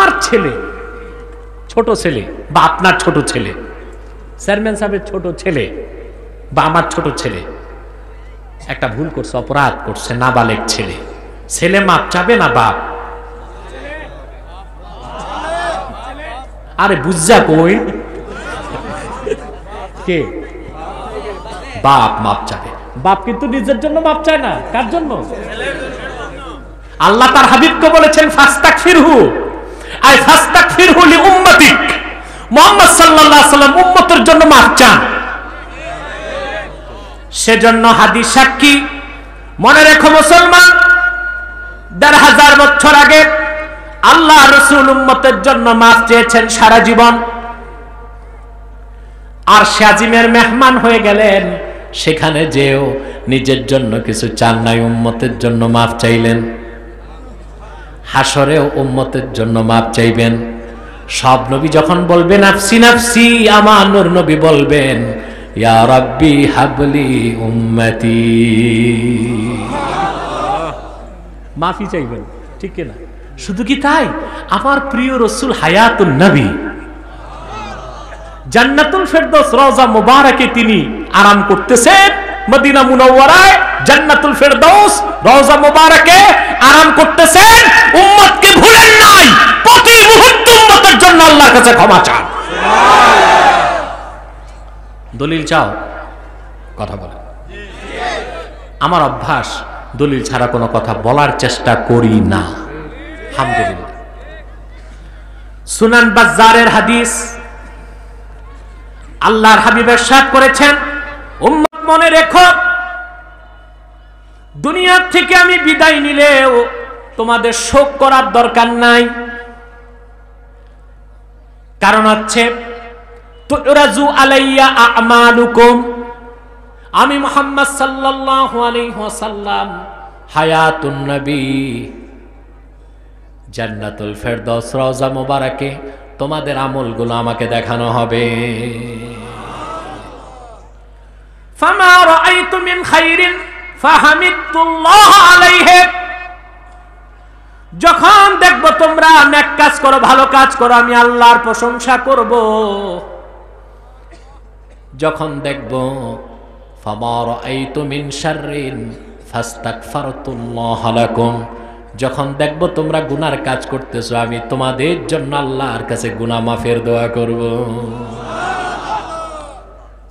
আমার ছেলে, ছোট ছেলে বা আপনার ছোট ছেলে, চেয়ারম্যান সাহেবের ছোট ছেলে বা আমার ছোট ছেলে একটা ভুল করছে, অপরাধ করছে, নাবালেগ ছেলে, ছেলে মাপ চাবে না বাপ? আরে বুঝা কই, কে? বাপ মাপ চাবে। বাপ কিন্তু নিজের জন্য মাপ চায় না, কার জন্য? আল্লাহ তার হাবিবকে বলেছেন ফাস্তাগফিরহু, আই ফাস্তাগফিরহু লিউম্মাতিক, মুহাম্মদ সাল্লাল্লাহু আলাইহি ওয়াসাল্লাম উম্মতের জন্য মাপ চান। সেজন্য হাদিস সাক্ষী, মনে রেখো মুসলমান, ১৫০০ বছর আগে আল্লাহ রাসূল উম্মতের জন্য মাফ চেয়েছেন সারা জীবন, আর শাজিমের মেহমান হয়ে গেলেন, সেখানে যেও নিজের জন্য কিছু চান নাই, উম্মতের জন্য মাফ চাইলেন। হাসরেও উম্মতের জন্য মাফ চাইবেন। সব নবী যখন বলবেন নাফসি নাফসি, আমার নূর নবী বলবেন ইয়া রাব্বি হাবলি উম্মতি, মাফি চাইবেন, ঠিক কিনা? শুধু কি তাই, আমার প্রিয় রাসূল হায়াতুন নবী জান্নাতুল ফেরদৌস রওজা মুবারাকে তিনি আরাম করতেছেন, মদিনা মুনাওয়ারায় জান্নাতুল ফেরদৌস রওজা মুবারাকে আরাম করতেছেন। উম্মতকে ভুলেন নাই, প্রতি মুহূর্তে উম্মতের জন্য আল্লাহর কাছে ক্ষমা চান। দলিল চাও, কথা বলেন। আমার অভ্যাস, দলিল ছাড়া কোনো কথা বলার চেষ্টা করি না, আলহামদুলিল্লাহ। সুনান বাজ্জারের হাদিস, আল্লাহর হাবিব ইরশাদ করেছেন, উম্মত মনে রেখো, দুনিয়া থেকে আমি বিদায় নিলেও তোমাদের শোক করার দরকার নাই। কারণ হচ্ছে তুরাজু আলাইয়া আমালুকুম, আমি মুহাম্মদ সাল্লাল্লাহু আলাইহি ওয়াসাল্লাম হায়াতুন নবী জান্নাতুল ফেরদৌস রওজা মুবারাকে তোমাদের আমলগুলো আমাকে দেখানো হবে। ফামা রাআইতু মিন খাইরিন ফাহামিদতুল্লাহ আলাইহি, যখন দেখবো তোমরা নেক কাজ করো, ভালো কাজ করো, আমি আল্লাহর প্রশংসা করব। যখন দেখবো ফামা রাআইতু মিন শাররিন ফাস্তাগফারতুল্লাহ লাকুম, যখন দেখবো তোমরা গুনার কাজ করতেছো, আমি তোমাদের জন্য আল্লাহর কাছে গুনাহ মাফের দোয়া করব।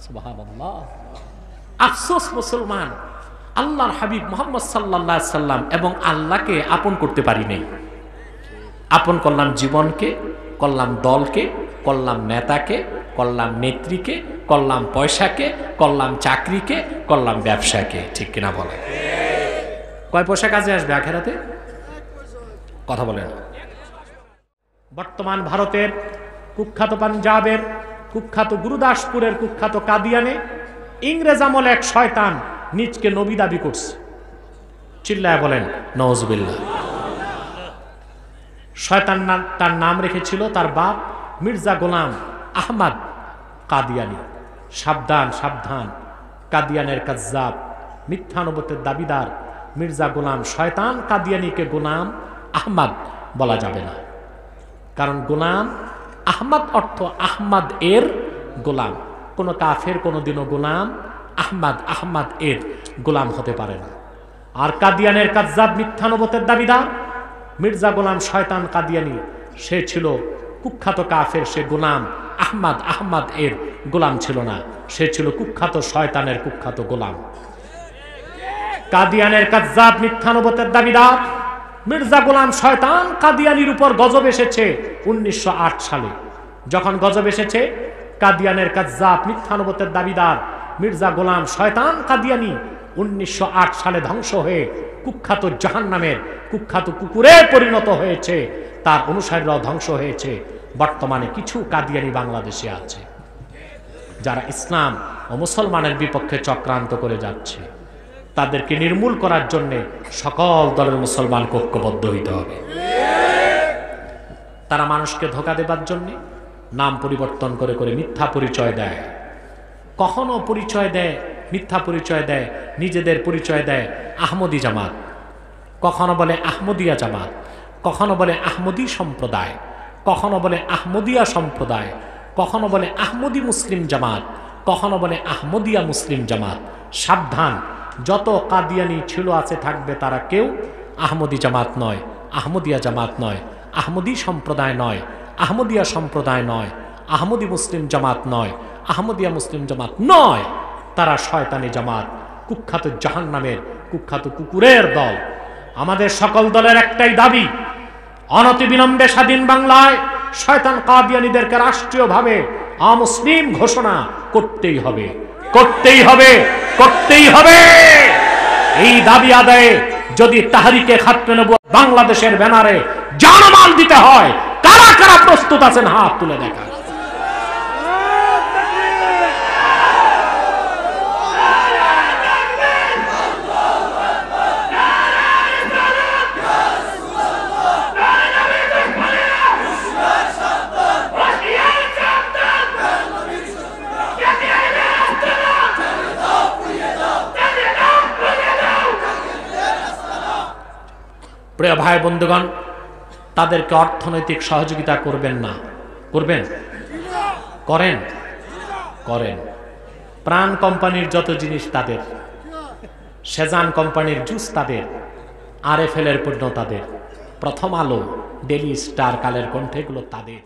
সুবহানাল্লাহ। আফসোস মুসলমান, আল্লাহর হাবিব মুহাম্মদ সাল্লাল্লাহু আলাইহি সাল্লাম এবং আল্লাহকে আপন করতে পারি নাই। আপন করলাম জীবনকে, করলাম দলকে, করলাম নেতাকে, করলাম নেত্রীকে, করলাম পয়সাকে, করলাম চাকরিকে, করলাম ব্যবসাকে, ঠিক কিনা বলে? কয় পয়সা কাজে আসবে আখেরাতে? কথা বলেন। বর্তমান ভারতের কুখ্যাত, পাঞ্জাবের কুখ্যাত, গুরুদাসপুরের কুখ্যাত কাদিয়ানে ইংরেজ আমলে এক শয়তান নিজকে নবী দাবি করছে। চিল্লায় বলেন নাউজুবিল্লাহ। শয়তান তার নাম রেখেছিল তার বাপ মির্জা গোলাম আহমদ কাদিয়ানি। সাবধান সাবধান, কাদিয়ানের কাজ্জাব, মিথ্যা নবুয়তের দাবিদার মির্জা গোলাম শয়তান কাদিয়ানিকে গোলাম আহমদ বলা যাবে না। কারণ গোলাম আহমদ অর্থ আহমদ এর গোলাম। কোন কাফের কোনদিনও গোলাম আহমদ এর গোলাম হতে পারে না। আর কাদিয়ানের কাজ্জাব মিথ্যা নবুয়তের দাবিদার মির্জা গোলাম শয়তান কাদিয়ানি, সে ছিল কুখ্যাত কাফের। সে গোলাম আহমদ এর গোলাম ছিল না, সে ছিল কুখ্যাত শয়তানের কুখ্যাত গোলাম। কাদিয়ানের কাজ্জাব মিথ্যা নবুয়তের দাবিদার মির্জা গোলাম শয়তান কাদিয়ানির উপর গজব এসেছে 1908 সালে। যখন গজব এসেছে, কাদিয়ানের কাজ্জাব মিথ্যা নবুয়তের দাবিদার মির্জা গোলাম শয়তান কাদিয়ানি 1908 সালে ধ্বংস হয়ে কুখ্যাত জাহান্নামের কুখ্যাত কুকুরে পরিণত হয়েছে। তার অনুসারীরাও ধ্বংস হয়েছে। বর্তমানে কিছু কাদিয়ানি বাংলাদেশে আছে যারা ইসলাম ও মুসলমানের বিপক্ষে চক্রান্ত করে যাচ্ছে। তাদেরকে নির্মূল করার জন্য সকল দলের মুসলমান ঐক্যবদ্ধ হইতে হবে। তারা মানুষকে ধোঁকা দেবার জন্য নাম পরিবর্তন করে করে মিথ্যা পরিচয় দেয়। কখনো পরিচয় দেয়, মিথ্যা পরিচয় দেয়, নিজেদের পরিচয় দেয় আহমদী জামাত, কখনো বলে আহমদিয়া জামাত, কখনো বলে আহমদী সম্প্রদায়, কখনো বলে আহমদিয়া সম্প্রদায়, কখনো বলে আহমদি মুসলিম জামাত, কখনো বলে আহমদিয়া মুসলিম জামাত। সাবধান, যত কাদিয়ানি ছিল আছে থাকবে তারা কেউ আহমদি জামাত নয়, আহমদিয়া জামাত নয়, আহমদি সম্প্রদায় নয়, আহমদিয়া সম্প্রদায় নয়, আহমদি মুসলিম জামাত নয়, আহমদিয়া মুসলিম জামাত নয়। তারা শয়তানি জামাত, কুখ্যাত জাহান্নামের কুখ্যাত কুকুরের দল। আমাদের সকল দলের একটাই দাবি, অনতিবিলম্বে স্বাধীন বাংলায় শয়তান কাদিয়ানীদেরকে রাষ্ট্রীয়ভাবে অমুসলিম ঘোষণা করতেই হবে, করতেই হবে, করতেই হবে। এই দাবি আদায়ে যদি তাহরিকে খাতমে নবুয়ত বাংলাদেশের ব্যানারে জানমাল দিতে হয়, কারা কারা প্রস্তুত আছেন হাত তুলে দেখা। প্রিয় ভাই বন্ধুগণ, তাদেরকে অর্থনৈতিক সহযোগিতা করবেন না? করবেন? করেন? করেন। প্রাণ কোম্পানির যত জিনিস তাদের, সেজান কোম্পানির জুস তাদের, RFL এর পণ্য তাদের, প্রথম আলো, ডেইলি স্টার, কালের কণ্ঠে, এগুলো তাদের।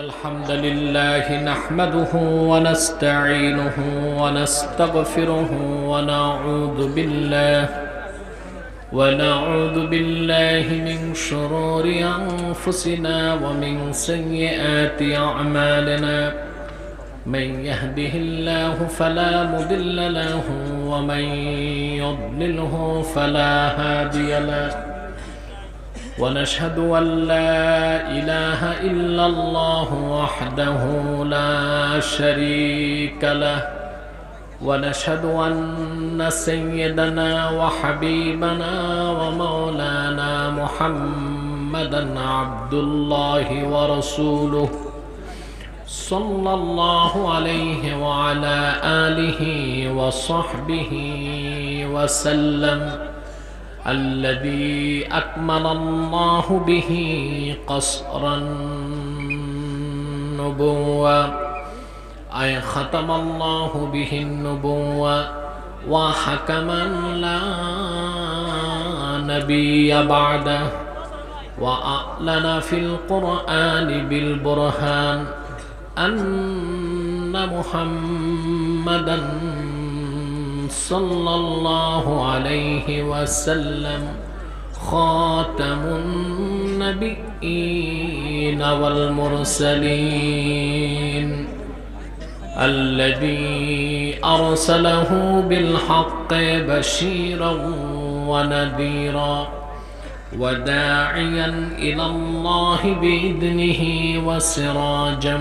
আলহামদুলিল্লাহি নাহমাদুহু ওয়া নাস্তাঈনুহু ওয়া নাস্তাগফিরুহু ওয়া نعوذ بالله من شرور أنفسنا ومن سيئات أعمالنا من يهده الله فلا مضل له ومن يضلله فلا هادي له ونشهد أن لا إله إلا الله وحده لا شريك له ونشهد أن سيدنا وحبيبنا ومولانا محمدا عبد الله ورسوله صلى الله عليه وعلى آله وصحبه وسلم الذي أكمل الله به قصر النبوة أي ختم الله به النبوة وحكما لا نبي بعده وأعلن في القرآن بالبرهان أن محمدا صلى الله عليه وسلم خاتم النبيين والمرسلين الذي أرسله بالحق بشيرا ونذيرا وداعيا إلى الله بإذنه وسراجا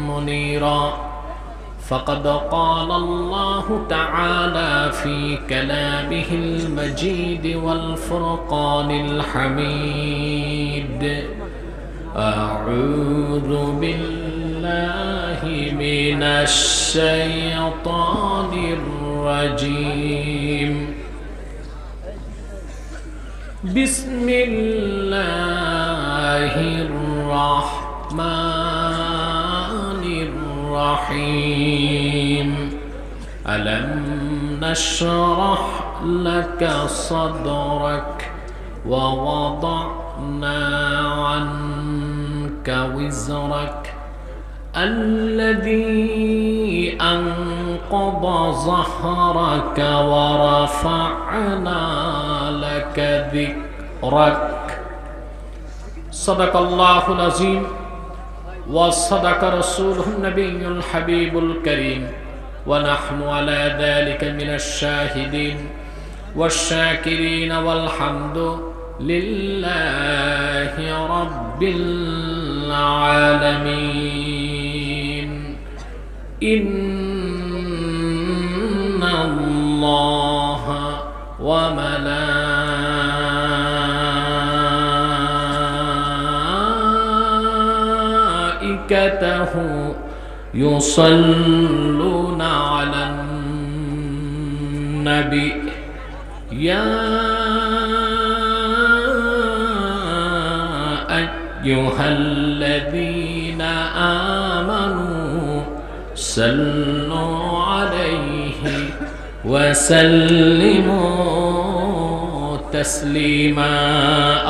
منيرا فقد قال الله تعالى في كلامه المجيد والفرقان الحميد أعوذ بالله من الشيطان الرجيم بسم الله الرحمن الرحيم ألم نشرح لك صدرك ووضعنا عنك وزرك الذي أنقض ظهرك ورفعنا لك ذكرك صدق الله العظيم وصدق رسوله النبي الحبيب الكريم ونحن على ذلك من الشاهدين والشاكرين والحمد لله رب العالمين إن الله وملائكته يصلون على النبي يا أيها الذين آمنوا صلوا عليه وسلموا تسليما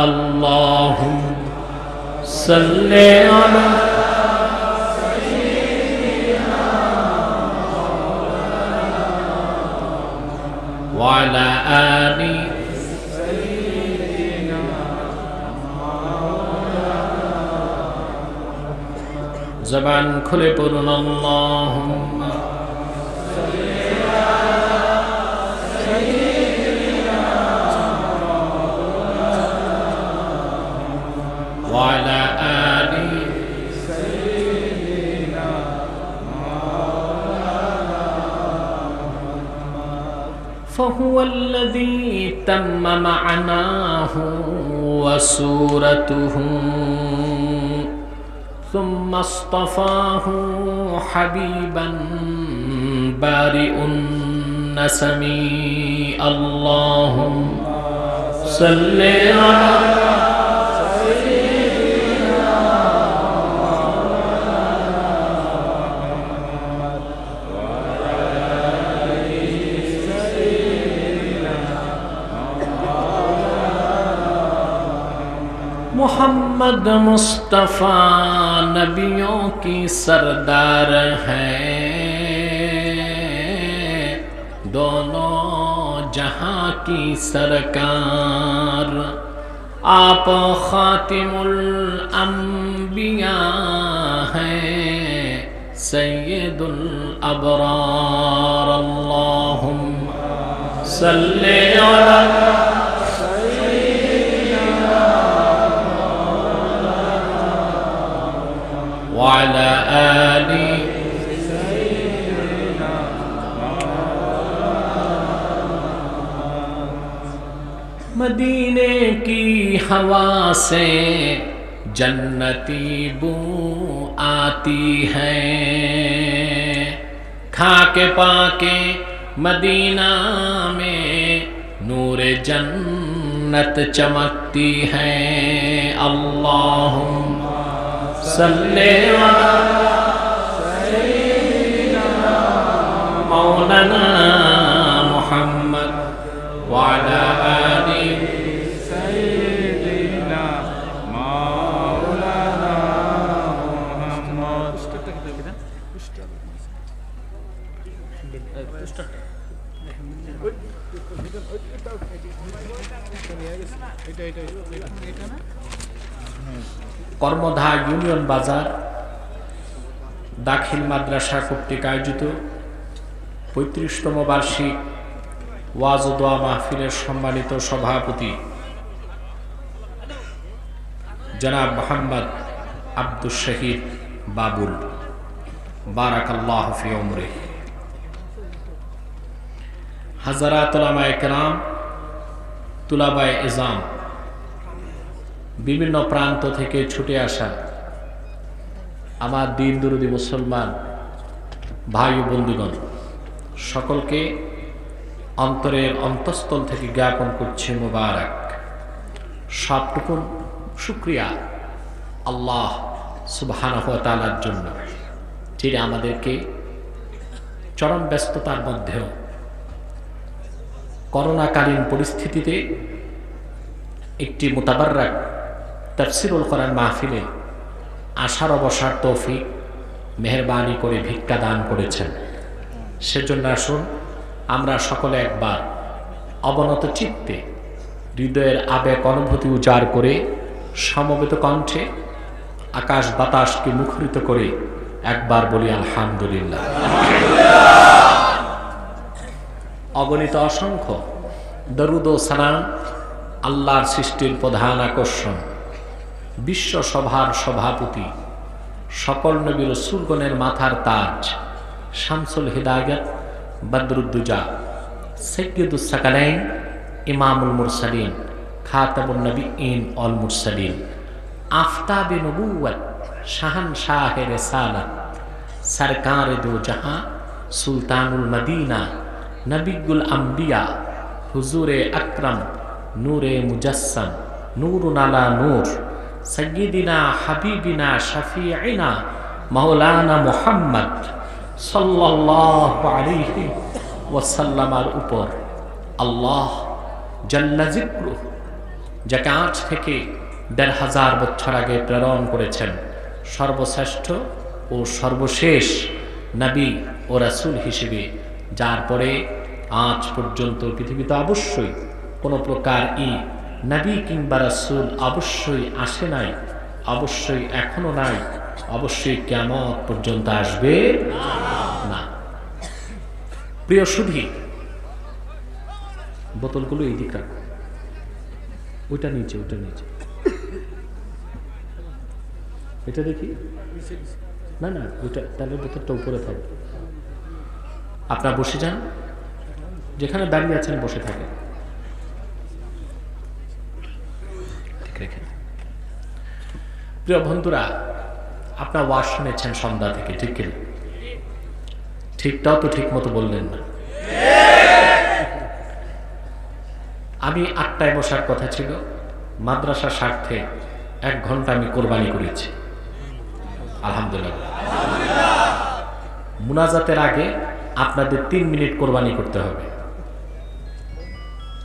اللهم صل على وعلى آل زبان খুলে পড়ুন اللهم وعلى آل فهو الذي تم معناه وسورته ثم اصطفاه حبيبا بارئ النسم اللهم صل على मोहम्मद मुस्तफ़ा नबियों की सरदार हैं दोनों जहां की सरकार आप खातिमुल अंबिया हैं सय्यदुल अबरार अल्लाहुम्मा सल्ली अला وعلى آل मदीने की हवा से जन्नती बू आती है खाके पाके मदीना में नूर जन्नत चमकती है अल्लाहुम्मा सल्ले अला मौलाना मुहम्मद वाला आलि सय्यिदिना मौलाना मुहम्मद কর্মধা ইউনিয়ন বাজার দাখিল মাদ্রাসা কর্তৃক আয়োজিত ৩৫তম বার্ষিক ওয়াজ ও দোয়া মাহফিলের সম্মানিত সভাপতি জনাব মোহাম্মদ আব্দুস শহীদ বাবুল বারাকাল্লাহু ফি উমরিহি হাজারাত উলামায়ে কেরাম তুলাবায়ে ইজাম বিভিন্ন প্রান্ত থেকে ছুটে আসা আমার দিন দরদি মুসলমান ভাই ও বন্ধুগণ সকলকে অন্তরের অন্তঃস্থল থেকে জ্ঞাপন করছি মুবারক সবটুকুন শুকরিয়া আল্লাহ সুবহানাহু ওয়া তাআলার জন্য যিনি আমাদেরকে চরম ব্যস্ততার মধ্যেও করোনাকালীন পরিস্থিতিতে একটি মুতাবাররাক তাফসীরুল কোরআন মাহফিলে আশার অবসার তৌফিক মেহেরবানি করে ভিক্ষা দান করেছেন সেজন্য আসুন আমরা সকলে একবার অবনত চিত্তে হৃদয়ের আবেগ অনুভূতি উজাড় করে সমবেত কণ্ঠে আকাশ বাতাসকে মুখরিত করে একবার বলি আলহামদুলিল্লাহ। অগণিত অসংখ্য দরুদ ও সালাম আল্লাহর সৃষ্টির প্রধান আকর্ষণ বিশ্ব সভার সভাপতি সকল নবী রাসূলগণের মাথার তাজ শামসুল হিদায়াত বদরুদ্দুজা সাইয়্যিদুস সাকালাইন ইমামুল মুরসালিন খাতামুন নবিয়্যিন ওয়াল মুরসালিন আফতাবে নবুওয়াত শাহানশাহে রিসালাত সরকারে দো জাহাঁ সুলতানুল মদিনা নবিয়ুল আম্বিয়া হুজুরে আকরাম নূরে মুজাসসাম নূরুন আলা নূর সাইয়্যিদিনা হাবিবিনা শাফিঈনা মাওলানা মুহাম্মদ সাল্লাল্লাহু আলাইহি ওয়াসাল্লামের উপর আল্লাহ জাল্লা যিকরুহু, যাকে আজ থেকে ১৫০০ বছর আগে প্রেরণ করেছেন সর্বশ্রেষ্ঠ ও সর্বশেষ নবী ও রাসূল হিসেবে, যার পরে আজ পর্যন্ত পৃথিবীতে অবশ্যই কোনো প্রকার নবী কিংবা রাসূল অবশ্যই আসে নাই, অবশ্যই এখনো নাই, অবশ্যই কিয়ামত পর্যন্ত আসবে না। প্রিয় সুধী, বোতলগুলো এই দিক রাখো, ওইটা নিচে, এটা দেখি, না না ওইটা, তাহলে বোতলটা উপরে থাকবে। আপনারা বসে যান, যেখানে দাঁড়িয়ে আছেন বসে থাকেন। প্রিয় বন্ধুরা, আপনার ওয়াজ শুনেছেন সন্ধ্যা থেকে, ঠিক কিনা? ঠিকটাও তো ঠিক মতো বললেন না। আমি ৮টায় বসার কথা ছিল, মাদ্রাসার স্বার্থে ১ ঘন্টা আমি কোরবানি করেছি, আলহামদুলিল্লাহ। মুনাজাতের আগে আপনাদের ৩ মিনিট কোরবানি করতে হবে,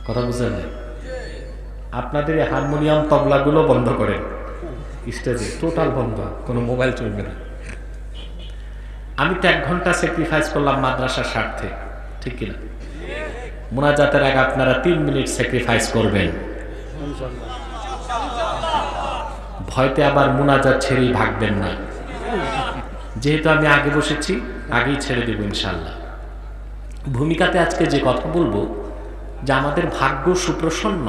কথা বুঝলেন? আপনাদের এই হারমোনিয়াম তবলাগুলো বন্ধ করেন, স্টেজে টোটাল বন্ধ, কোনো মোবাইল চলবে না। আমি তো ১ ঘন্টা স্যাক্রিফাইস করলাম মাদ্রাসার স্বার্থে, ঠিক কিনা? মুনাজাতের আগে আপনারা ৩ মিনিট স্যাক্রিফাইস করবেন। ভয়তে আবার মুনাজাত ছেড়েই ভাগবেন না, যেহেতু আমি আগে বসেছি আগেই ছেড়ে দেব ইনশাআল্লাহ। ভূমিকাতে আজকে যে কথা বলবো, যে আমাদের ভাগ্য সুপ্রসন্ন,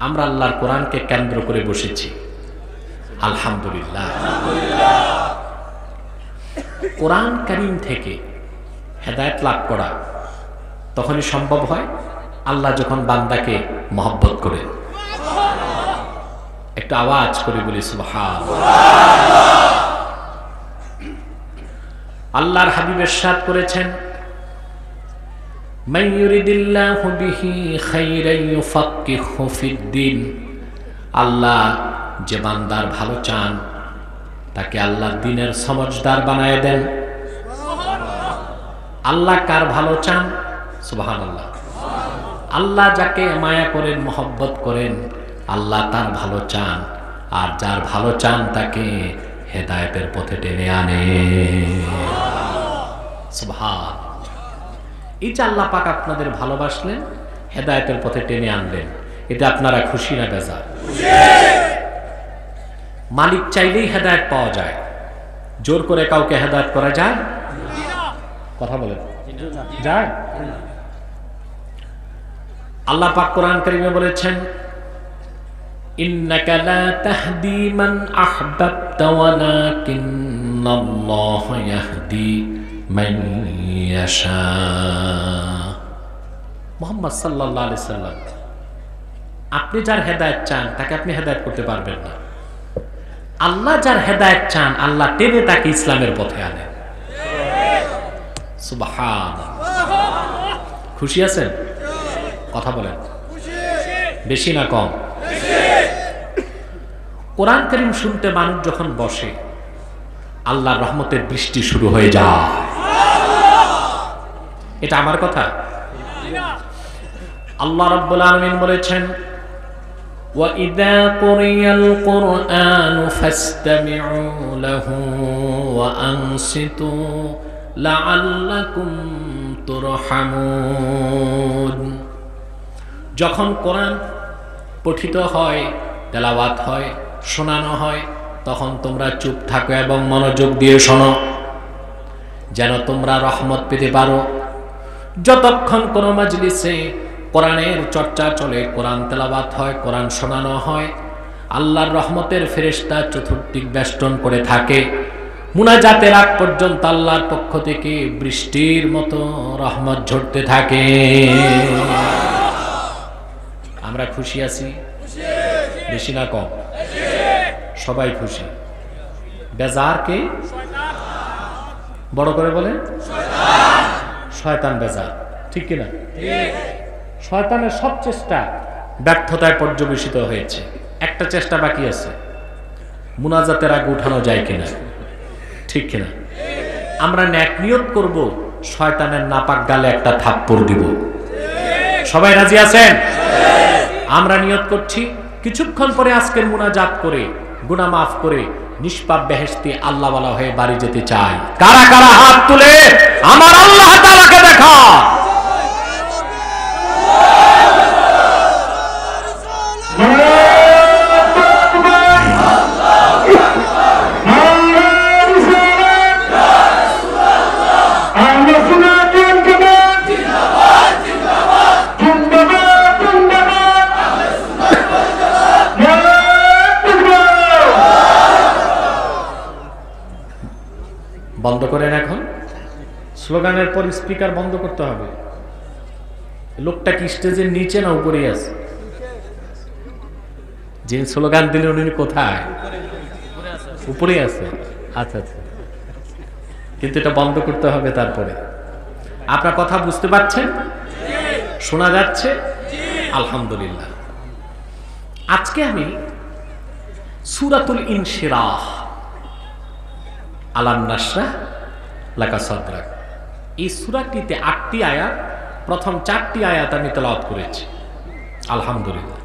আমরা আল্লাহর কোরআনকে কেন্দ্র করে বসেছি, আলহামদুলিল্লাহ। কোরআন কারীম থেকে হেদায়েত লাভ করা তখনই সম্ভব হয় আল্লাহ যখন বান্দাকে মহব্বত করেন। একটু আওয়াজ করে বলি সুবহানাল্লাহ। আল্লাহর হাবিব ইরশাদ করেছেন, মান ইউরিদিল্লাহু বিহি খাইরান ইউফাক্কিহু ফিদ্দিন। আল্লাহ যে বান্দার ভালো চান তাকে আল্লাহ দ্বীনের সমঝদার বানায় দেন। আল্লাহ কার ভালো চান? সুবহানাল্লাহ। আল্লাহ যাকে মায়া করেন, মহব্বত করেন, আল্লাহ তার ভালো চান, আর যার ভালো চান তাকে হেদায়েতের পথে টেনে আনে। সুবহান। এই যে আল্লাহ পাক আপনাদের ভালোবাসলেন, হেদায়েতের পথে টেনে আনলেন, এটা আপনারা খুশি না বেজার? মালিক চাইলেই হেদায়েত পাওয়া যায়, জোর করে কাউকে হেদায়েত করা যায়? কথা বলেন, যায়? আল্লাহ পাক কোরআন কারীমে বলেছেন, ইন্নাকা লা তাহদি মান আহবাবতা ওয়ালাকিন্নাল্লাহা ইয়াহদি মান ইয়াশা। মুহাম্মদ সাল্লাল্লাহু আলাইহি সাল্লাম, আপনি যার হেদায়েত চান তাকে আপনি হেদায়েত করতে পারবেন না। আল্লাহ যার হেদায়েত চান আল্লাহ টেনে তাকে ইসলামের পথে আনেন। সুবহানাল্লাহ। খুশি আছেন? কথা বলেন, বেশি না কম? কোরআন কারীম শুনতে মানুষ যখন বসে, আল্লাহর রহমতের বৃষ্টি শুরু হয়ে যায়। এটা আমার কথা? আল্লাহ রাব্বুল আলামিন বলেছেন, وَإِذَا قُرِئَ الْقُرْآنُ فَاسْتَمِعُوا لَهُ وَأَنصِتُوا لَعَلَّكُمْ তুরহামুন। যখন কোরআন পঠিত হয়, তেলাওয়াত হয়, শোনানো হয়, তখন তোমরা চুপ থাকো এবং মনোযোগ দিয়ে শোনো, যেন তোমরা রহমত পেতে পারো। যতক্ষণ কোনো মাজলিসে কোরআনের চর্চা চলে, কোরআন তেলাওয়াত হয়, কোরআন শোনানো হয়, আল্লাহর রহমতের ফেরেশতা চতুর্দিক বেষ্টন করে থাকে। মুনাজাতের আগ পর্যন্ত আল্লাহর পক্ষ থেকে বৃষ্টির মতো রহমত ঝরতে থাকে। আমরা খুশি আছি? বেশি না কম? সবাই খুশি। বেজার কে? বড় করে বলেন, শয়তান বেজার, ঠিক কিনা? শয়তানের সব চেষ্টা ব্যর্থতায় পর্যবেসিত হয়েছে, একটা চেষ্টা বাকি আছে। মুনাজাতের আগে উঠানো যায় কিনা, ঠিক কিনা? আমরা নেক নিয়ত করব, শয়তানের নাপাক গালে একটা থাপ্পড় দিব। সবাই রাজি আছেন? আমরা নিয়ত করছি কিছুক্ষণ পরে আজকের মুনাজাত করে গুনাহ মাফ করে নিষ্পাপ বেহেশতি আল্লাহওয়ালা হয়ে বাড়ি যেতে চাই। কারা কারা হাত তুলে আমার আল্লাহ তাআলাকে দেখা। বন্ধ করেন, এখন স্লোগানের পর স্পিকার বন্ধ করতে হবে। লোকটা কি স্টেজের নিচে না উপরে আছে? যে স্লোগান দিলেন উনি কোথায়? উপরে আছে। আচ্ছা আচ্ছা, কিন্তু এটা বন্ধ করতে হবে। তারপরে আপনার কথা বুঝতে পারছেন? শোনা যাচ্ছে? আলহামদুলিল্লাহ। আজকে আমি সূরাতুল ইনশিরাহ, আলাম নাশরাহ লাকা সাদরাক, এই সূরাটিতে 8টি আয়াত, প্রথম 4টি আয়াত আমি তেলাওয়াত করেছি। আলহামদুলিল্লাহ।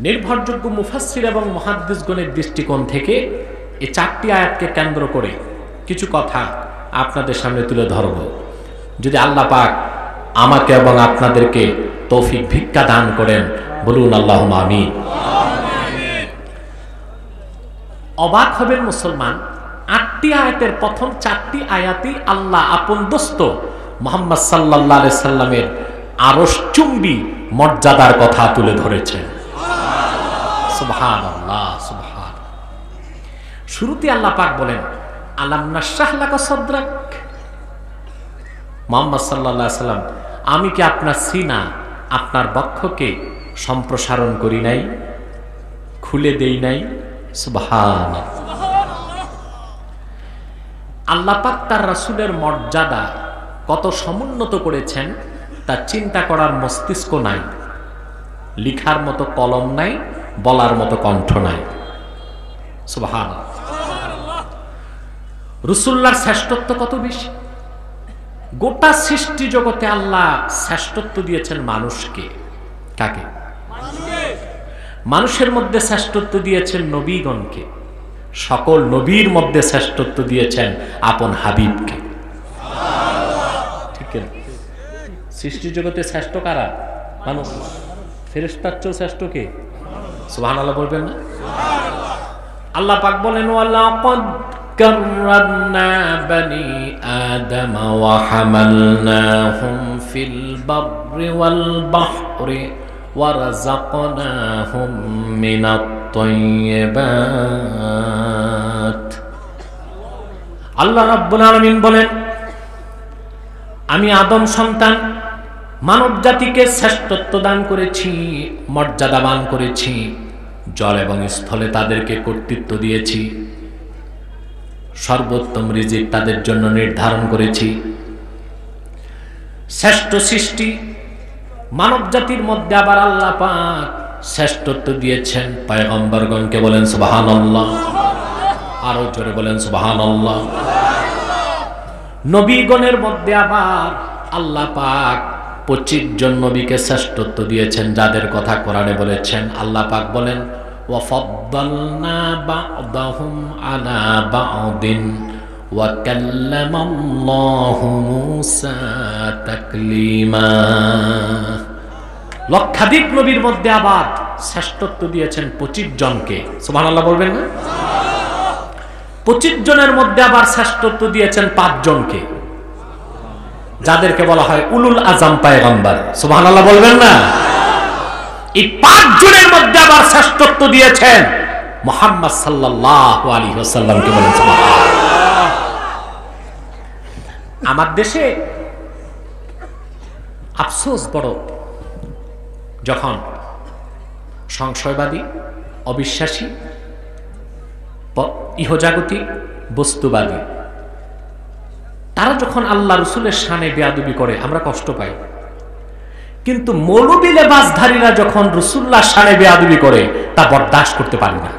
নির্ভরযোগ্য মুফাসসির এবং মুহাদ্দিসগণের দৃষ্টিকোণ থেকে এই 4টি আয়াতকে কেন্দ্র করে কিছু কথা আপনাদের সামনে তুলে ধরব। যদি আল্লাহ পাক আমাকে এবং আপনাদেরকে তৌফিক ভিক্ষা দান করেন, বলুন আল্লাহুম্মা আমিন। অবাক হবেন মুসলমান, 8টি আয়াতের প্রথম 4টি আয়াতই আল্লাহ আপন দোস্ত মুহাম্মদ সাল্লাল্লাহু আলাইহি সাল্লামের আরশচুম্বী মর্যাদার কথা তুলে ধরেছেন। সুবহানাল্লাহ, সুবহান। শুরুতে আল্লাহ পাক বলেন, আলাম নাশরাহ লাকা সাদরাক। মুহাম্মদ সাল্লাল্লাহু আলাইহি সাল্লাম, আমি কি আপনার সিনা, আপনার বক্ষকে সম্প্রসারণ করি নাই, খুলে দেই নাই? সুবহানাল্লাহ। আল্লাহ পাক তার রাসূলের মর্যাদা কত সমুন্নত করেছেন তা চিন্তা করার মস্তিষ্ক নাই, লিখার মতো কলম নাই, বলার মতো কণ্ঠ নাই। সুবহানাল্লাহ। রাসূলুল্লাহর শ্রেষ্ঠত্ব কত বেশি! গোটা সৃষ্টি জগতে আল্লাহ শ্রেষ্ঠত্ব দিয়েছেন মানুষকে। কাকে? মানুষের মধ্যে শ্রেষ্ঠত্ব দিয়েছেন নবীগণকে, সকল নবীর মধ্যে শ্রেষ্ঠত্ব দিয়েছেন আপন হাবিবকে। ঠিক না? সৃষ্টি জগতে শ্রেষ্ঠ কারা? মানুষ। ফেরেশতার চেয়েও শ্রেষ্ঠ কে? সুবহানাল্লাহ বলবেন না? আল্লাহ পাক বলেন, ওয়ালাকাদ কাররামনা বানি আদম ওয়া হামালনাহুম ফিল বাররি ওয়াল বাহরি ওয়ারাযাকনাহুম মিনাত তাইয়্যিবাত। আল্লাহ রাব্বুল আলামিন বলেন, আমি আদম সন্তান মানব জাতিকে শ্রেষ্ঠত্ব দান করেছি, মর্যাদাবান করেছি, জল এবং স্থলে তাদেরকে কর্তৃত্ব দিয়েছি, সর্বোত্তম রিজিক তাদের জন্য নির্ধারণ করেছি। শ্রেষ্ঠ সৃষ্টি মানব জাতির মধ্যে আবার আল্লাহ পাক শ্রেষ্ঠত্ব দিয়েছেন পয়গম্বরগণকে। বলেন সুবহানাল্লাহ, আরো জোরে বলেন সুবহানাল্লাহ। নবীগণের মধ্যে আবার আল্লাহ পাক 25 জন নবীকে শ্রেষ্ঠত্ব দিয়েছেন, যাদের কথা কোরআনে বলেছেন। আল্লাহ পাক বলেন, ওয়া ফাদ্দালনা বা'দাহুম আলা বা'দিন ওয়া কাল্লামাল্লাহু মূসা তাকলিমা। লক্ষাধিক নবীর মধ্যে আবার শ্রেষ্ঠত্ব দিয়েছেন 25 জনকে। সুবহানাল্লাহ বলবেন না? 25 জনের মধ্যে আবার শ্রেষ্ঠত্ব দিয়েছেন 5 জনকে, যাদেরকে বলা হয় উলুল আজম পয়গম্বর। সুবহানাল্লাহ বলবেন না? এই 5 জনের মধ্যে আবার শ্রেষ্ঠত্ব দিয়েছেন মুহাম্মদ সাল্লাল্লাহু আলাইহি ওয়াসাল্লামকে। বলেন সুবহানাল্লাহ। আমার দেশে আফসোস বড়, যখন সংশয়বাদী, অবিশ্বাসী, ইহজাগতিক, বস্তুবাদী তারা যখন আল্লাহ রসুলের শানে বেয়াদবি করে, আমরা কষ্ট পাই। কিন্তু মৌলবী লেবাসধারীরা যখন রাসূলুল্লাহর শানে বেয়াদবি করে, তা বরদাস্ত করতে পারি না।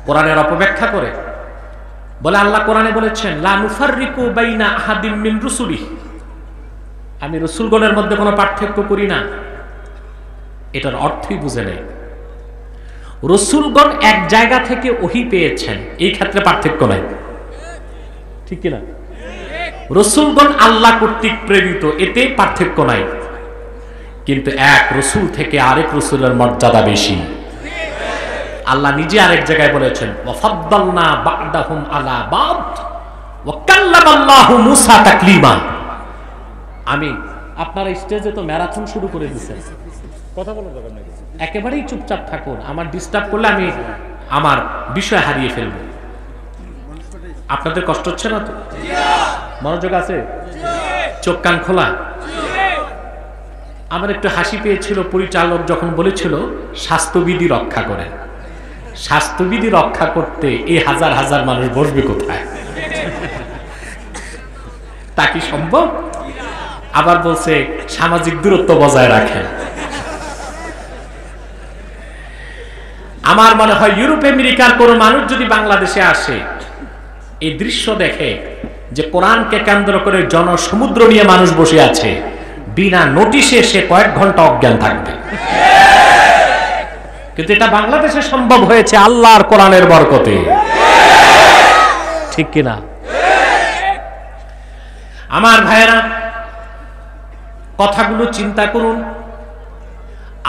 কোরআনের অপব্যাখ্যা করে। বলে আল্লাহ কোরআনে বলেছেন লা নুফাররিকু বাইনা আহাদিম মিন রুসুলিহি, আমি রসুলগণের মধ্যে কোনো পার্থক্য করি না। এটার অর্থই বুঝে নেই। রসুলগণ এক জায়গা থেকে ওহী পেয়েছেন, এই ক্ষেত্রে পার্থক্য নাই, ঠিক কিনা? রসুলগণ আল্লাহ কর্তৃক প্রেরিত, এতে পার্থক্য নাই। কিন্তু এক রসুল থেকে আরেক রসুলের মর্যাদা বেশি। আল্লাহ নিজে আরেক জায়গায় বলেছেন ওয়াফাদ্দালনা বা'দাহুম আলা বা'দ ওয়া কাল্লামাল্লাহু মূসা তাকলিমা। আমি আপনারা স্টেজে তো ম্যারাথন শুরু করে দিয়েছেন, কথা বলার দরকার নেই, একেবারেই চুপচাপ থাকুন। আমার ডিস্টার্ব করলে আমি আমার বিষয় হারিয়ে ফেলব। আপনাদের কষ্ট হচ্ছে না তো? মনোযোগ আছে? চোখ কান খোলা? আমার একটু হাসি পেয়েছিল পরিচালক যখন বলেছিল স্বাস্থ্যবিধি রক্ষা করেন। স্বাস্থ্যবিধি রক্ষা করতে এই হাজার হাজার মানুষ বসবে কোথায়? তা কি সম্ভব? আবার বলছে সামাজিক দূরত্ব বজায় রাখেন। আমার মনে হয় ইউরোপ আমেরিকার কোন মানুষ যদি বাংলাদেশে আসে, এই দৃশ্য দেখে যে কোরআনকে কেন্দ্র করে জনসমুদ্র নিয়ে মানুষ বসে আছে, বিনা নোটিশে সে কয়েক ঘন্টা অজ্ঞান থাকবে। কিন্তু এটা বাংলাদেশে সম্ভব হয়েছে আল্লাহর কোরআনের বরকতে, ঠিক কিনা? আমার ভাইয়েরা, কথাগুলো চিন্তা করুন।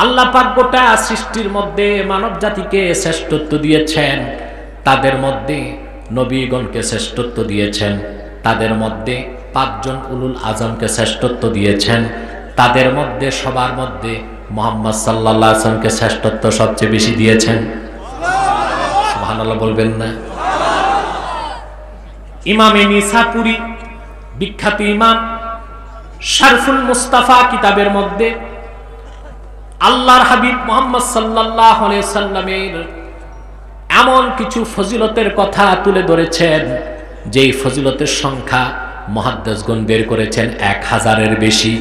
আল্লাহ পাক গোটা সৃষ্টির মধ্যে মানব জাতিকে শ্রেষ্ঠত্ব দিয়েছেন, তাদের মধ্যে নবীগণকে শ্রেষ্ঠত্ব দিয়েছেন, তাদের মধ্যে 5 জন উলুল আজমকে শ্রেষ্ঠত্ব দিয়েছেন, তাদের মধ্যে সবার মধ্যে মুহাম্মদ সাল্লাল্লাহু আলাইহি ওয়াসাল্লামকে শ্রেষ্ঠত্ব সবচেয়ে বেশি দিয়েছেন। সুবহানাল্লাহ বলবেন না? ইমামে নিসাপুরি, বিখ্যাত ইমাম, শারফুল মুস্তাফা কিতাবের মধ্যে আল্লাহর হাবিব মুহাম্মদ সাল্লাল্লাহু আলাইহি ওয়াসাল্লামের এমন কিছু ফজিলতের কথা তুলে ধরেছেন, যেই ফজিলতের সংখ্যা মুহাদ্দিসগণ বের করেছেন 1000-এর বেশি।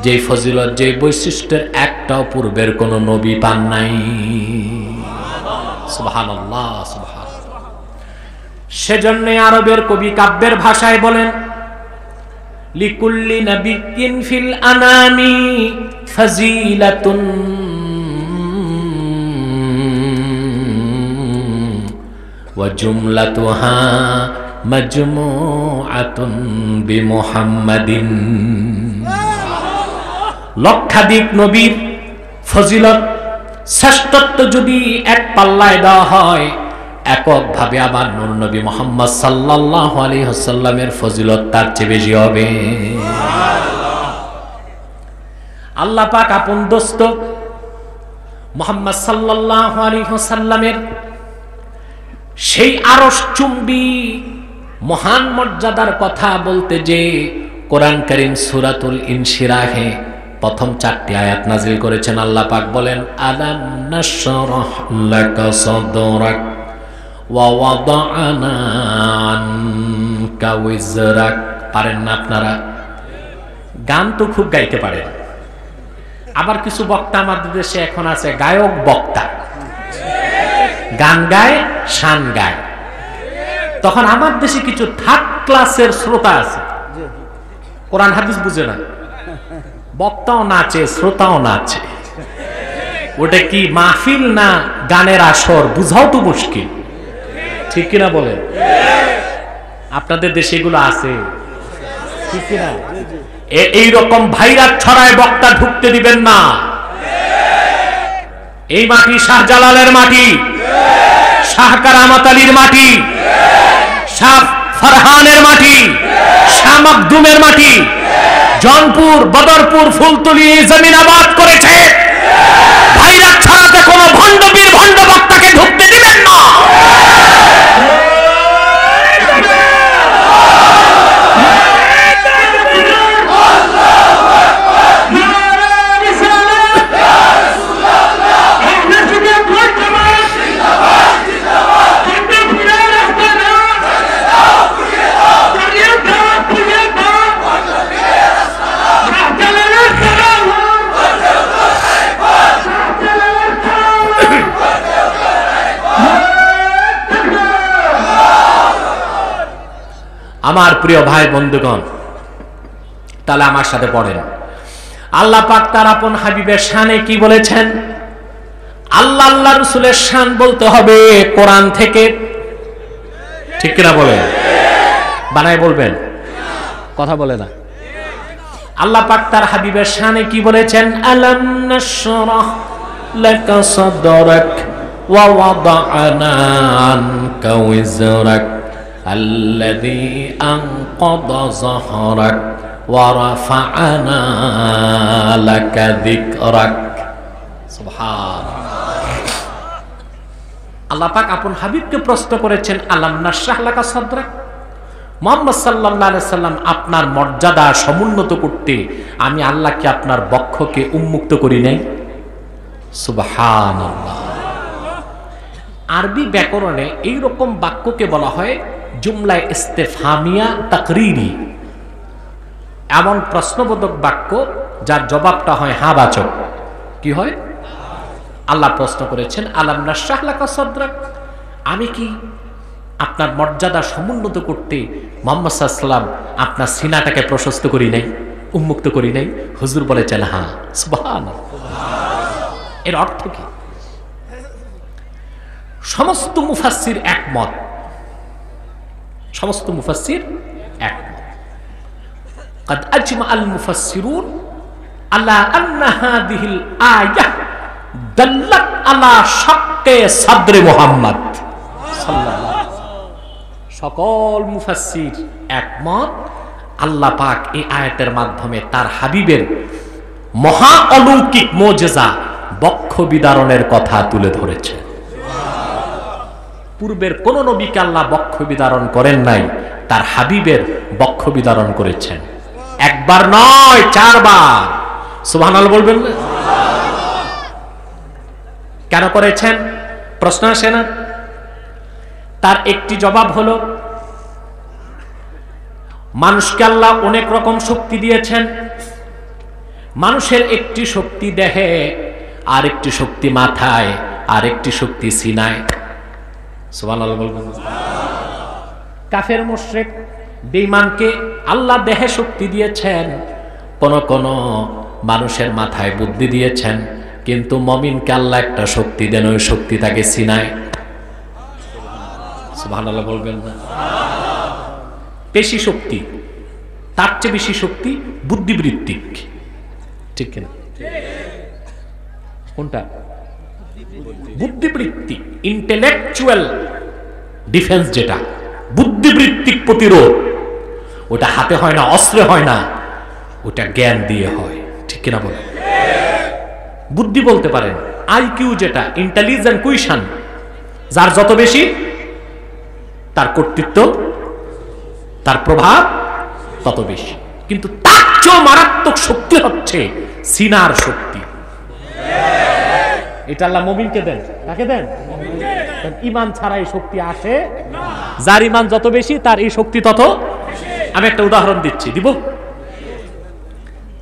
যেই ফজিলত, যে বৈশিষ্ট্যের একটাও পূর্বের কোন নবী পান নাই। সুবহানাল্লাহ, সুবহানাল্লাহ। সেজন্য আরবের কবি কাব্যের ভাষায় বলেন লিকুল্লি নাবিয়্যিন ফিল আনামি ফাজিলাতুন ওয়া জুমলাতুহা মাজমুআতুন বিমুহাম্মাদিন। লক্ষাধিক নবীর ফজিলত, শ্রেষ্ঠত্ব যদি এক পাল্লায় দেওয়া হয়, এককভাবে আবার নূর নবী মুহাম্মদ সাল্লাল্লাহু আলাইহি ওয়াসাল্লামের ফজিলত তার চেয়ে বেশি হবে। আল্লাহ পাক আপন দোস্ত মুহাম্মদ সাল্লাল্লাহু আলাইহি ওয়াসাল্লামের সেই আরশ চুম্বী মহান মর্যাদার কথা বলতে যে কোরআন কারীম সূরাতুল ইনশিরাহে প্রথম 4টি আয়াত নাজিল করেছেন। আল্লাহ পাক বলেন আলাম নাশরাহ লাকা সাদরাক ওয়া ওয়াদানা আনকা ওয়িজরাক। পারেন না আপনারা? গান তো খুব গাইতে পারেন। আবার কিছু বক্তা আমাদের দেশে এখন আছে গায়ক বক্তা, গান গায়, শান গায়। তখন আমার দেশে কিছু থার্ড ক্লাসের শ্রোতা আছে, কোরআন হাদিস বুঝে না, বক্তাও নাচে, শ্রোতাও নাচে। ওটা কি মাহফিল না গানের আসর বুঝাও তো মুশকিল, ঠিক কিনা বলেন? আপনাদের দেশে এগুলো আছে, ঠিক কিনা? এইরকম ভাইরাস ছড়ায় বক্তা ঢুকতে দিবেন না। এই মাটি শাহজালালের মাটি, শাহ কারামাত আলীর মাটি, শাহ ফরহানের মাটি, শাহ মাকদুমের মাটি। জনপুর, বদরপুর, ফুলতলি জমিন আবাদ করেছে। ভাইরাস ছড়াতে কোনো ভণ্ডবীর ভণ্ড বক্তাকে ঢুকতে দিবেন না। আমার প্রিয় ভাই বন্ধুগণ, তাহলে আমার সাথে পড়েন, আল্লাহ পাক তার আপন হাবিবের শানে কি বলেছেন? আল্লাহ আল্লাহ রাসূলের শান বলতে হবে কোরআন থেকে, ঠিক কিনা বলেন? বানায় বলবেন, কথা বলে না। আল্লাহ পাক তার হাবিবের শানে কি বলেছেন? আলাম নাশরাহ লাকা সাদরাক ওয়া ওয়াদা'না আনকা ওয়িজরাক আল্লাযী আনকাযা যাহরাক ওয়া রাফা'না লাকা যিকরাক। সুবহানাল্লাহ। আল্লাহ পাক আপন হাবিবকে প্রশ্ন করেছেন, আলাম নাশরাহ লাকা সাদরাক, মুহাম্মদ সাল্লাল্লাহু আলাইহি সাল্লাম, আপনার মর্যাদা সমুন্নত করতে আমি আল্লাহ কি আপনার বক্ষকে উন্মুক্ত করি নাই? সুবহানাল্লাহ। আরবি ব্যাকরণে এই রকম বাক্যকে বলা হয় জুমলা ইস্তেফহামিয়া তাকরিরি, এমন প্রশ্নবোধক বাক্য যার জবাবটা হয় হ্যাঁ বাচক। কি হয়? আল্লাহ প্রশ্ন করেছেন, আলাম নাশরাহ লাকা সাদরাক, আমি কি আপনার মর্যাদা সমুন্নত করতে মুহাম্মদ সাল্লাল্লাহু আলাইহি ওয়াসাল্লাম আপনার সিনাটাকে প্রশস্ত করি নাই, উন্মুক্ত করি নাই? হুজুর বলেছেন হ্যাঁ। সুবহানাল্লাহ। এর অর্থ কি? সমস্ত মুফাসসির একমত, সমস্ত মুফাসসির একমত। قد اجمع المفسرون على ان هذه الايه دلت على شق صدر محمد সাল্লাল্লাহু আলাইহি ওয়াসাল্লাম। সকল মুফাসসির একমত, আল্লাহ পাক এই আয়াতের মাধ্যমে তার হাবিবের মহা অলৌকিক মুজিজা বক্ষ বিদারণের কথা তুলে ধরেছে। পূর্বের কোন নবীকে আল্লাহ বক্ষ বিদারণ করেন নাই, তার হাবিবের বক্ষ বিদারণ করেছেন। একবার নয়, 4 বার। সুবহানাল্লাহ বলবেন না? কেন করেছেন? প্রশ্ন আসে না? তার একটি জবাব হলো, মানুষকে আল্লাহ অনেক রকম শক্তি দিয়েছেন। মানুষের একটি শক্তি দেহে, আর একটি শক্তি মাথায়, আর একটি শক্তি সিনায়। সুবহানাল্লাহ বলবেন। কাফের মুশরিক বেঈমানকে আল্লাহ দেহে শক্তি দিয়েছেন, কোন কোন মানুষের মাথায় বুদ্ধি দিয়েছেন, কিন্তু মুমিনকে আল্লাহ একটা শক্তি দেন, ওই শক্তি তাকে সিনায়। সুবহানাল্লাহ বলবেন না? পেশি শক্তি, তার চেয়ে বেশি শক্তি বুদ্ধিবৃত্তিক, ঠিক কিনা? কোনটা? বুদ্ধিবৃত্তিক, ইন্টেলেকচুয়াল ডিফেন্স, যেটা বুদ্ধিবৃত্তিক প্রতিরোধ, ওটা হাতে হয় না, অস্ত্রে হয় না, ওটা জ্ঞান দিয়ে হয়, ঠিক কিনা বলে? বুদ্ধি বলতে পারেন, আইকিউ যেটা ইন্টেলিজেন্ট কুইশন, যার যত বেশি তার কর্তৃত্ব, তার প্রভাব তত বেশি। কিন্তু তার চেয়েও মারাত্মক শক্তি হচ্ছে সিনার শক্তি। এটা আল্লাহ মুমিনকে দেন। কাকে দেন? ঈমান ছাড়া এই শক্তি আসে, যার ঈমান যত বেশি তার এই শক্তি তত। আমি একটা উদাহরণ দিচ্ছি, দিব।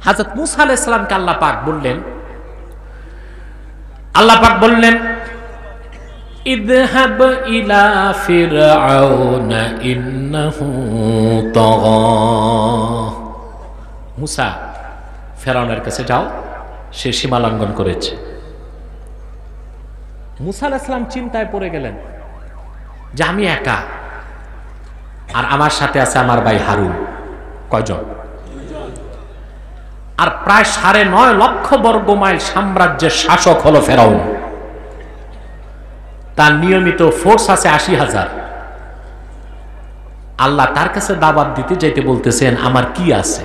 হযরত মূসা আলাইহিস সালামকে আল্লাহ পাক বললেন, ইযহাব ইলা ফিরআউনা ইন্নাহু তাগা। মূসা, ফেরাউনের কাছে যাও, সে সীমা লঙ্ঘন করেছে। মূসা আলাইহিস সালাম চিন্তায় পড়ে গেলেন যে আমি একা, আর আমার সাথে আছে আমার ভাই হারুন। কয়জন? আর প্রায় 9.5 লক্ষ বর্গ মাইল সাম্রাজ্যের শাসক হলো ফেরাউন। তার নিয়মিত ফোর্স আছে 80,000। আল্লাহ তার কাছে দাওয়াত দিতে যাইতে বলতেছেন আমার কি আছে,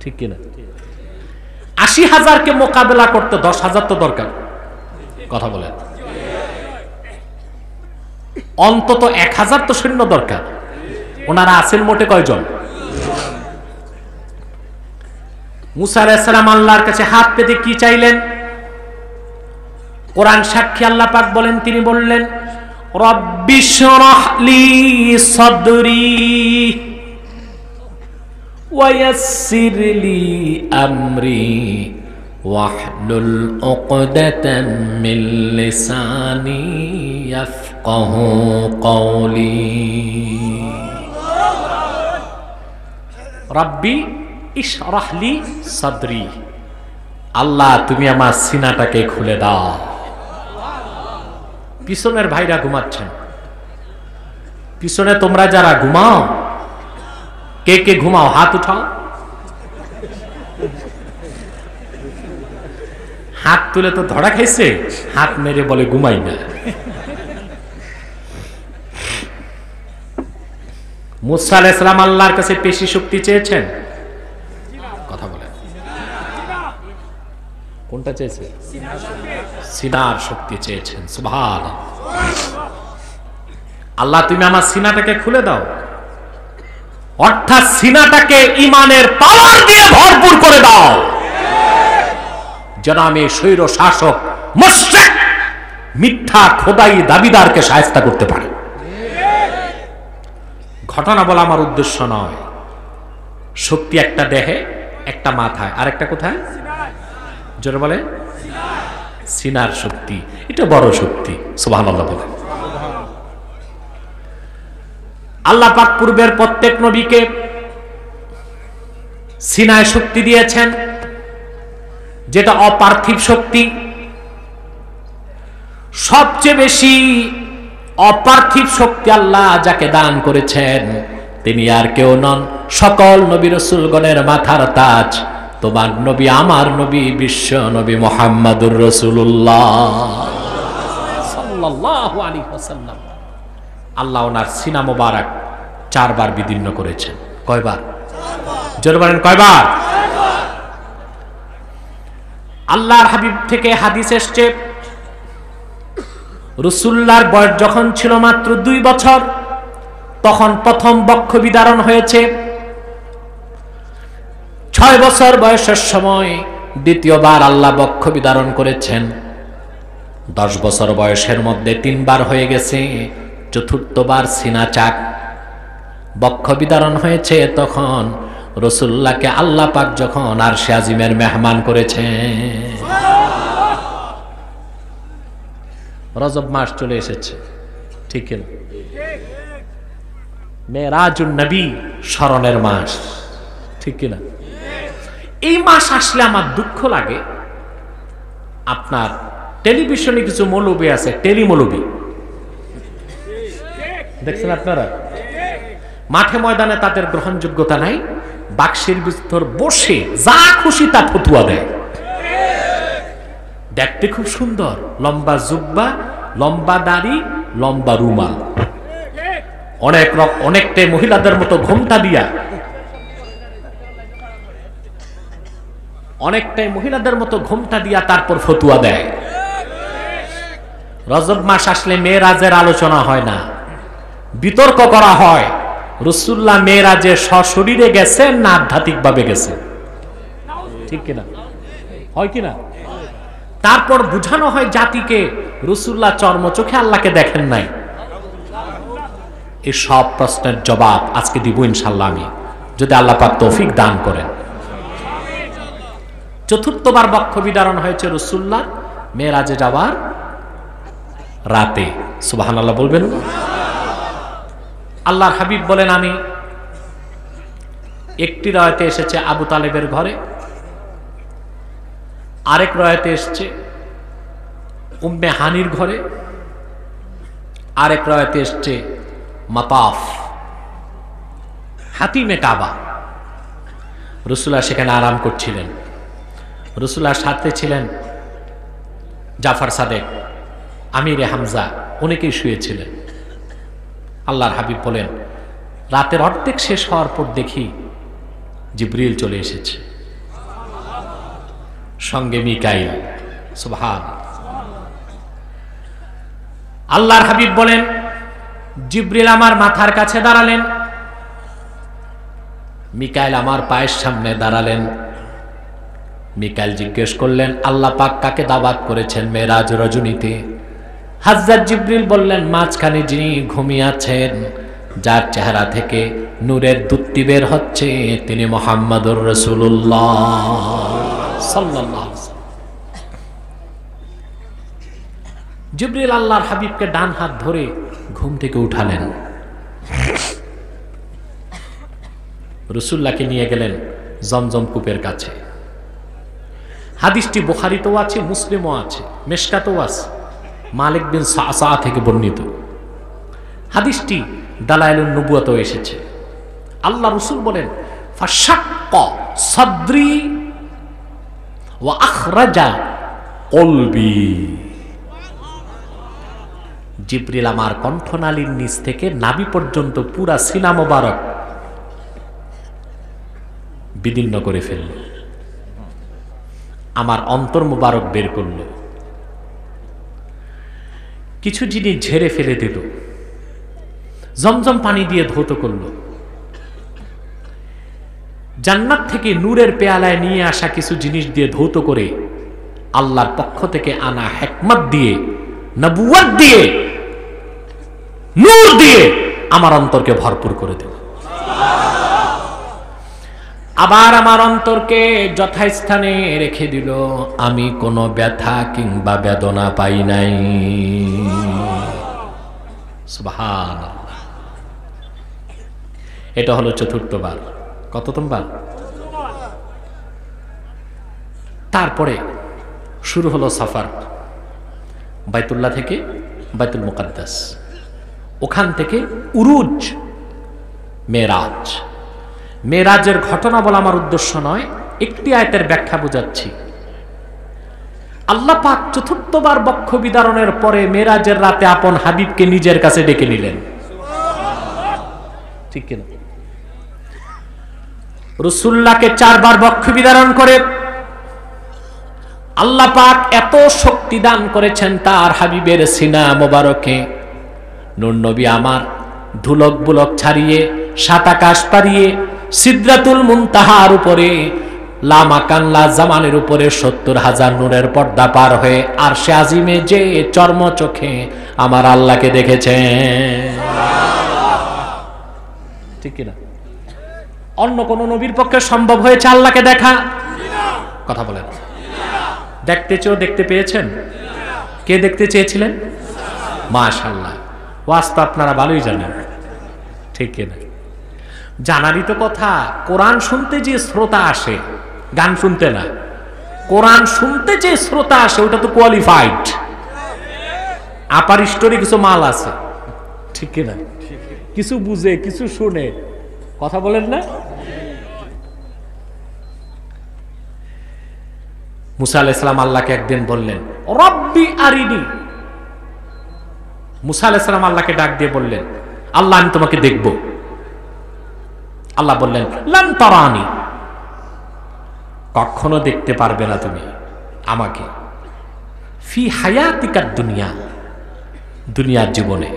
ঠিক কিনা? 80,000কে মোকাবেলা করতে 10,000 তো দরকার। কথা বলে, অন্তত 1,000 তো সৈন্য দরকার। ওনারা আছেন মোটে কয়জন? মূসা আলাইহিস সালাম আল্লাহর কাছে হাত পেতে কি চাইলেন? কোরআন সাক্ষী, আল্লাহ পাক বলেন, তিনি বললেন, রব্বিশরাহ লি সাদরি ওয়া ইয়াসসির লি আমরি ওয়াহলুল উকদাতাম মিন লিসানি ইয়াফকাহু কওলি। রাব্বি ইশরাহলি সাদরি, আল্লাহ তুমি আমার সিনাটাকে খুলে দাও। পিছনের ভাইরা ঘুমাচ্ছেন, পিছনে তোমরা যারা ঘুমাও, কে কে ঘুমাও হাত উঠাও। হাত তুলে তো ধরা খাইছে, হাত মেরে বলে ঘুমাই না। মুসা আলাইহিস সালাম আল্লাহর কাছে পেশি শক্তি চেয়েছেন, কথা বলে কোনটা চেয়েছে? সিনার শক্তি চেয়েছেন। সুবহানাল্লাহ। আল্লাহ তুমি আমার সিনাটাকে খুলে দাও, অর্থাৎ সিনাটাকে ঈমানের পাওয়ার দিয়ে ভরপুর করে দাও, যেন আমি স্বৈর শাসক মুশরিক মিথ্যা খোদাই দাবিদারকে শায়েস্তা করতে পারি। ঘটনা বলা আমার উদ্দেশ্য নয়। শক্তি একটা দেহে, একটা মাথায়, আর একটা কোথায়? জোরে বলে সিনার শক্তি, এটা বড় শক্তি। সুবহানাল্লাহ বলে। আল্লাহ পাক পূর্বের প্রত্যেক নবীকে সিনায় শক্তি দিয়েছেন, যেটা অপার্থিব শক্তি। সবচেয়ে বেশি অপার্থিব শক্তি আল্লাহ যাকে দান করেছেন তিনি আর কেউ নন, সকল নবী রাসূলগণের মাথার তাজ, তোমার নবী, আমার নবী, বিশ্ব নবী মুহাম্মদুর রাসূলুল্লাহ সাল্লাল্লাহু আলাইহি ওয়াসাল্লাম। আল্লাহ ওনার সিনা মোবারক 4 বার বিদীর্ণ করেছেন। কয়বার? জোরে বলেন কয়বার? আল্লাহর হাবিব থেকে হাদিস এসছে, রাসূলুল্লাহর বয়স যখন ছিল মাত্র 2 বছর, তখন প্রথম বক্ষ বিদারণ হয়েছে। 6 বছর বয়সের সময় দ্বিতীয়বার আল্লাহ বক্ষ বিদারণ করেছেন। 10 বছর বয়সের মধ্যে 3 বার হয়ে গেছে, চতুর্থবার সিনা চাক বক্ষ বিদারণ হয়েছে। তখন রাসূলুল্লাহকে আল্লাহ পাক যখন আরশে আজিমের মেহমান করেছেন। রজব মাস চলে এসেছে, ঠিক না? মেরাজুন নবী, স্মরণের মাস, ঠিক না? এই মাস আসলে আমার দুঃখ লাগে। আপনার টেলিভিশনে কিছু মৌলবী আছে, টেলি মৌলবী দেখছেন আপনারা, মাঠে ময়দানে তাদের গ্রহণযোগ্যতা নাই, বাক্সের ভিতর বসে যা খুশি তা ফতুয়া দেয়। দেখতে খুব সুন্দর, লম্বা জুব্বা, লম্বা দাড়ি, লম্বা রুমাল, অনেকটাই মহিলাদের মতো ঘোমটা দিয়া, অনেকটাই মহিলাদের মতো ঘোমটা দিয়া তারপর ফতুয়া দেয়। রজব মাস আসলে মেরাজের আলোচনা হয় না, বিতর্ক করা হয় রাসূলুল্লাহ মেরাজে সশরীরে গেছেন না আধ্যাত্মিক ভাবে গেছেন, ঠিক কিনা? হয় কিনা? তারপর বুঝানো হয় জাতিকে রাসূলুল্লাহ চর্মচোখে আল্লাহকে দেখেন নাই। এই সব প্রশ্নের জবাব আজকে দিব ইনশাআল্লাহ, আমি যদি আল্লাহ পাক তৌফিক দান করেন। চতুর্থবার বক্ষ বিদারণ হয়েছে রাসূলুল্লাহ মেরাজে যাওয়ার রাতে। সুবহানাল্লাহ বলবেন। আল্লাহর হাবিব বলেন, আমি একটি রায়াতে এসেছে আবু তালেবের ঘরে, আরেক রায়াতে এসেছে উম্মে হানির ঘরে, আরেক রায়াতে এসেছে মাতাফ হাতিমে কাবা। রাসূলুল্লাহ সেখানে আরাম করছিলেন। রাসূলুল্লাহর সাথে ছিলেন জাফর সাদেক, আমিরে হামজা, অনেকেই শুয়েছিলেন। আল্লাহর হাবিব বলেন, রাতের অর্ধেক শেষ হওয়ার পর দেখি জিবরিল চলে এসেছে, সঙ্গে মিকাইল। সুবহানাল্লাহ। আল্লাহর হাবিব বলেন, জিবরিল আমার মাথার কাছে দাঁড়ালেন, মিকাইল আমার পায়ের সামনে দাঁড়ালেন। মিকাইল জিজ্ঞেস করলেন, আল্লাহ পাক কাকে দাওয়াত করেছেন মেরাজ রজনীতে? হযরত জিবরিল বললেন, মাঝখানে যিনি ঘুমিয়ে আছেন, যার চেহারা থেকে নূরের দ্যুতি বের হচ্ছে, তিনি মুহাম্মদুর রাসূলুল্লাহ সাল্লাল্লাহু আলাইহি ওয়াসাল্লাম। জিবরিল আল্লাহর হাবিবকে ডান হাত ধরে ঘুম থেকে উঠালেন। রাসূলুল্লাহকে নিয়ে গেলেন জমজম কূপের কাছে। হাদিসটি বুখারীতেও আছে, মুসলিমও আছে, মিশকাতেও আছে, মালিক বিন সাসা থেকে বর্ণিত। হাদিসটি দালাইলুন নবুয়াতেও এসেছে। আল্লাহ রাসূল বলেন, ফাশাক্কা সাদরি ওয়া আখরাজা কলবি। জিবরিল আমার কণ্ঠনালীর নিচ থেকে নাভি পর্যন্ত পুরা সিনা মোবারক বিদীর্ণ করে ফেলল, আমার অন্তর মোবারক বের করল, কিছু জিনিস ঝেড়ে ফেলে দিল, জমজম পানি দিয়ে ধৌত করল, জান্নাত থেকে নূরের পেয়ালায় নিয়ে আসা কিছু জিনিস দিয়ে ধৌত করে আল্লাহর পক্ষ থেকে আনা হিকমত দিয়ে, নবুয়ত দিয়ে, নূর দিয়ে আমার অন্তরকে ভরপুর করে দিল। আবার আমার অন্তরকে যথাস্থানে রেখে দিল, আমি কোনো ব্যথা কিংবা বেদনা পাই নাই। সুবহানাল্লাহ। এটা হলো চতুর্থবার। কততমবার? তারপরে শুরু হলো সফর, বাইতুল্লাহ থেকে বাইতুল মুকাদ্দাস, ওখান থেকে উরুজ, মেরাজ। মেরাজের ঘটনা বলা আমার উদ্দেশ্য নয়, একটি আয়াতের ব্যাখ্যা বোঝাচ্ছি। আল্লাহ পাক চতুর্থবার বক্ষ বিদারণের পরে মেরাজের রাতে আপন হাবিবকে নিজের কাছে ডেকে নিলেন। ঠিক কিনা? রাসূলুল্লাহকে 4 বার বক্ষ বিদারণ করে আল্লাহ পাক এত শক্তি দান করেছেন তার হাবিবের সিনা মোবারকে। নূর নবী আমার ধুলক বুলক ছাড়িয়ে, সাত আকাশ পারিয়ে, সিদরাতুল মুনতাহার উপরে, লা মাকান লা জামানের উপরে 70,000 নূরের পর্দা পার হয়ে আরশে আজিমে যে চর্ম চোখে আমার আল্লাহকে দেখেছেন। ঠিক কিনা? অন্য কোন নবীর পক্ষে সম্ভব হয়েছে আল্লাহকে দেখা? কথা বলেন। দেখতে চেয়েও দেখতে পেয়েছেন? কে দেখতে চেয়েছিলেন? মাশাআল্লাহ। ওয়াজ তো আপনারা ভালোই জানেন, ঠিক কিনা? জানারই তো কথা। কোরআন শুনতে যে শ্রোতা আসে, গান শুনতে না, কোরআন শুনতে যে শ্রোতা আসে ওটা তো কোয়ালিফাইড। আপার স্টোরি কিছু মাল আছে, ঠিক কিনা? কিছু বুঝে, কিছু শুনে, কথা বলেন না? মুসা আলাইহিস সালাম আল্লাহকে একদিন বললেন, রব্বি আরিনি। মুসা আলাইহিস সালাম আল্লাহকে ডাক দিয়ে বললেন, আল্লাহ আমি তোমাকে দেখব। আল্লাহ বললেন, লান তারানি, কখনো দেখতে পারবে না তুমি আমাকে, ফি হায়াতিকাদ দুনিয়া, দুনিয়ার জীবনে।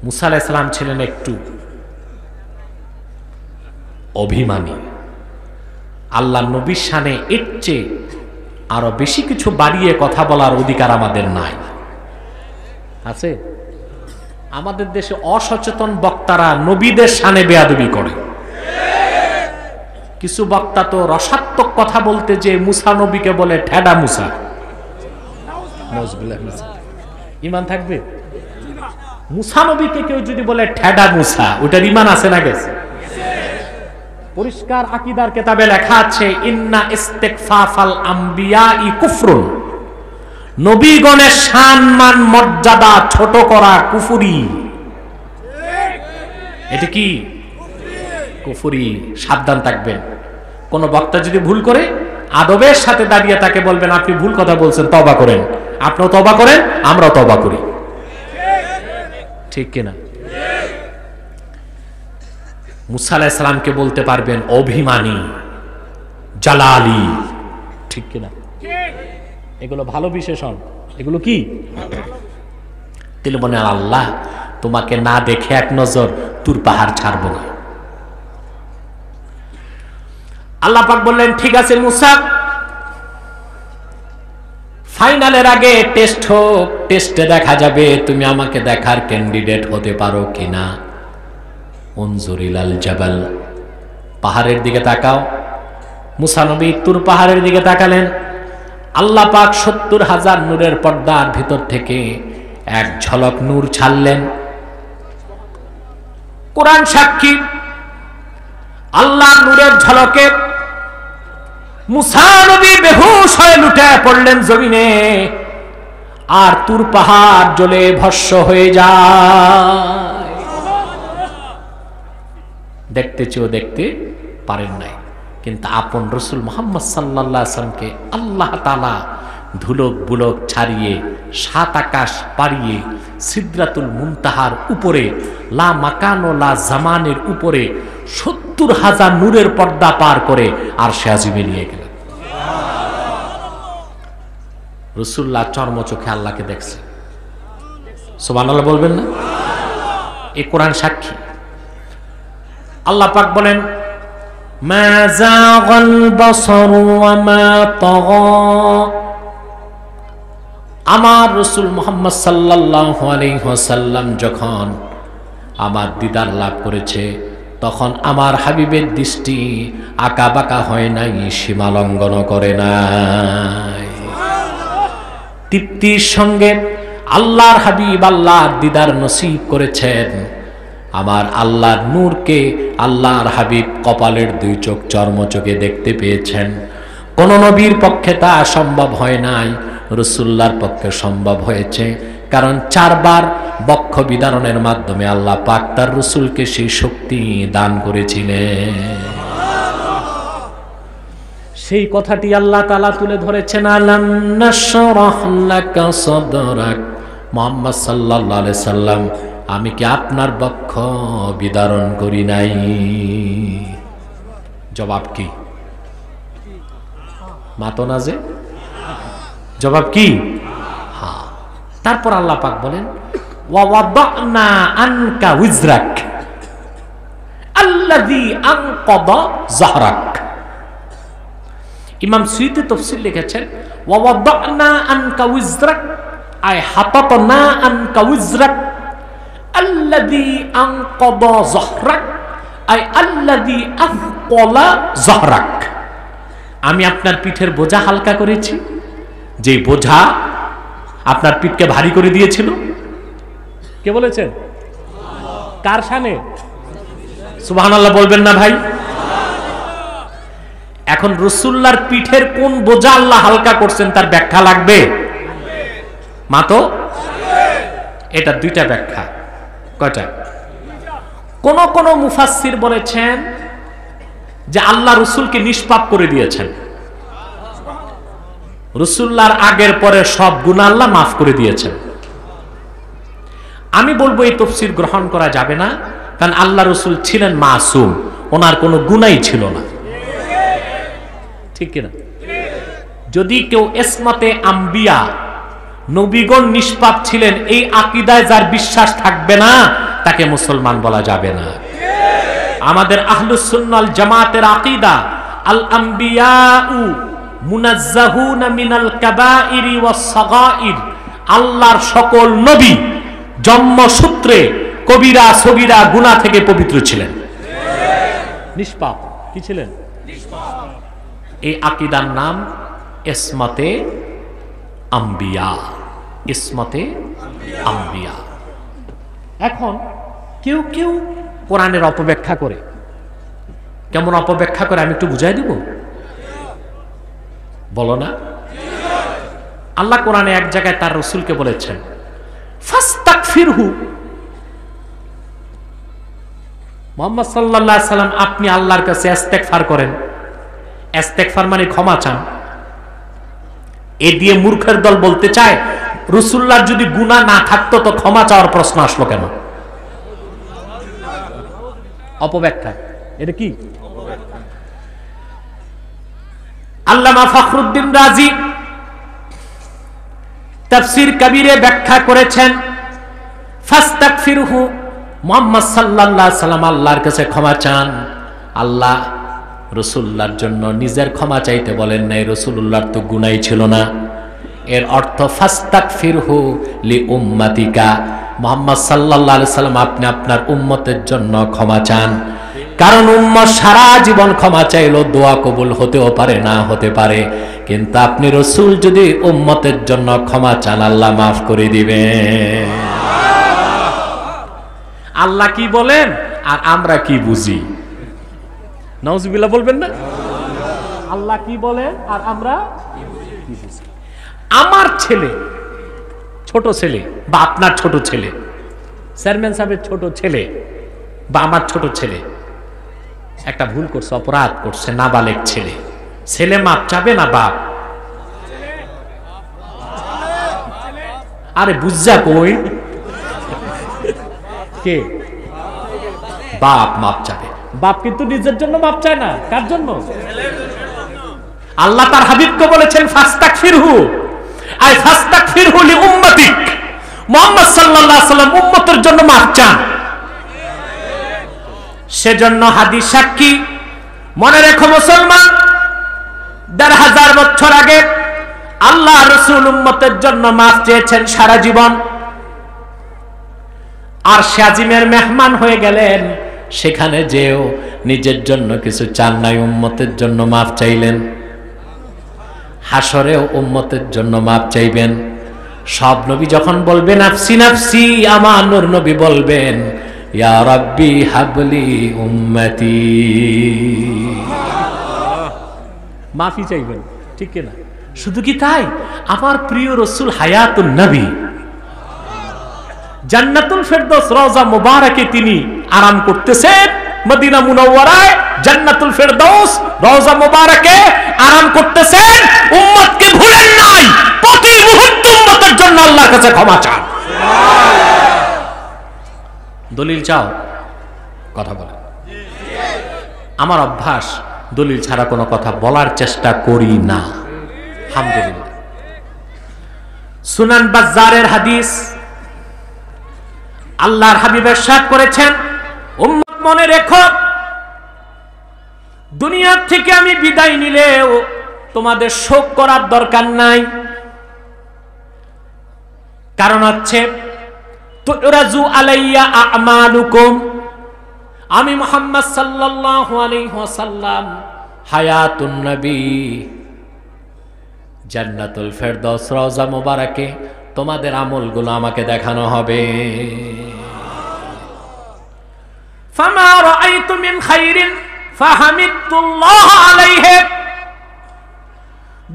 মুসা আলাইহিস সালাম ছিলেন একটু অভিমানী। আল্লাহ নবীর শানে এর চেয়ে আরো বেশি কিছু বাড়িয়ে কথা বলার অধিকার আমাদের নাই। আছে? আমাদের দেশে অসচেতন বক্তারা নবীদের শানে বেয়াদবি করে। কিছু বক্তা তো রসাত্মক কথা বলতে যে মুসা নবীকে বলে ঠেডা মুসা। ইমান থাকবে? মুসা নবীকে কেউ যদি বলে ঠেডা মুসা, ওটার ইমান আছে না গেছে? পরিষ্কার আকীদার কিতাবে লেখা আছে, ইন্না ইস্তিগফাফাল আমবিয়াই কুফরুন, নবীগণের সম্মান মর্যাদা ছোট করা কুফরি। এটা কি কুফরি? সাবধান থাকবেন। কোন বক্তা যদি ভুল করে আদবের সাথে দাঁড়িয়ে তাকে বলবেন, আপনি ভুল কথা বলছেন, তওবা করেন। আপনিও তওবা করেন, আমরাও তওবা করি। ঠিক কিনা? মুসা আলাইহিস সালামকে বলতে পারবেন অভিমানী, জালালি। ঠিক কিনা? এগুলো ভালো বিশেষণ। এগুলো কি? তিনি বলেন, আল্লাহ তোমাকে না দেখে এক নজর তুর পাহাড় ছাড়ব না। আল্লাহ পাক বললেন, ঠিক আছে মুসা, ফাইনালের আগে টেস্ট হোক, টেস্টে দেখা যাবে তুমি আমাকে দেখার ক্যান্ডিডেট হতে পারো কিনা। উনজুর ইলাল জাবাল, পাহাড়ের দিকে তাকাও। মুসা নবী তুর পাহাড়ের দিকে তাকালেন। আল্লাহ পাক 70,000 নূরের পর্দার ভিতর থেকে এক ঝলক নূর ছাড়লেন। কোরআন সাক্ষী, আল্লাহ নূরের ঝলকে মুসা নবী বেহুশ হয়ে লুটে পড়লেন জমিনে, আর তুর পাহাড় জ্বলে ভস্ম হয়ে যায়। দেখতে চেয়েও দেখতে পারেন নাই, কিন্তু আপন রসুল মুহাম্মদ সাল্লাল্লাহু আলাইহি ওয়াসাল্লামকে আল্লাহ তাআলা ধুলক বুলক ছাড়িয়ে 7 আকাশ পাড়িয়ে সিদরাতুল মুনতাহার উপরে লা মাকান ও লা জামানের উপরে 70,000 নূরের পর্দা পার করে আর সে আজিমে নিয়ে গেলেন। রাসূলুল্লাহ চর্মচোখে আল্লাহকে দেখছে। সুবহানাল্লাহ বলবেন না? এই কোরআন সাক্ষী। আল্লাহ পাক বলেন, মা যাগাল বাসারু ওয়া মা তাগা। আমার রাসূল মুহাম্মদ সাল্লাল্লাহু আলাইহি ওয়াসাল্লাম যখন আমার দিদার লাভ করেছে, তখন আমার হাবিবের দৃষ্টি আঁকা বাঁকা হয় নাই, সীমা লঙ্ঘন করে নাই। তৃপ্তির সঙ্গে আল্লাহর হাবিব আল্লাহর দিদার নসিব করেছেন। আমার আল্লাহর নূরকে আল্লাহর হাবিব কপালের 2 চোখ চর্মচোখে দেখতে পেয়েছেন। কোন নবীর পক্ষে তা সম্ভব হয় নাই, রাসূলুল্লাহর পক্ষে সম্ভব হয়েছে। কারণ 4 বার বক্ষ বিদারণের মাধ্যমে আল্লাহ পাক তার রাসূলকে সেই শক্তি দান করেছিলেন। সেই কথাটি আল্লাহ তাআলা তুলে ধরেছেন, আলাম নাশরাহ লাকা সাদরাক। মুহাম্মদ সাল্লাল্লাহু আলাইহি সাল্লাম, আমি কি আপনার বক্ষ বিদারণ করি নাই? জবাব কি? মাতো না যে জবাব কি? হ্যাঁ। তারপর আল্লাহ পাক বলেন, ওয়া ওয়াদানা আনকা উজরাক আল্লাযী আনকাদা যাহরাক। ইমাম সুয়ুতী তাফসীর লিখেছেন, ওয়া ওয়াদানা আনকা উজরাক আই হাতাতনা আনকা উজরাক আল্লাযী আনকাদা যাহরাক আই আল্লাযী আফqala যাহরাক। আমি আপনার পিঠের বোঝা হালকা করেছি, যে বোঝা আপনার পিঠকে ভারী করে দিয়েছিল। কে বলেছেন? কার শানে? সুবহানাল্লাহ বলবেন না ভাই? এখন রাসূলুল্লাহর পিঠের কোন বোঝা আল্লাহ হালকা করছেন তার ব্যাখ্যা লাগবে? মাতো এটা 2টা ব্যাখ্যা। কয়টা? কোন মুফাসসির বলেছেন যে আল্লাহ রাসূলকে নিষ্পাপ করে দিয়েছেন। রাসূলুল্লাহর আগের পরে সব গুনাহ আল্লাহ মাফ করে দিয়েছেন। আমি বলবো এই তাফসীর গ্রহণ করা যাবে না, কারণ আল্লাহ রাসূল ছিলেন মাসুম, ওনার কোনো গুনাহই ছিল না। ঠিক কিনা? যদি কেউ ইসমাতে আম্বিয়া, নবীগণ নিষ্পাপ ছিলেন, এই আকীদায় যার বিশ্বাস থাকবে না, তাকে মুসলমান বলা যাবে না। আমাদের আহলুস সুন্নাহ ওয়াল জামাতের আকীদা, আল আম্বিয়াউ মুনাজ্জাহুনা মিনাল কাবাইরি ওয়াস সাগাইর। আল্লাহর সকল নবী জন্মসূত্রে কবিরা সগীরা গুনাহ থেকে পবিত্র ছিলেন, নিষ্পাপ। কি ছিলেন? নিষ্পাপ। এই আকীদার নাম ইসমাতে আম্বিয়া। ইসমাতে আম্বিয়া। এখন কেউ কেউ কোরআনের অপব্যাখ্যা করে। কেমন অপব্যাখ্যা করে আমি একটু বুঝাই দিব? বলো না? আল্লাহ কোরআনে এক জায়গায় তার রাসূলকে বলেছেন, ফাস্তাগফিরহু। মুহাম্মদ সাল্লাল্লাহু আলাইহি সাল্লাম, আপনি আল্লাহর কাছে ইস্তেগফার করেন। ইস্তেগফার মানে ক্ষমা চান। এ দিয়ে মূর্খের দল বলতে চায় রাসূলুল্লাহর যদি গুনাহ না থাকতো তো ক্ষমা চাওয়ার প্রশ্ন আসলো কেন? অপব্যাখ্যা। এটা কি? আল্লামা ফখরুদ্দিন রাজি তাফসীর কবিরে ব্যাখ্যা করেছেন, ফাস্তাগফিরহু, মুহাম্মদ সাল্লাল্লাহু আলাইহি সাল্লাম আল্লাহর কাছে ক্ষমা চান। আল্লাহ রাসূলুল্লাহর জন্য নিজের ক্ষমা চাইতে বলেন নাই, রাসূলুল্লাহর তো গুনাহই ছিল না। এর অর্থ ফাস্তাগফিরহু লিউম্মাতিকা, মুহাম্মদ সাল্লাল্লাহু আলাইহি সাল্লাম আপনি আপনার উম্মতের জন্য ক্ষমা চান। কারণ উম্মত সারা জীবন ক্ষমা চাইলেও দোয়া কবুল হতেও পারে, না হতে পারে, কিন্তু আপনি রাসূল যদি উম্মতের জন্য ক্ষমা চান, আল্লাহ মাফ করে দিবেন। আল্লাহ কি বলেন আর আমরা কি বুঝি? নাউজুবিল্লাহ বলবেন না? আল্লাহ কি বলেন আর আমরা কি বুঝি? আমার ছেলে, ছোট ছেলে বা আপনার ছোট ছেলে, চেয়ারম্যান সাহেবের ছোট ছেলে বা আমার ছোট ছেলে একটা ভুল করছে, অপরাধ করছে, নাবালেগ ছেলে, ছেলে মাপ চাবে না বাপ? আরে বুঝা কই কে? বাপ মাপ চাবে। বাপ কিন্তু নিজের জন্য মাপ চায় না, কার জন্য? আল্লাহ তার হাবিবকে বলেছেন ফাস্তাগফিরহু, আই ফাস্তাগফিরহু লিউম্মাতিক। মুহাম্মদ সাল্লাল্লাহু আলাইহি ওয়াসাল্লাম উম্মতের জন্য মাপ চান। সেজন্য হাদিস সাক্ষী, মনে রেখো মুসলমান, ১৫০০ বছর আগে আল্লাহ রাসূল উম্মতের জন্য মাফ চেয়েছেন সারা জীবন। আর শাজিমের মেহমান হয়ে গেলেন, সেখানে যেও নিজের জন্য কিছু চান নাই, উম্মতের জন্য মাফ চাইলেন। হাসরেও উম্মতের জন্য মাফ চাইবেন। সব নবী যখন বলবেন নাফসি নাফসি, আমার নূর নবী বলবেন ইয়া রাব্বি হাবলি উম্মতি, মাফি চাইবেন, ঠিক না? শুধু কি তাই, আমার প্রিয় রাসূল হায়াতুন নবী, জান্নাতুল ফেরদৌস রওজা মুবারাকে তিনি আরাম করতেছেন। মদিনা মুনাওয়ারায় জান্নাতুল ফেরদৌস রওজা মুবারাকে আরাম করতেছেন। উম্মতকে ভুলেন নাই, প্রতি মুহূর্তে উম্মতের জন্য আল্লাহর কাছে ক্ষমা চান। দলিল চাও, কথা বলে। আমার অভ্যাস, দলিল ছাড়া কোনো কথা বলার চেষ্টা করি না, আলহামদুলিল্লাহ। সুনান বাজ্জারের হাদিস, আল্লাহর হাবিব ইরশাদ করেছেন, উম্মত মনে রেখো, দুনিয়া থেকে আমি বিদায় নিলেও তোমাদের শোক করার দরকার নাই। কারণ হচ্ছে তুরাজু আলাইয়া আমালুকুম, আমি মুহাম্মদ সাল্লাল্লাহু আলাইহি ওয়াসাল্লাম হায়াতুন নবী জান্নাতুল ফেরদৌস রওজা মুবারাকে তোমাদের আমলগুলো আমাকে দেখানো হবে। ফামা রাআইতু মিন খাইরিন ফাহামিদতুল্লাহ আলাইহি,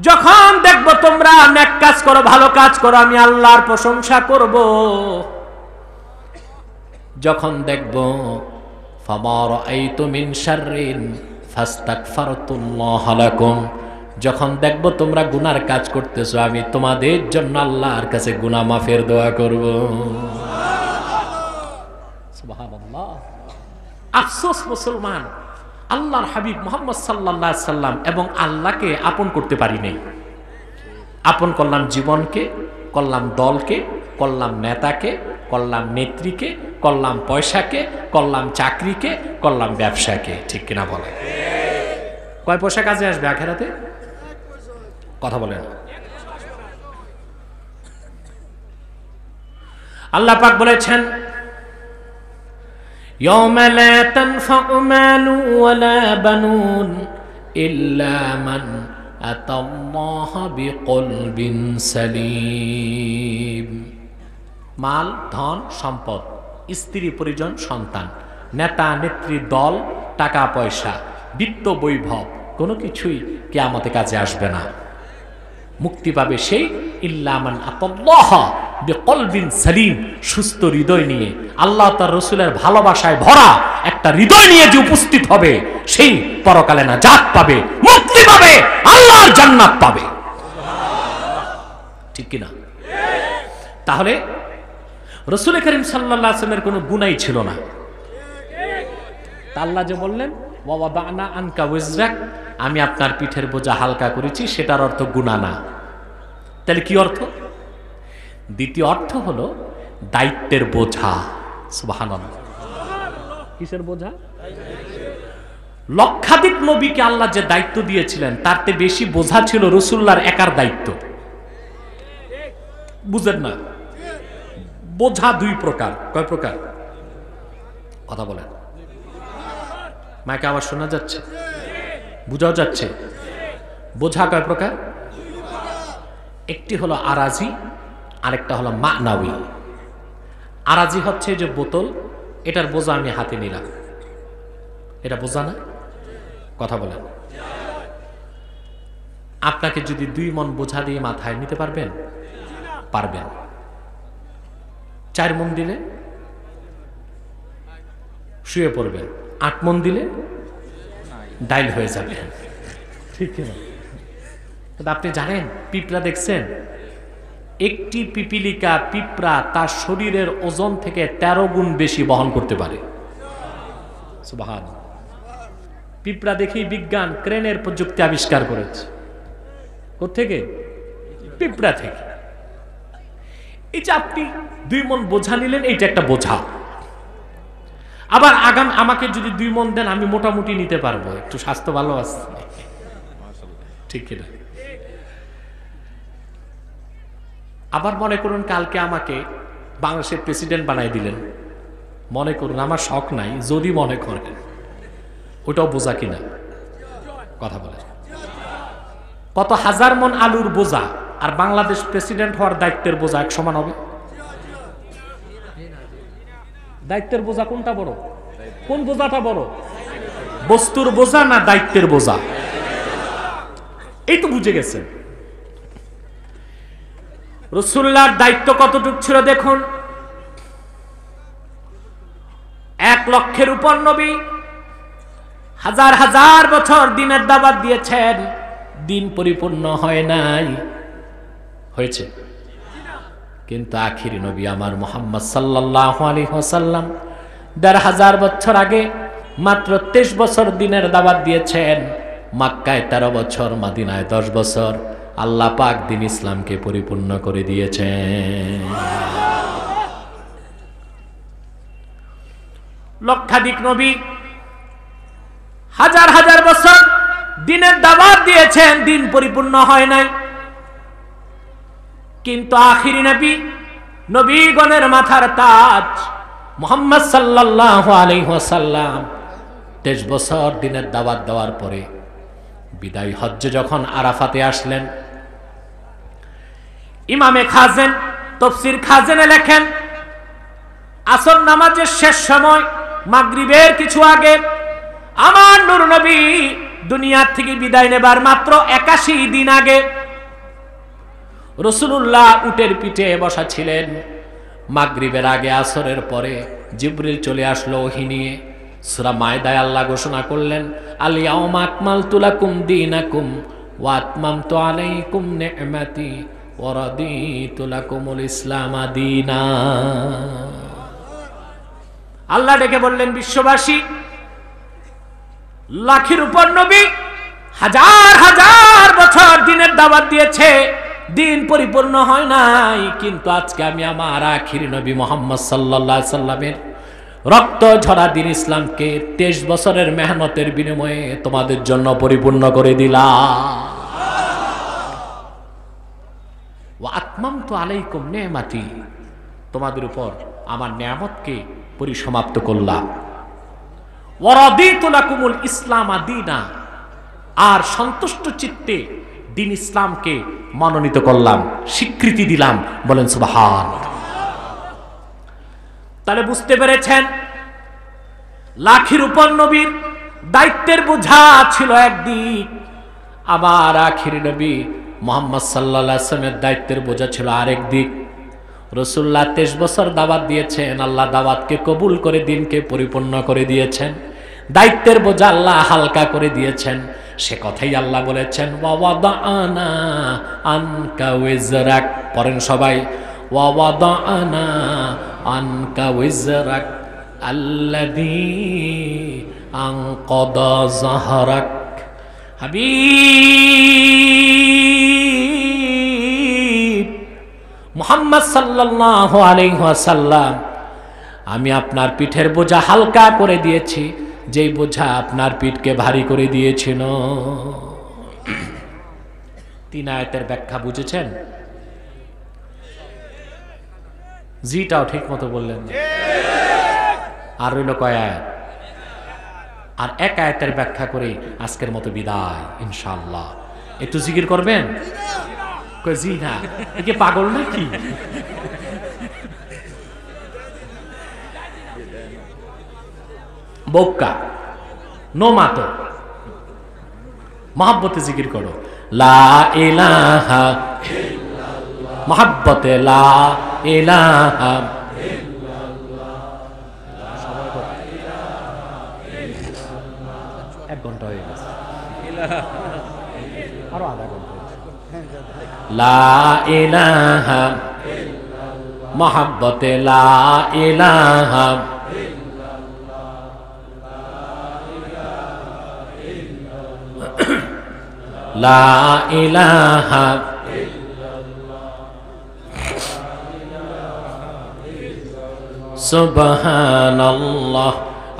যখন দেখব তোমরা নেক কাজ করো, ভালো কাজ করো, আমি আল্লাহর প্রশংসা করব। যখন দেখব ফামা রাআইতু মিন শাররিন ফাস্তাগফারতুল্লাহ লাকুম, যখন দেখব তোমরা গুনার কাজ করতেছো, আমি তোমাদের জন্য আল্লাহর কাছে গুনাহ মাফের দোয়া করব। সুবহানাল্লাহ। আফসোস মুসলমান, আল্লাহর হাবিব মুহাম্মদ সাল্লাল্লাহু আলাইহি সাল্লাম এবং আল্লাহকে আপন করতে পারি নাই। আপন করলাম জীবনকে, করলাম দলকে, করলাম নেতাকে, করলাম নেত্রীকে, করলাম পয়সাকে, করলাম চাকরিকে, করলাম ব্যবসাকে, ঠিক কিনা বলে? কয় পয়সা কাজে আসবে আখেরাতে? কথা বলেন। আল্লাহ পাক বলেছেন, ইয়াওমা লা তানফাউ মালু ওয়ালা বানুন ইল্লা মান আতাল্লাহা বিকলবিন সালিম। মাল, ধন, সম্পদ, স্ত্রী, পরিজন, সন্তান, নেতা নেত্রী, দল, টাকা পয়সা, বিত্ত, বৈভব, কোনো কিছুই কিয়ামতে কাজে আসবে না। মুক্তি পাবে সেই ইল্লা মান আতাল্লাহা বিকলবিন সালিম, সুস্থ হৃদয় নিয়ে, আল্লাহ তার রাসূলের ভালোবাসায় ভরা একটা হৃদয় নিয়ে যে উপস্থিত হবে, সেই পরকালে নাজাত পাবে, মুক্তি পাবে, আল্লাহর জান্নাত পাবে, ঠিক কি না? তাহলে রাসূল করিম সাল্লাল্লাহু আলাইহি ওয়াসাল্লামের কোনো গুনাহই ছিল না। আল্লাহ যে বললেন ওয়া ওয়াদানা আনকা ওয়িজরাক, আমি আপনার পিঠের বোঝা হালকা করেছি, সেটার অর্থ গুনাহ না। তাহলে কি অর্থ? দ্বিতীয় অর্থ হলো দায়িত্বের বোঝা। সুবহানাল্লাহ। কিসের বোঝা? লক্ষাধিক নবীকে আল্লাহ যে দায়িত্ব দিয়েছিলেন, তার চেয়ে বেশি বোঝা ছিল রাসূলুল্লাহর একার দায়িত্ব। বুঝেন না? বোঝা দুই প্রকার। কয় প্রকার? কথা বলেন। মাইকে আবার শোনা যাচ্ছে? বুঝাও যাচ্ছে? বোঝা কয় প্রকার? একটি হলো আরাজি, আরেকটা হলো মানাবি। আরাজি হচ্ছে যে বোতল, এটার বোঝা আমি হাতে নিলাম, এটা বোঝা না? কথা বলেন। আপনাকে যদি 2 মণ বোঝা দিয়ে মাথায় নিতে পারবেন? পারবেন। 4 মণ দিলে শুয়ে পড়বেন, 8 মণ দিলে ডাইল হয়ে যাবে, ঠিক না? কিন্তু আপনি জানেন, পিঁপড়া দেখছেন, একটি পিপিলিকা পিঁপড়া তার শরীরের ওজন থেকে 13 গুণ বেশি বহন করতে পারে। সুবহানাল্লাহ। পিঁপড়া দেখেই বিজ্ঞান ক্রেনের প্রযুক্তি আবিষ্কার করেছে। কোত্থেকে? পিঁপড়া থেকে। এই যে আপনি 2 মণ বোঝা নিলেন, এইটা একটা বোঝা। আবার আমাকে যদি 2 মণ দেন, আমি মোটামুটি নিতে পারবো, একটু স্বাস্থ্য ভালো আছে, ঠিক কিনা? আবার মনে করুন কালকে আমাকে বাংলাদেশের প্রেসিডেন্ট বানাই দিলেন, মনে করুন, আমার শখ নাই, যদি মনে করেন, ওটাও বোঝা কিনা? কথা বলে। কত হাজার মণ আলুর বোঝা আর বাংলাদেশ প্রেসিডেন্ট হওয়ার দায়িত্বের বোঝা এক সমান হবে? দায়িত্বের বোঝা কোনটা বড়? কোন বোঝাটা বড়? বস্তুর বোঝা না দায়িত্বের বোঝা? এই তো বুঝে গেছেন। রাসূলুল্লাহর দায়িত্ব কতটুকু ছিল দেখুন। 1 লক্ষের উপর নবী, হাজার হাজার বছর দিনের দাওয়াত দিয়েছেন, দিন পরিপূর্ণ হয় নাই। হয়েছে? কিন্তু আখিরি নবী আমার মুহাম্মদ সাল্লাল্লাহু আলাইহি ওয়াসাল্লাম 1500 বছর আগে মাত্র 23 বছর দিনের দাওয়াত দিয়েছেন। মক্কায় 13 বছর, মদিনায় 10 বছর। আল্লাহ পাক দিন ইসলামকে পরিপূর্ণ করে দিয়েছেন। লক্ষাধিক নবী হাজার হাজার বছর দিনের দাওয়াত দিয়েছেন, দিন পরিপূর্ণ হয় নাই। কিন্তু আখিরি নবী, নবীগণের মাথার তাজ মুহাম্মদ সাল্লাল্লাহু আলাইহি ওয়াসাল্লাম 23 বছর দিনের দাওয়াত দেওয়ার পরে বিদায় হজ্জে যখন আরাফাতে আসলেন, ইমামে খাজেন তাফসীর খাজেনে লেখেন, আসর নামাজের শেষ সময়, মাগরিবের কিছু আগে, আমার নূর নবী দুনিয়া থেকে বিদায় নেবার মাত্র 81 দিন আগে রাসূলুল্লাহ উটের পিঠে বসা ছিলেন। মাগরিবের আগে, আসরের পরে জিবরিল চলে আসলো ওহী নিয়ে। সূরা মায়দায় আল্লাহ ঘোষণা করলেন, আল ইয়াউমা আকমালতু লাকুম দীনাকুম ওয়া আতমামতু আলাইকুম নি'মাতি ওয়া রাদিতু লাকুমুল ইসলাম দীনা। আল্লাহ ডেকে বললেন, বিশ্ববাসী, লাখের উপর নবী হাজার হাজার বছর দিনের দাওয়াত দিয়েছে, দিন পরিপূর্ণ হয় নাই। কিন্তু আজকে আমি আমার আখিরি নবী মুহাম্মদ সাল্লাল্লাহু আলাইহি সাল্লামের রক্ত ঝরা দিন ইসলামকে 23 বছরের মেহনতের বিনিময়ে তোমাদের জন্য পরিপূর্ণ করে দিলাম। ওয়া আতমামতু আলাইকুম নি'মাতি, তোমাদের উপর আমার নিয়ামতকে পরিসমাপ্ত করলাম। ওয়া রাদিতু লাকুমুল ইসলাম দীনা, আর সন্তুষ্ট চিত্তে দিন ইসলামকে মনোনীত করলাম, স্বীকৃতি দিলাম। বলেন সুবহানাল্লাহ। তাহলে বুঝতে পেরেছেন, লাখের উপর নবীর দায়িত্বের বোঝা ছিল একদিক, আবার আখিরি নবী মুহাম্মদ সাল্লাল্লাহু আলাইহি ওয়াসাল্লামের দায়িত্বের বোঝা ছিল আরেক দিক। রাসূলুল্লাহ 23 বছর দাওয়াত দিয়েছেন, আল্লাহ দাওয়াতকে কবুল করে দিনকে পরিপূর্ণ করে দিয়েছেন, দায়িত্বের বোঝা আল্লাহ হালকা করে দিয়েছেন। সে কথাই আল্লাহ বলেছেন, ওয়া ওয়াদানা আনকা ওয়াজরাক। পড়েন সবাই, ওয়া ওয়াদানা আনকা ওয়াজরাক আল্লাযী আনকাদা যাহরাক। হাবিব মুহাম্মদ সাল্লাল্লাহু আলাইহি ওয়াসাল্লাম, আমি আপনার পিঠের বোঝা হালকা করে দিয়েছি, যেই বোঝা আপনার পিঠকে ভারী করে দিয়েছিল। 3 আয়াতের ব্যাখ্যা বুঝেছেন? জিটাও ঠিক মতো বললেন না। আর রইল কয় আয়াত? আর 1 আয়াতের ব্যাখ্যা করে আজকের মতো বিদায় ইনশাআল্লাহ। একটু জিকির করবেন? কই জি না, একে পাগল নাকি? বোকা নো মাতো মহাব্বতে জিকির করো, লা ইলাহা মহাব্বতে লা ইলাহা। 1 ঘন্টা হয়ে গেছে, আরো আধা ঘন্টা। লা ইলাহা মহাব্বতে লা ইলাহা লা ইলাহা সুবহানাল্লাহ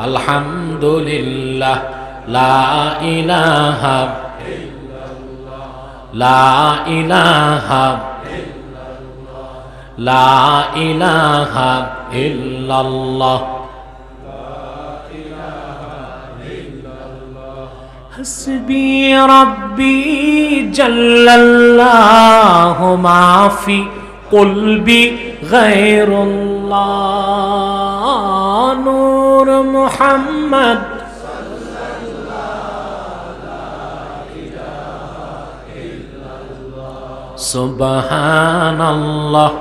আলহামদুলিল্লাহ লা ইলাহা লা ইলাহা লা ইলাহা ইল্লাল্লাহ হাসবি রাব্বি জাল্লাল্লাহু মা ফি কলবি গায়রুল্লাহ নূর মুহাম্মদ সুবহানাল্লাহ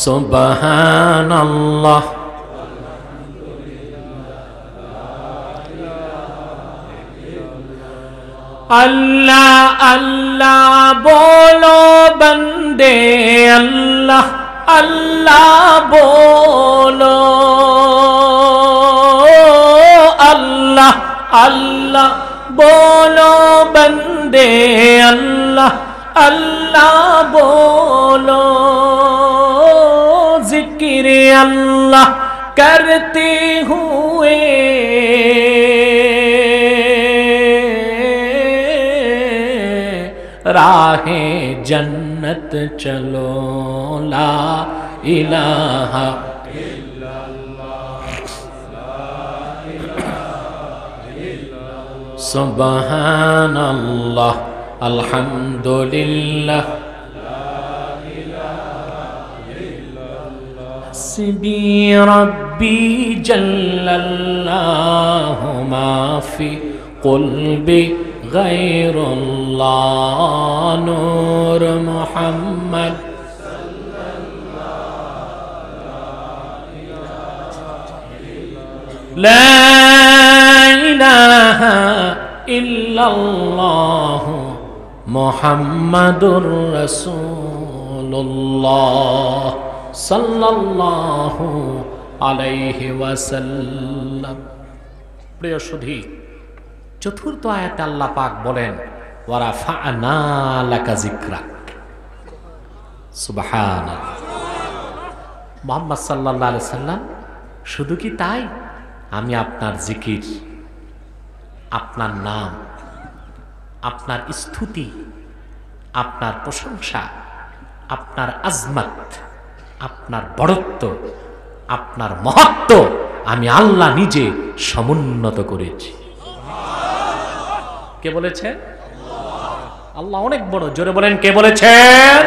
সুবহানাল্লাহ अल्लाह अल्लाह बोलो बंदे अल्लाह अल्लाह बोलो अल्लाह अल्लाह बोलो बंदे अल्लाह अल्लाह बोलो जिक्र अल्लाह करते हुए राहे जन्नत चलो ला इलाहा सुबहानल्लाह अल्हम्दुलिल्लाह हस्बी रब्बी जल्लल्लाहु मा फी क़ल्बी गैरुल्लाह नूर मुहम्मद ला इलाहा इल्लल्लाह मुहम्मदुर रसूलुल्लाह सल्लल्लाहु अलैहि वसल्लम। प्रिय सुधी, चतुर्थ आयाते আল্লাহ পাক বলেন ওয়ারাফা'না লাকা যিকরাক। সুবহানাল্লাহ। মুহাম্মদ সাল্লাল্লাহু আলাইহি সাল্লাম শুধু কি তাই, আমি আপনার জিকির, আপনার নাম, আপনার স্তুতি, আপনার প্রশংসা, আপনার আজমত, আপনার বড়ত্ব, আপনার মহত্ব আমি আল্লাহ নিজে সমুন্নত করেছি। কে বলেছেন? আল্লাহ অনেক বড়। জোরে বলেন, কে বলেছেন?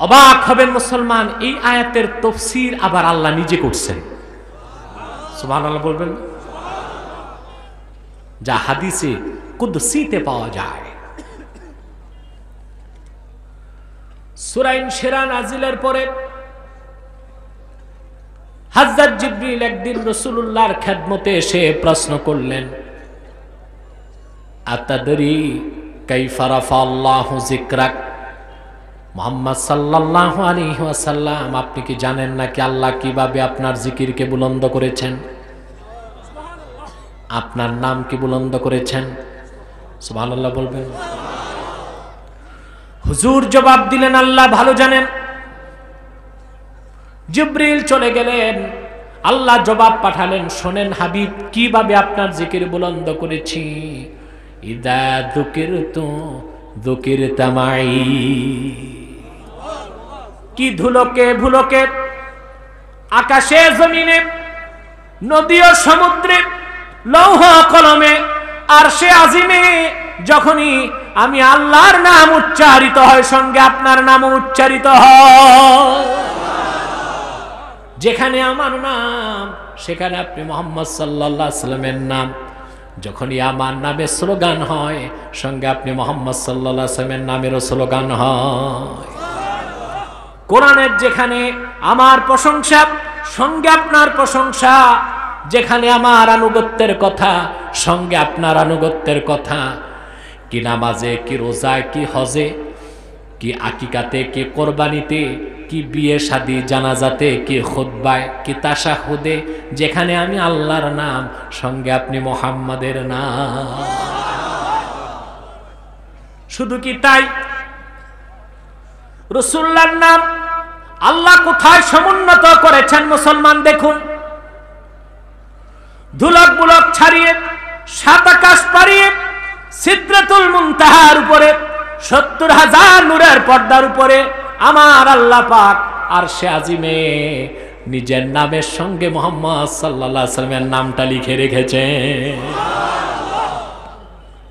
অবাক হবেন মুসলমান, এই আয়াতের তাফসীর আবার আল্লাহ নিজে করছেন। সুবহানাল্লাহ বলবেন, যা হাদিসে কুদসিতে পাওয়া যায়। সূরা ইনশিরা নাজিলের পরে হযরত জিবরিল একদিন রাসূলুল্লাহর খেদমতে এসে প্রশ্ন করলেন, আতাদরি কাইফা রাফা আল্লাহু যিকরাক। মুহাম্মদ সাল্লাল্লাহু আলাইহি ওয়াসাল্লাম, আপনি কি জানেন নাকি আল্লাহ কিভাবে আপনার জিকিরকে বুলন্দ করেছেন, আপনার নাম কি বুলন্দ করেছেন? সুবহানাল্লাহ বলবেন। হুজুর জবাব দিলেন, আল্লাহ ভালো জানেন। জিবরিল চলে গেলেন, আল্লাহ জবাব পাঠালেন, শোনেন হাবিব, কিভাবে আপনার জিকির বুলন্দ করেছি। ইদা যুকিরতু যুকিরতা মাই। কি ধুলোকে ভুলোকে, আকাশে জমিনে, নদী ও সমুদ্রে, লৌহ কলমে, আরশে আজিমে, যখনই আমি আল্লাহর নাম উচ্চারিত হয় সঙ্গে আপনার নাম উচ্চারিত হয়। যেখানে আমার নাম সেখানে আপনি মুহাম্মদ সাল্লাল্লাহু আলাইহি ওয়াসাল্লামের নাম। যখনই আমার নামে স্লোগান হয় সঙ্গে আপনি মুহাম্মদ সাল্লাল্লাহু আলাইহি ওয়াসাল্লামের নামেরও স্লোগান হয়। কোরআনের যেখানে আমার প্রশংসা সঙ্গে আপনার প্রশংসা, যেখানে আমার আনুগত্যের কথা সঙ্গে আপনার আনুগত্যের কথা, কি নামাজে, কি রোজায়, কি হজে, কি আকিকাতে, কি কোরবানিতে, কি বিয়ে শাদী জানাজাতে, কি খুতবায়, কি তাশাহুদে, যেখানে আমি আল্লাহর নাম সঙ্গে আপনি মুহাম্মাদের নাম। শুধু কি তাই, রাসূলুল্লাহর নাম আল্লাহ কোথায় সমুন্নত করেছেন মুসলমান দেখুন। ধুলক বুলক ছাড়িয়ে সাত আকাশ পাড়িয়ে সিদরাতুল মুনতাহার উপরে ৭০,০০০ নূরের পর্দার উপরে আমার আল্লাহ পাক আরশে আজিমে নিজের নামের সঙ্গে মুহাম্মদ সাল্লাল্লাহু আলাইহি ওয়াসাল্লামের নামটা লিখে রেখেছেন।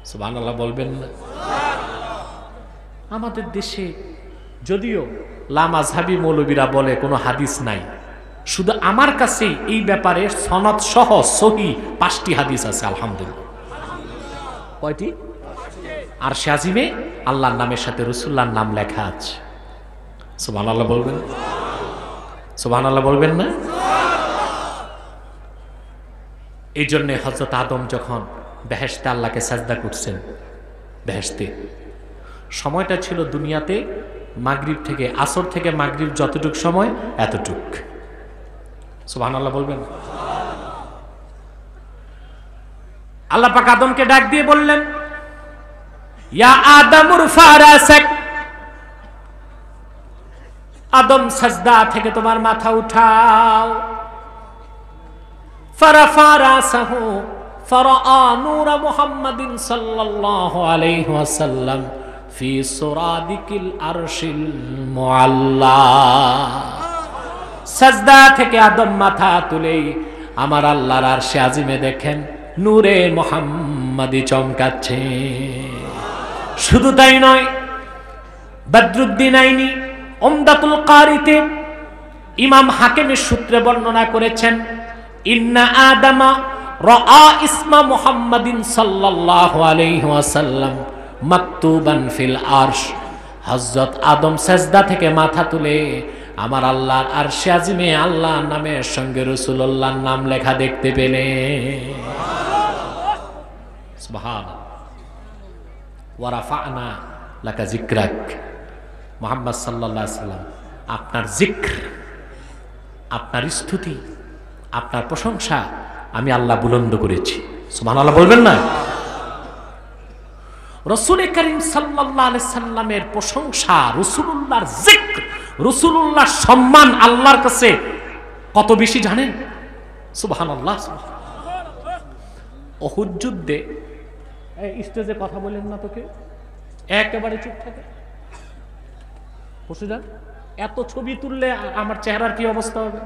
সুবহানাল্লাহ বলবেন না? আমাদের দেশে যদিও লামাযহাবী মৌলবীরা বলে কোনো হাদিস নাই, শুধু আমার কাছে এই ব্যাপারে সনদ সহ সহিহ ৫টি হাদিস আছে আলহামদুলিল্লাহ। কয়টি? আরশে আজিমে আল্লাহর নামের সাথে রাসূলুল্লাহর নাম লেখা আছে। সুবহানাল্লাহ বলবেন? সুবহানাল্লাহ বলবেন না? এই জন্যে হযরত আদম যখন বেহেশতে আল্লাহকে সাজদা করছেন, বেহেশতে সময়টা ছিল দুনিয়াতে মাগরিব থেকে আসর থেকে মাগরিব যতটুক সময় এতটুক। সুবহানাল্লাহ বলবেন? আল্লাহ পাক আদমকে ডাক দিয়ে বললেন, ইয়া আদম উরফা রাসাক, আদম সাজদা থেকে তোমার মাথা উঠাও। ফারাফা রাসাহু ফারাআ নূর মুহাম্মাদিন সাল্লাল্লাহু আলাইহি ওয়াসাল্লাম ফি সুরাদিকিল আরশিল মুআল্লা। সাজদা থেকে আদম মাথা তুলেই আমার আল্লাহর আরশে আজিমে দেখেন নূরে মুহাম্মাদি চমকাচ্ছে। শুধু তাই নয়, বদরুদ্দিন আইনি উমদাতুল কারিতে ইমাম হাকিমের সূত্রে বর্ণনা করেছেন, ইন্না আদামা রাআ ইসমা মুহাম্মাদিন সাল্লাল্লাহু আলাইহি ওয়াসাল্লাম মাকতুবান ফিল আরশ। হযরত আদম সাজদা থেকে মাথা তুলে আমার আল্লাহর আরশে আজিমে আল্লাহর নামের সঙ্গে রাসূলুল্লাহর নাম লেখা দেখতে পেলেন। সুবহানাল্লাহ। ওয়া রাফা'না লাকা যিকরাক, মুহাম্মদ সাল্লাল্লাহু আলাইহি ওয়াসাল্লাম আপনার যিকর, আপনার স্তুতি, আপনার প্রশংসা আমি আল্লাহ বুলন্দ করেছি। সুবহানাল্লাহ বলবেন না? রাসূল করিম সাল্লাল্লাহু আলাইহি সাল্লামের প্রশংসা, রাসূলুল্লাহর যিকর, রাসূলুল্লাহর সম্মান আল্লাহর কাছে কত বেশি জানেন? সুবহানাল্লাহ। উহুদ যুদ্ধে স্টেজে কথা বলেন না তোকে, একেবারে চুপ থাকে, বসে যান। এত ছবি তুললে আমার চেহারার কি অবস্থা হবে?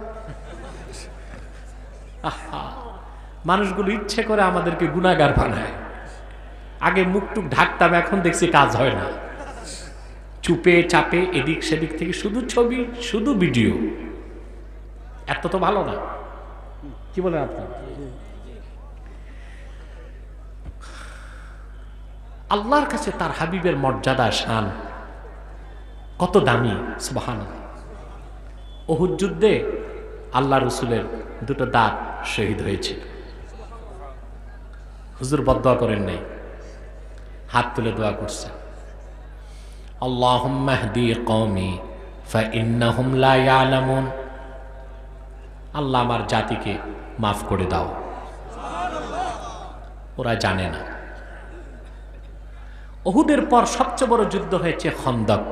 মানুষগুলো ইচ্ছে করে আমাদেরকে গুনাহগার বানায়। আগে মুখটুক ঢাকতাম, এখন দেখছি কাজ হয় না। চুপে চাপে এদিক সেদিক থেকে শুধু ছবি, শুধু ভিডিও। এত তো ভালো না, কি বলেন আপনার? আল্লাহর কাছে তার হাবিবের মর্যাদা, শান কত দামি। সুবহানাল্লাহ। উহুদ যুদ্ধে আল্লাহ রসুলের দুটো দাঁত শহীদ হয়েছে। হুজুর বদদোয়া করেন নাই, হাত তুলে দোয়া করছেন, আল্লাহুম্মা ইহদি কওমি ফাইন্নাহুম লা ইয়ালামুন। আল্লাহ আমার জাতিকে মাফ করে দাও, ওরা জানে না। উহুদের পর সবচেয়ে বড় যুদ্ধ হয়েছে খন্দক,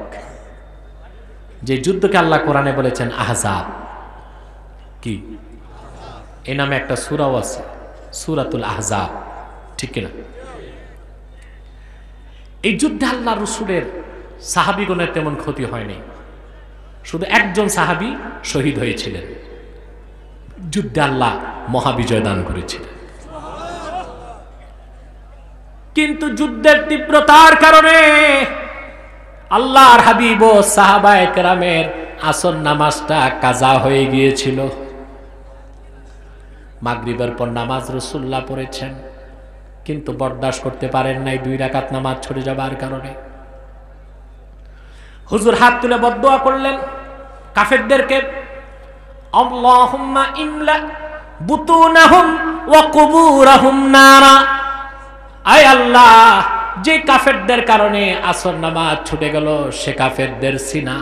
যে যুদ্ধকে আল্লাহ কোরআনে বলেছেন আহজাব। কি এই নামে একটা সূরাও আছে, সূরাতুল আহজাব, ঠিক কিনা? এই যুদ্ধে আল্লাহ রসুলের সাহাবীগণের তেমন ক্ষতি হয়নি, শুধু একজন সাহাবী শহীদ হয়েছিলেন। যুদ্ধে আল্লাহ মহাবিজয় দান করেছিলেন। কিন্তু যুদ্ধের তীব্রতার কারণে আল্লাহর হাবিব ও সাহাবায়ে কেরামের আসর নামাজটা কাজা হয়ে গিয়েছিল। মাগরিবের পর নামাজ রাসূলুল্লাহ পড়েছেন, কিন্তু বরদাস্ত করতে পারেন নাই 2 রাকাত নামাজ ছুটে যাবার কারণে। হুজুর হাত তুলে বদদুয়া করলেন কাফেরদেরকে, আল্লাহুম্মা ইমলা বুতুনাহুম ওয়া কুবুরাহুম নারা। আয় আল্লাহ, যে কাফেরদের কারণে আসর নামাজ ছুটে গেল সে কাফেরদের সিনা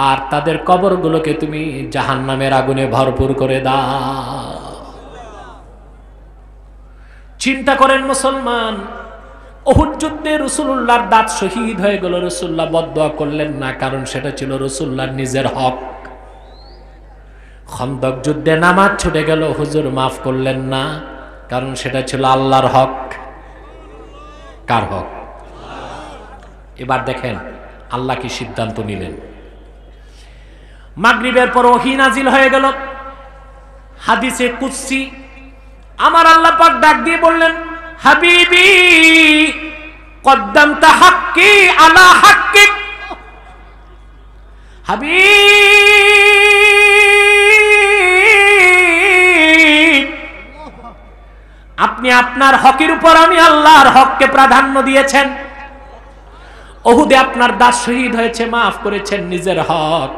আর তাদের কবরগুলোকে তুমি জাহান্নামের আগুনে ভরপুর করে দাও। চিন্তা করেন মুসলমান, উহুদ যুদ্ধে রাসূলুল্লাহর দাঁত শহীদ হয়ে গেল, রাসূলুল্লাহ বদদুয়া করলেন না, কারণ সেটা ছিল রাসূলুল্লাহর নিজের হক। খন্দক যুদ্ধে নামাজ ছুটে গেল, হুজুর মাফ করলেন না, কারণ সেটা ছিল আল্লাহর হক। কার হক? এবার দেখেন আল্লাহ কি সিদ্ধান্ত নিলেন। মাগরিবের পর ওহী নাজিল হয়ে গেল। হাদিসে কুদসি আমার আল্লাহ পাক ডাক দিয়ে বললেন, হাবিবি কদ্দামতা হাক্কি আলা হাক্কি। হাবিব, আপনি আপনার হকের উপর আমি আল্লাহর হককে প্রাধান্য দিয়েছেন। উহুদে আপনার দাস শহীদ হয়েছে, মাফ করেছেন নিজের হক।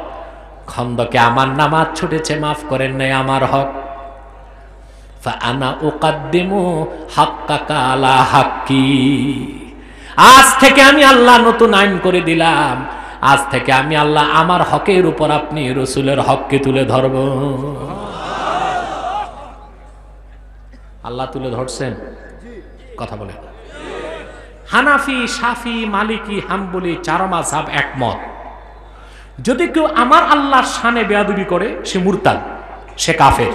খন্দকে আমার নামাজ ছুটেছে, মাফ করেন নাই আমার হক। ফাআনা উকাদ্দিমু হাক্কাকা আলা হাক্কি। আজ থেকে আমি আল্লাহ নতুন আইন করে দিলাম, আজ থেকে আমি আল্লাহ আমার হকের উপর আপনি রাসূলের হককে তুলে ধরব। আল্লাহ তুলে ধরছেন, কথা বলে। হানাফি, শাফি, মালিকি, হাম্বলি 4 মাযহাব একমত, যদি কেউ আমার আল্লাহর শানে বেয়াদবি করে সে মুরতাদ, সে কাফের।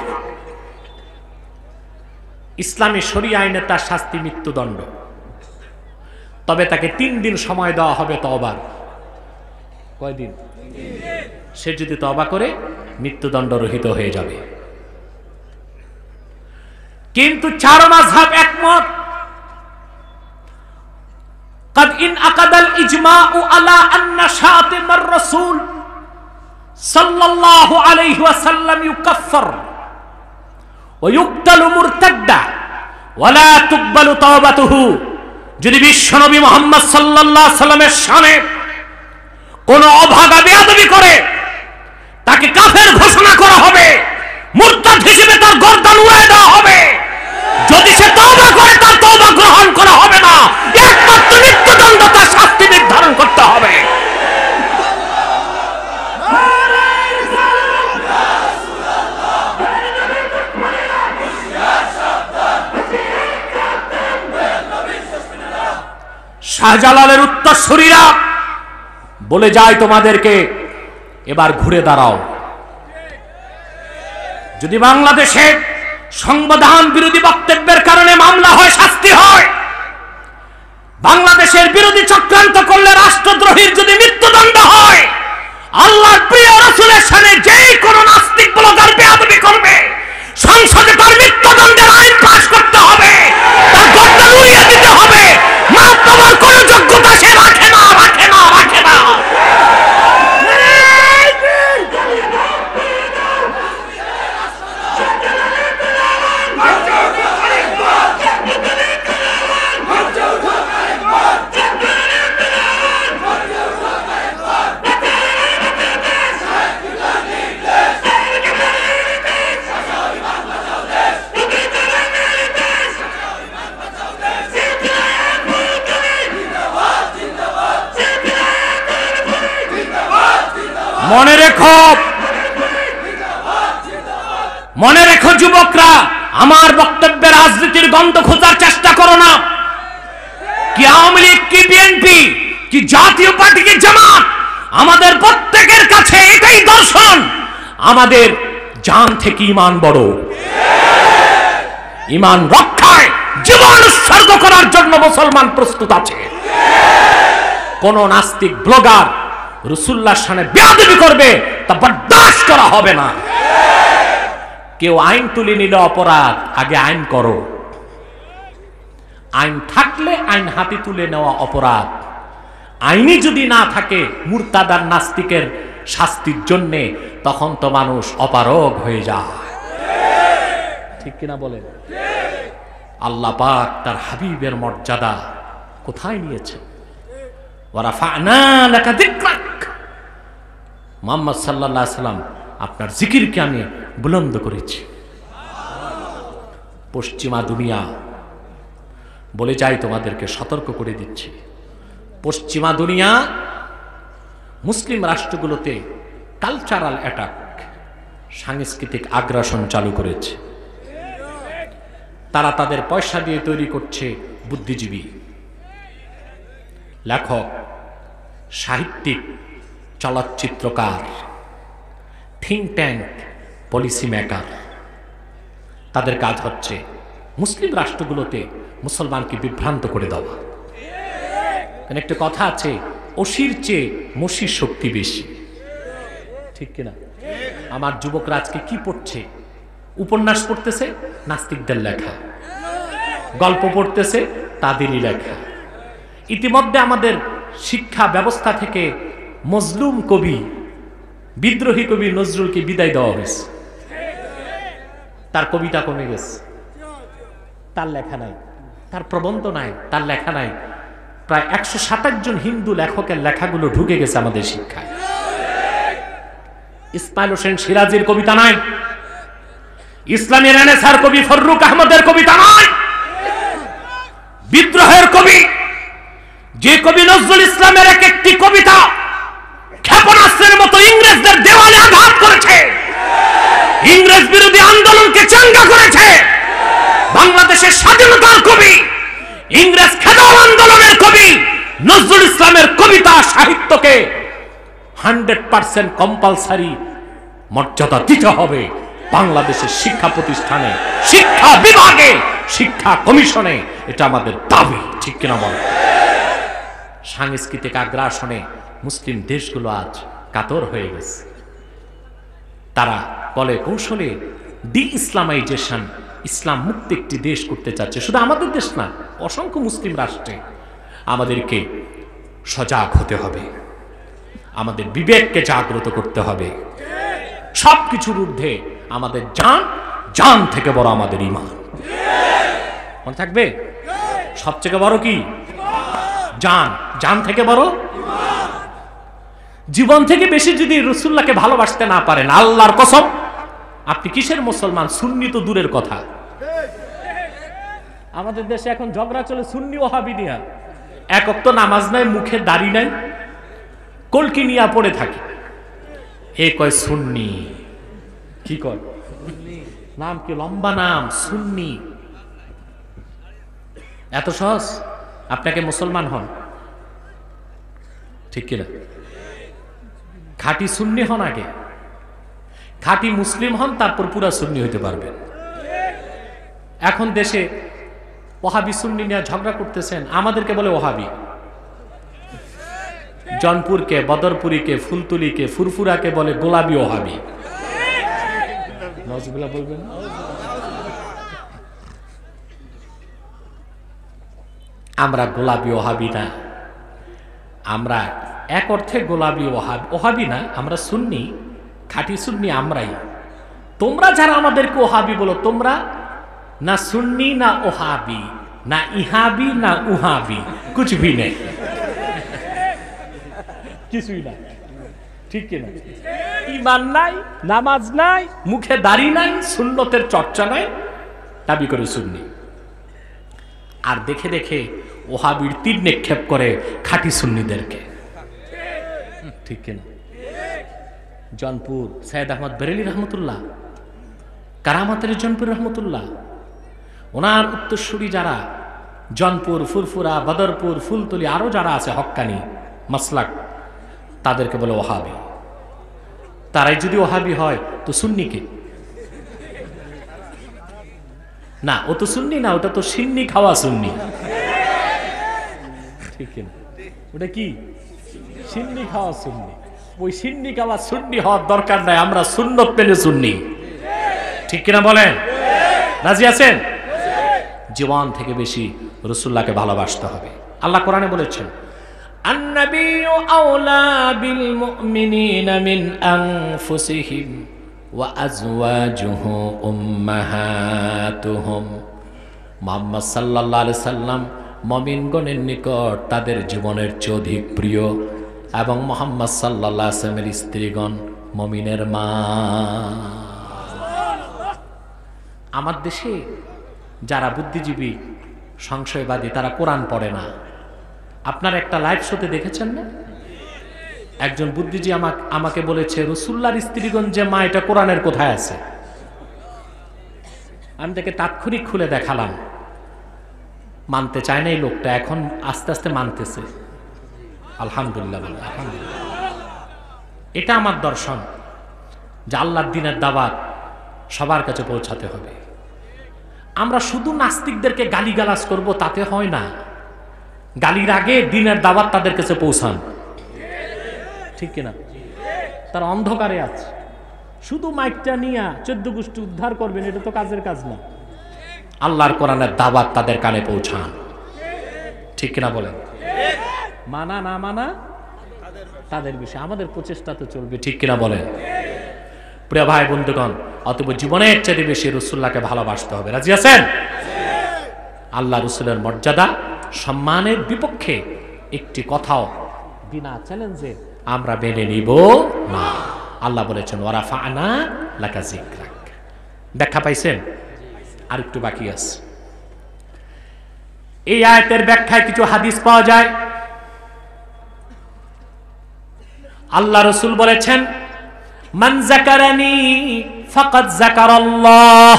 ইসলামী শরীয়ত আইনে তার শাস্তি মৃত্যুদণ্ড, তবে তাকে 3 দিন সময় দেওয়া হবে তওবার। কয়দিন? সে যদি তওবা করে মৃত্যুদণ্ড রহিত হয়ে যাবে। কিন্তু 4 মাযহাব একমত। قد انعقد الاجماع على ان شاتم الرسول صلى الله عليه وسلم يكفر ويقتل مرتدا ولا تقبل توبته। যদি বিশ্বনবী মুহাম্মদ সাল্লাল্লাহু আলাইহি সাল্লামের শানে কোন অভাগা বেয়াদবি করে তাকে কাফের ঘোষণা করা হবে, মুরতাদ হিসেবে তার গর্দান উড়িয়ে দেওয়া হবে। যদি সে তওবা করে তার তওবা গ্রহণ করা হবে না, একমাত্র মৃত্যুদণ্ড তার শাস্তি নির্ধারণ করতে হবে। শাহজালালের উত্তরসূরিরা বলে যায় তোমাদেরকে, এবার ঘুরে দাঁড়াও। যদি বাংলাদেশে সংবিধান বিরোধী বক্তব্যের কারণে মামলা হয়, শাস্তি হয়, বাংলাদেশের বিরোধী চক্রান্ত করলে রাষ্ট্রদ্রোহীর যদি মৃত্যুদণ্ড হয়, আল্লাহর প্রিয় রাসূলের শানে যেই কোন নাস্তিক ব্লগার বেয়াদবি করবে সংসদে তার মৃত্যুদণ্ডের আইন পাস করতে হবে, তার গর্দান উড়িয়ে দিতে হবে। মাপ পাওয়ার কোন যোগ্যতা সে রাখে না, রাখে না, রাখে না। মনে রেখো, মনে রেখো যুবকরা, আমার বক্তব্যে রাজনীতির গন্ধ খোঁজার চেষ্টা করো না। কি আওয়ামী লীগ, কি বিএনপি, কি জাতীয় পার্টি, কি জামাত, আমাদের প্রত্যেকের কাছে এটাই দর্শন, আমাদের জান থেকে ঈমান বড়। ঈমান রক্ষায় জীবন উৎসর্গ করার জন্য মুসলমান প্রস্তুত আছে। কোন নাস্তিক ব্লগার রাসূলুল্লাহর শানে বেয়াদবি করবে তা বরদাস্ত করা হবে না। কেউ আইন তুলে নিলে অপরাধ, আগে আইন করো। আইন থাকলে আইন হাতে তুলে নেওয়া অপরাধ। আইনই যদি না থাকে মুরতাদ আর নাস্তিকের শাস্তির জন্যে, তখন তো মানুষ অপারগ হয়ে যায়। ঠিক কিনা বলেন? আল্লাহ পাক তার হাবিবের মর্যাদা কোথায় নিয়েছে? ওয়ারাফা'না লাকা যিকরাক, মুহাম্মদ সাল্লাল্লাহু আলাইহি সাল্লাম আপনার জিকিরকে আমি বুলন্দ করেছি। পশ্চিমা দুনিয়া বলে যাই, তোমাদেরকে সতর্ক করে দিচ্ছি, পশ্চিমা দুনিয়া মুসলিম রাষ্ট্রগুলোতে কালচারাল অ্যাটাক, সাংস্কৃতিক আগ্রাসন চালু করেছে। তারা তাদের পয়সা দিয়ে তৈরি করছে বুদ্ধিজীবী, লেখক, সাহিত্যিক, চলচ্চিত্রকার, থিঙ্ক ট্যাঙ্ক, পলিসি মেকার। তাদের কাজ হচ্ছে মুসলিম রাষ্ট্রগুলোতে মুসলমানকে বিভ্রান্ত করে দেওয়া। কারণ একটা কথা আছে, অসির চেয়ে মসির শক্তি বেশি। ঠিক কিনা? আমার যুবকরা আজকে কি পড়ছে? উপন্যাস পড়তেছে, নাস্তিকদের লেখা, গল্প পড়তেছে, তাদেরই লেখা। ইতিমধ্যে আমাদের শিক্ষা ব্যবস্থা থেকে মজলুম কবি, বিদ্রোহী কবি নজরুলকে বিদায় দেওয়া হয়েছে। তার কবিতা কমে গেছে, তার লেখা নাই, তার প্রবন্ধ নাই, তার লেখা নাই। প্রায় 127 জন হিন্দু লেখকের লেখাগুলো ঢুকে গেছে আমাদের শিক্ষায়। ইসমাইল হোসেন সিরাজের কবিতা নাই, ইসলামী রেনেসাঁর কবি ফররুক আহমদের কবিতা নাই। বিদ্রোহের কবি, যে কবি নজরুল ইসলামের এক একটি কবিতা ক্ষেপণাস্ত্রের মতো ইংরেজদের দেওয়ালে আঘাত করেছে, ইংরেজ বিরোধী আন্দোলনকে চাঙ্গা করেছে। বাংলাদেশের স্বাধীনতার কবি, ইংরেজ খেদাও আন্দোলনের কবি নজরুল ইসলামের কবিতা সাহিত্যকে 100% কম্পালসারি মর্যাদা দিতে হবে। বাংলাদেশের শিক্ষা প্রতিষ্ঠানে, শিক্ষা বিভাগে, শিক্ষা কমিশনে এটা আমাদের দাবি। ঠিক কিনা বল? সাংস্কৃতিক আগ্রাসনে মুসলিম দেশগুলো আজ কাতর হয়ে গেছে। তারা বলে কৌশলে ডি ইসলামাইজেশন, ইসলাম মুক্ত একটি দেশ করতে চাচ্ছে। শুধু আমাদের দেশ না, অসংখ্য মুসলিম রাষ্ট্রে। আমাদেরকে সজাগ হতে হবে, আমাদের বিবেককে জাগ্রত করতে হবে। সবকিছুর ঊর্ধ্বে আমাদের জান, জান থেকে বড় আমাদের ঈমান। মনে থাকবে, সবচেয়ে বড় কি? জান। জান থেকে বড় জীবন থেকে বেশি। যদি রাসূলুল্লাহকে ভালোবাসতে না পারেন, আল্লাহর কসম আপনি কিসের মুসলমান? সুন্নি তো দূরের কথা। আমাদের দেশে এখন ঝগড়া চলে সুন্নি ওয়াহাবি নিয়ে। এক ওয়াক্ত নামাজ নাই, মুখে দাড়ি নাই, কলকি নিয়া পড়ে থাকে। এ কয় সুন্নি, কি কয়? নাম কি লম্বা নাম, সুন্নি। এত সহজ আপনাকে মুসলমান হন? ঠিক কিনা? খাঁটি সুন্নি হন আগে, খাঁটি মুসলিম হন, তারপর পুরা সুন্নি হইতে পারবেন। এখন দেশে ওহাবি সুন্নি নিয়ে ঝগড়া করতেছেন, আমাদেরকে বলে ওহাবি। জনপুরকে, বদরপুরীকে, ফুলতুলিকে, ফুরফুরাকে বলে গোলাপি ওহাবি। নজরুল্লাহ বলবেন। আমরা গোলাপি ওহাবি না, আমরা এক অর্থে গোলাপি ওহাবি না, আমরা সুন্নি, খাঁটি সুন্নি আমরাই। তোমরা যারা আমাদেরকে ওহাবি বলো, তোমরা না সুন্নি না ওহাবি, না ইহাবি না উহাবি, কুছ ভি নেই, কিছুই না। ঠিক কিনা? ঈমান নাই, নামাজ নাই, মুখে দাড়ি নাই, সুন্নতের চর্চা নাই, দাবি করে সুন্নি। আর দেখে দেখে ওহাবির তীর নিক্ষেপ করে খাঁটি সুন্নিদেরকে। ঠিক কিনা? জনপুর সৈয়দ আহমদ বেরেলি রহমতুল্লাহ, কারামাতের জনপুর রহমতুল্লাহ, ওনার উত্তরসূরি যারা জনপুর, ফুরফুরা, বদরপুর, ফুলতলি, আরো যারা আছে হক্কানি মাসলাক, তাদেরকে বলে ওহাবি। তারাই যদি ওহাবি হয় তো সুন্নিকে না, ও তো সুন্নি না, ওটা তো সিন্নি খাওয়া সুন্নি। ঠিক কিনা? ওটা কি? সিন্নি খাওয়া সুন্নি। ওই সিন্নি খাওয়া সুন্নি হওয়ার দরকার নাই, আমরা সুন্নত মেনে সুন্নি। ঠিক কিনা বলেন? রাজি আছেন? জীবন থেকে বেশি রাসূলুল্লাহকে ভালোবাসতে হবে। আল্লাহ কোরআনে বলেছেন, আন-নাবিয়্যু আওলা বিল মুমিনিনা মিন আনফুসিহিম ওয়া আজওয়াজুহু উম্মাহাতুহুম। মুহাম্মদ সাল্লাল্লাহু আলাইহি সাল্লাম মুমিনগণের নিকট তাদের জীবনের চেয়ে অধিক প্রিয়, এবং মুহাম্মদ সাল্লাল্লাহু আলাইহি সাল্লামের স্ত্রীগণ মুমিনের মা। আমার দেশে যারা বুদ্ধিজীবী সংশয়বাদী তারা কোরআন পড়ে না। আপনার একটা লাইভ শোতে দেখেছেন না, একজন বুদ্ধিজীবী আমাকে বলেছে রাসূলুল্লাহর স্ত্রীগণ যে মা, এটা কোরআনের কোথায় আছে? আমি তাকে তাৎক্ষণিক খুলে দেখালাম, মানতে চায় না এই লোকটা, এখন আস্তে আস্তে মানতেছে। আলহামদুলিল্লাহ বলে আলহামদুলিল্লাহ। এটা আমার দর্শন যে আল্লাহর দ্বীনের দাওয়াত সবার কাছে পৌঁছাতে হবে। আমরা শুধু নাস্তিকদেরকে গালিগালাজ করব তাতে হয় না, গালির আগে দ্বীনের দাওয়াত তাদের কাছে পৌঁছান, ঠিক কিনা? তারা অন্ধকারে আছে, শুধু মাইকটা নিয়ে 14 গোষ্ঠী উদ্ধার করবেন, এটা তো কাজের কাজ না। আল্লাহর কোরআনের দাওয়াত তাদের কানে পৌঁছান, ঠিক কিনা বলেন? মানা না মানা তাদের বিষয়, আমাদের প্রচেষ্টা তো চলবে, ঠিক কিনা বলেন? প্রিয় ভাই বন্ধুগণ, অতএব জীবনের চেয়ে বেশি রাসূলুল্লাহকে ভালোবাসতে হবে। রাজি আছেন? আল্লাহ রাসূলের মর্যাদা সম্মানের বিপক্ষে একটি কথাও বিনা চ্যালেঞ্জে আমরা মেনে নিব না। আল্লাহ বলেছেন ওয়ারাফা'না লাকা যিকরাক। ব্যাখ্যা পাইছেন? আর একটু বাকি আছে। এই আয়াতের ব্যাখ্যায় কিছু হাদিস পাওয়া যায়। আল্লাহ রাসূল বলেছেন, মান যাকারানি ফাকাদ যাকারাল্লাহ।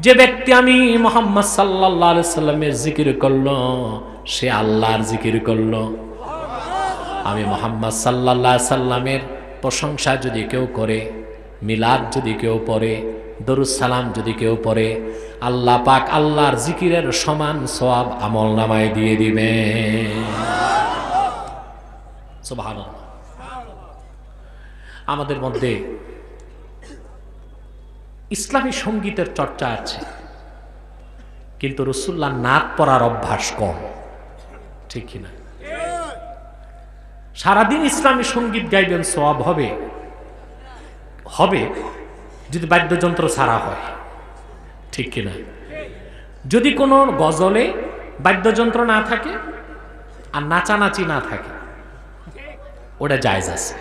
যে ব্যক্তি আমি মুহাম্মদ সাল্লাল্লাহু আলাইহি সাল্লামের জিকির করলো, সে আল্লাহর জিকির করলো। আমি মুহাম্মদ সাল্লাল্লাহু আলাইহি সাল্লামের প্রশংসা যদি কেউ করে, মিলাদ যদি কেউ পড়ে, দরুদ সালাম যদি কেউ পড়ে, আল্লাহ পাক আল্লাহর জিকিরের সমান সওয়াব আমলনামায় দিয়ে দিবেন। সুবহানাল্লাহ। আমাদের মধ্যে ইসলামী সঙ্গীতের চর্চা আছে, কিন্তু রাসূলুল্লাহ নাত পড়ার অভ্যাস কম, ঠিক কিনা? সারাদিন ইসলামী সঙ্গীত গাইবেন, সওয়াব হবে হবে যদি বাদ্যযন্ত্র ছাড়া হয়, ঠিক কিনা? যদি কোনো গজলে বাদ্যযন্ত্র না থাকে আর নাচানাচি না থাকে, ওটা জায়েজ আছে।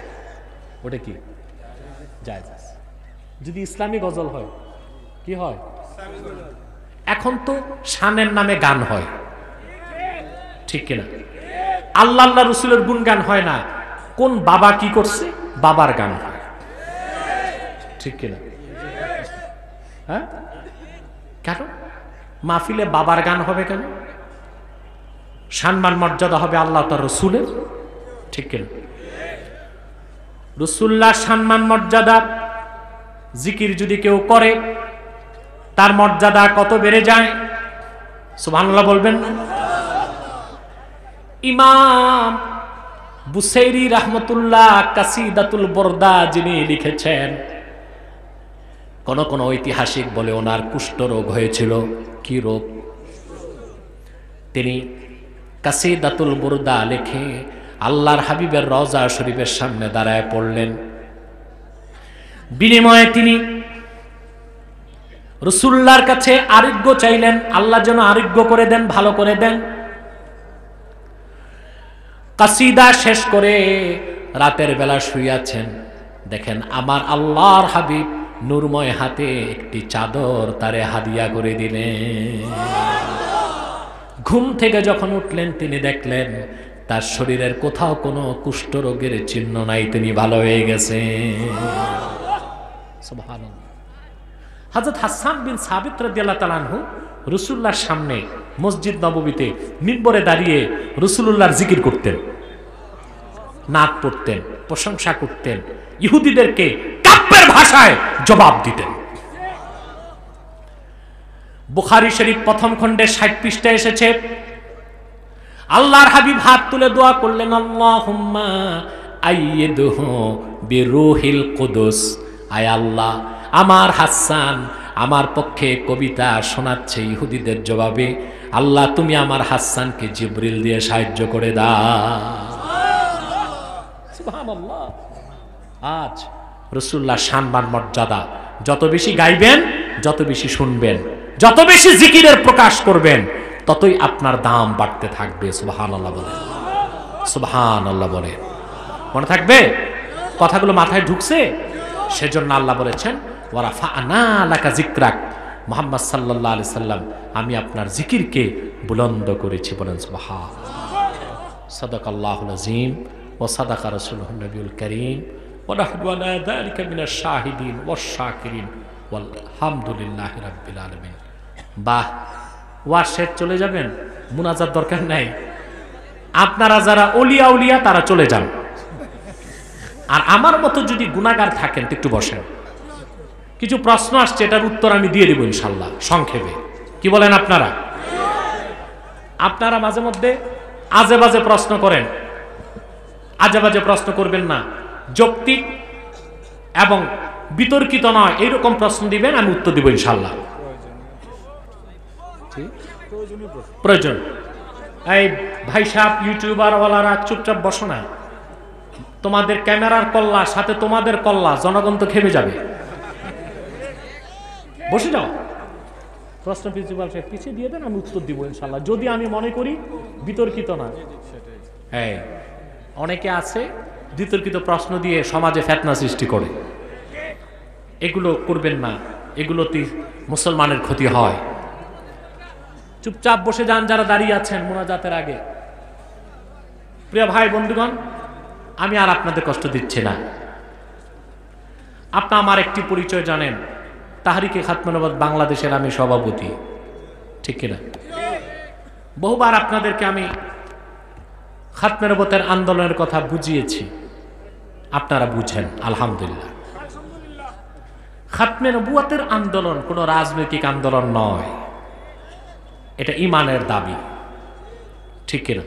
ওটা কি জায়েজ আছে। যদি ইসলামী গজল হয়, কি হয়? এখন তো শানের নামে গান হয়, ঠিক কিনা? আল্লাহ আল্লাহ রাসূলের গুণগান হয় না, কোন বাবা কি করছে বাবার গান হয়, ঠিক কিনা? হ্যাঁ, কেন মাহফিলে বাবার গান হবে কেন? সম্মান মর্যাদা হবে আল্লাহ তার রাসূলের, ঠিক কিনা? রাসূলুল্লাহ সম্মান মর্যাদা জিকির যদি কেউ করে, তার মর্যাদা কত বেড়ে যায়, সুবহানাল্লাহ বলবেন না? ইমাম বুসাইরি রাহমাতুল্লাহ কাসিদাতুল বরদা যিনি লিখেছেন, কোন কোন ঐতিহাসিক বলে ওনার কুষ্ঠ রোগ হয়েছিল। কি রোগ? তিনি কাসিদাতুল বরদা লিখে আল্লাহর হাবিবের রওজা শরীফের সামনে দাঁড়ায় পড়লেন। বিনিময়ে তিনি রাসূলুল্লাহর কাছে আরোগ্য চাইলেন, আল্লাহ যেন আরোগ্য করে দেন, ভালো করে দেন। কাসিদা শেষ করে রাতের বেলা শুইয়াছেন, দেখেন আমার আল্লাহর হাবিব নূরময় হাতে একটি চাদর তারে হাদিয়া করে দিলেন। ঘুম থেকে যখন উঠলেন তিনি দেখলেন তার শরীরের কোথাও কোনো কুষ্ঠ রোগের চিহ্ন নাই, তিনি ভালো হয়ে গেছেন। সুবহানাল্লাহ। হযরত হাসান বিন সাবিত রাদিয়াল্লাহু তাআলা আনহু রাসূলুল্লাহর সামনে মসজিদ নববীতে মিম্বরে দাঁড়িয়ে রাসূলুল্লাহর জিকির করতেন, নাত পড়তেন, প্রশংসা করতেন, ইহুদিদেরকে কাব্যের ভাষায় জবাব দিতেন। বুখারী শরীফ প্রথম খণ্ডে 60 পৃষ্ঠায় এসেছে, আল্লাহর হাবিব হাত তুলে দোয়া করলেন, আল্লাহুম্মা আইয়িদহু বিরূহিল কুদুস। আয় আল্লাহ, আমার হাসান আমার পক্ষে কবিতা শোনাচ্ছে ইহুদিদের জবাবে, আল্লাহ তুমি আমার হাসানকে জিবরিল দিয়ে সাহায্য করে দাও। সুবহানাল্লাহ। আজ রাসূলুল্লাহ শানবান মর্যাদা যত বেশি গাইবেন, যত বেশি শুনবেন, যত বেশি জিকিরের প্রকাশ করবেন, ততই আপনার দাম বাড়তে থাকবে। সুবহানাল্লাহ বলেন, সুবহানাল্লাহ বলেন। মনে থাকবে? কথাগুলো মাথায় ঢুকছে? সেজন্য আল্লাহ বলেছেন ওয়ারাফা'না লাকা যিকরাক, মুহাম্মদ সাল্লাল্লাহু আলাইহি সাল্লাম আমি আপনার জিকিরকে বুলন্দ করেছি। বলেন সুবহানাল্লাহ। সাদাকাল্লাহুল আযীম ওয়া সাদাকা রাসূলুহুন নবিয়ুল কারীম ওয়া নাহনু আলা যালিকা মিনাশ শাহিদিন ওয়াশ শাকিরিন ওয়ালহামদুলিল্লাহি রাব্বিল আলামিন। বাহ, ওয়াজ শেষ, চলে যাবেন? মুনাজাত দরকার নাই। আপনারা যারা ওলিয়া উলিয়া তারা চলে যান, আর আমার মতো যদি গুনাহগার থাকেন তো একটু বসেন। কিছু প্রশ্ন আসছে, এটার উত্তর আমি দিয়ে দেব ইনশাল্লাহ সংক্ষেপে। কি বলেন আপনারা? আপনারা মাঝে মধ্যে আজে বাজে প্রশ্ন করেন, আজে বাজে প্রশ্ন করবেন না, যৌক্তিক এবং বিতর্কিত নয় এইরকম প্রশ্ন দিবেন, আমি উত্তর দিব ইনশাল্লাহ। প্রয়োজন এই ভাই সাহেব ইউটিউবার ওয়ালারা চুপচাপ বসো না, তোমাদের ক্যামেরার কল্লা সাথে তোমাদের কল্লা, জনগণ তো খেপে যাবে। বসে যাও, প্রশ্ন প্রিন্সিপাল সাহেব পিছিয়ে দিয়ে দেন, আমি উত্তর দিব ইনশাল্লাহ, যদি আমি মনে করি বিতর্কিত না। হ্যাঁ, অনেকে আছে বিতর্কিত প্রশ্ন দিয়ে সমাজে ফিতনা সৃষ্টি করে, এগুলো করবেন না, এগুলোতে মুসলমানের ক্ষতি হয়। চুপচাপ বসে যান যারা দাঁড়িয়ে আছেন মুনাজাতের আগে। প্রিয় ভাই বন্ধুগণ, আমি আর আপনাদের কষ্ট দিচ্ছি না। আপনার আমার একটি পরিচয় জানেন, তাহরিকে খাতমে নবুয়ত বাংলাদেশের আমি সভাপতি, ঠিক কিনা? বহুবার আপনাদেরকে আমি খাতমে নবুয়তের আন্দোলনের কথা বুঝিয়েছি, আপনারা বুঝেন আলহামদুলিল্লাহ। খাতমে নবুয়তের আন্দোলন কোনো রাজনৈতিক আন্দোলন নয়, এটা ঈমানের দাবি, ঠিক কিনা?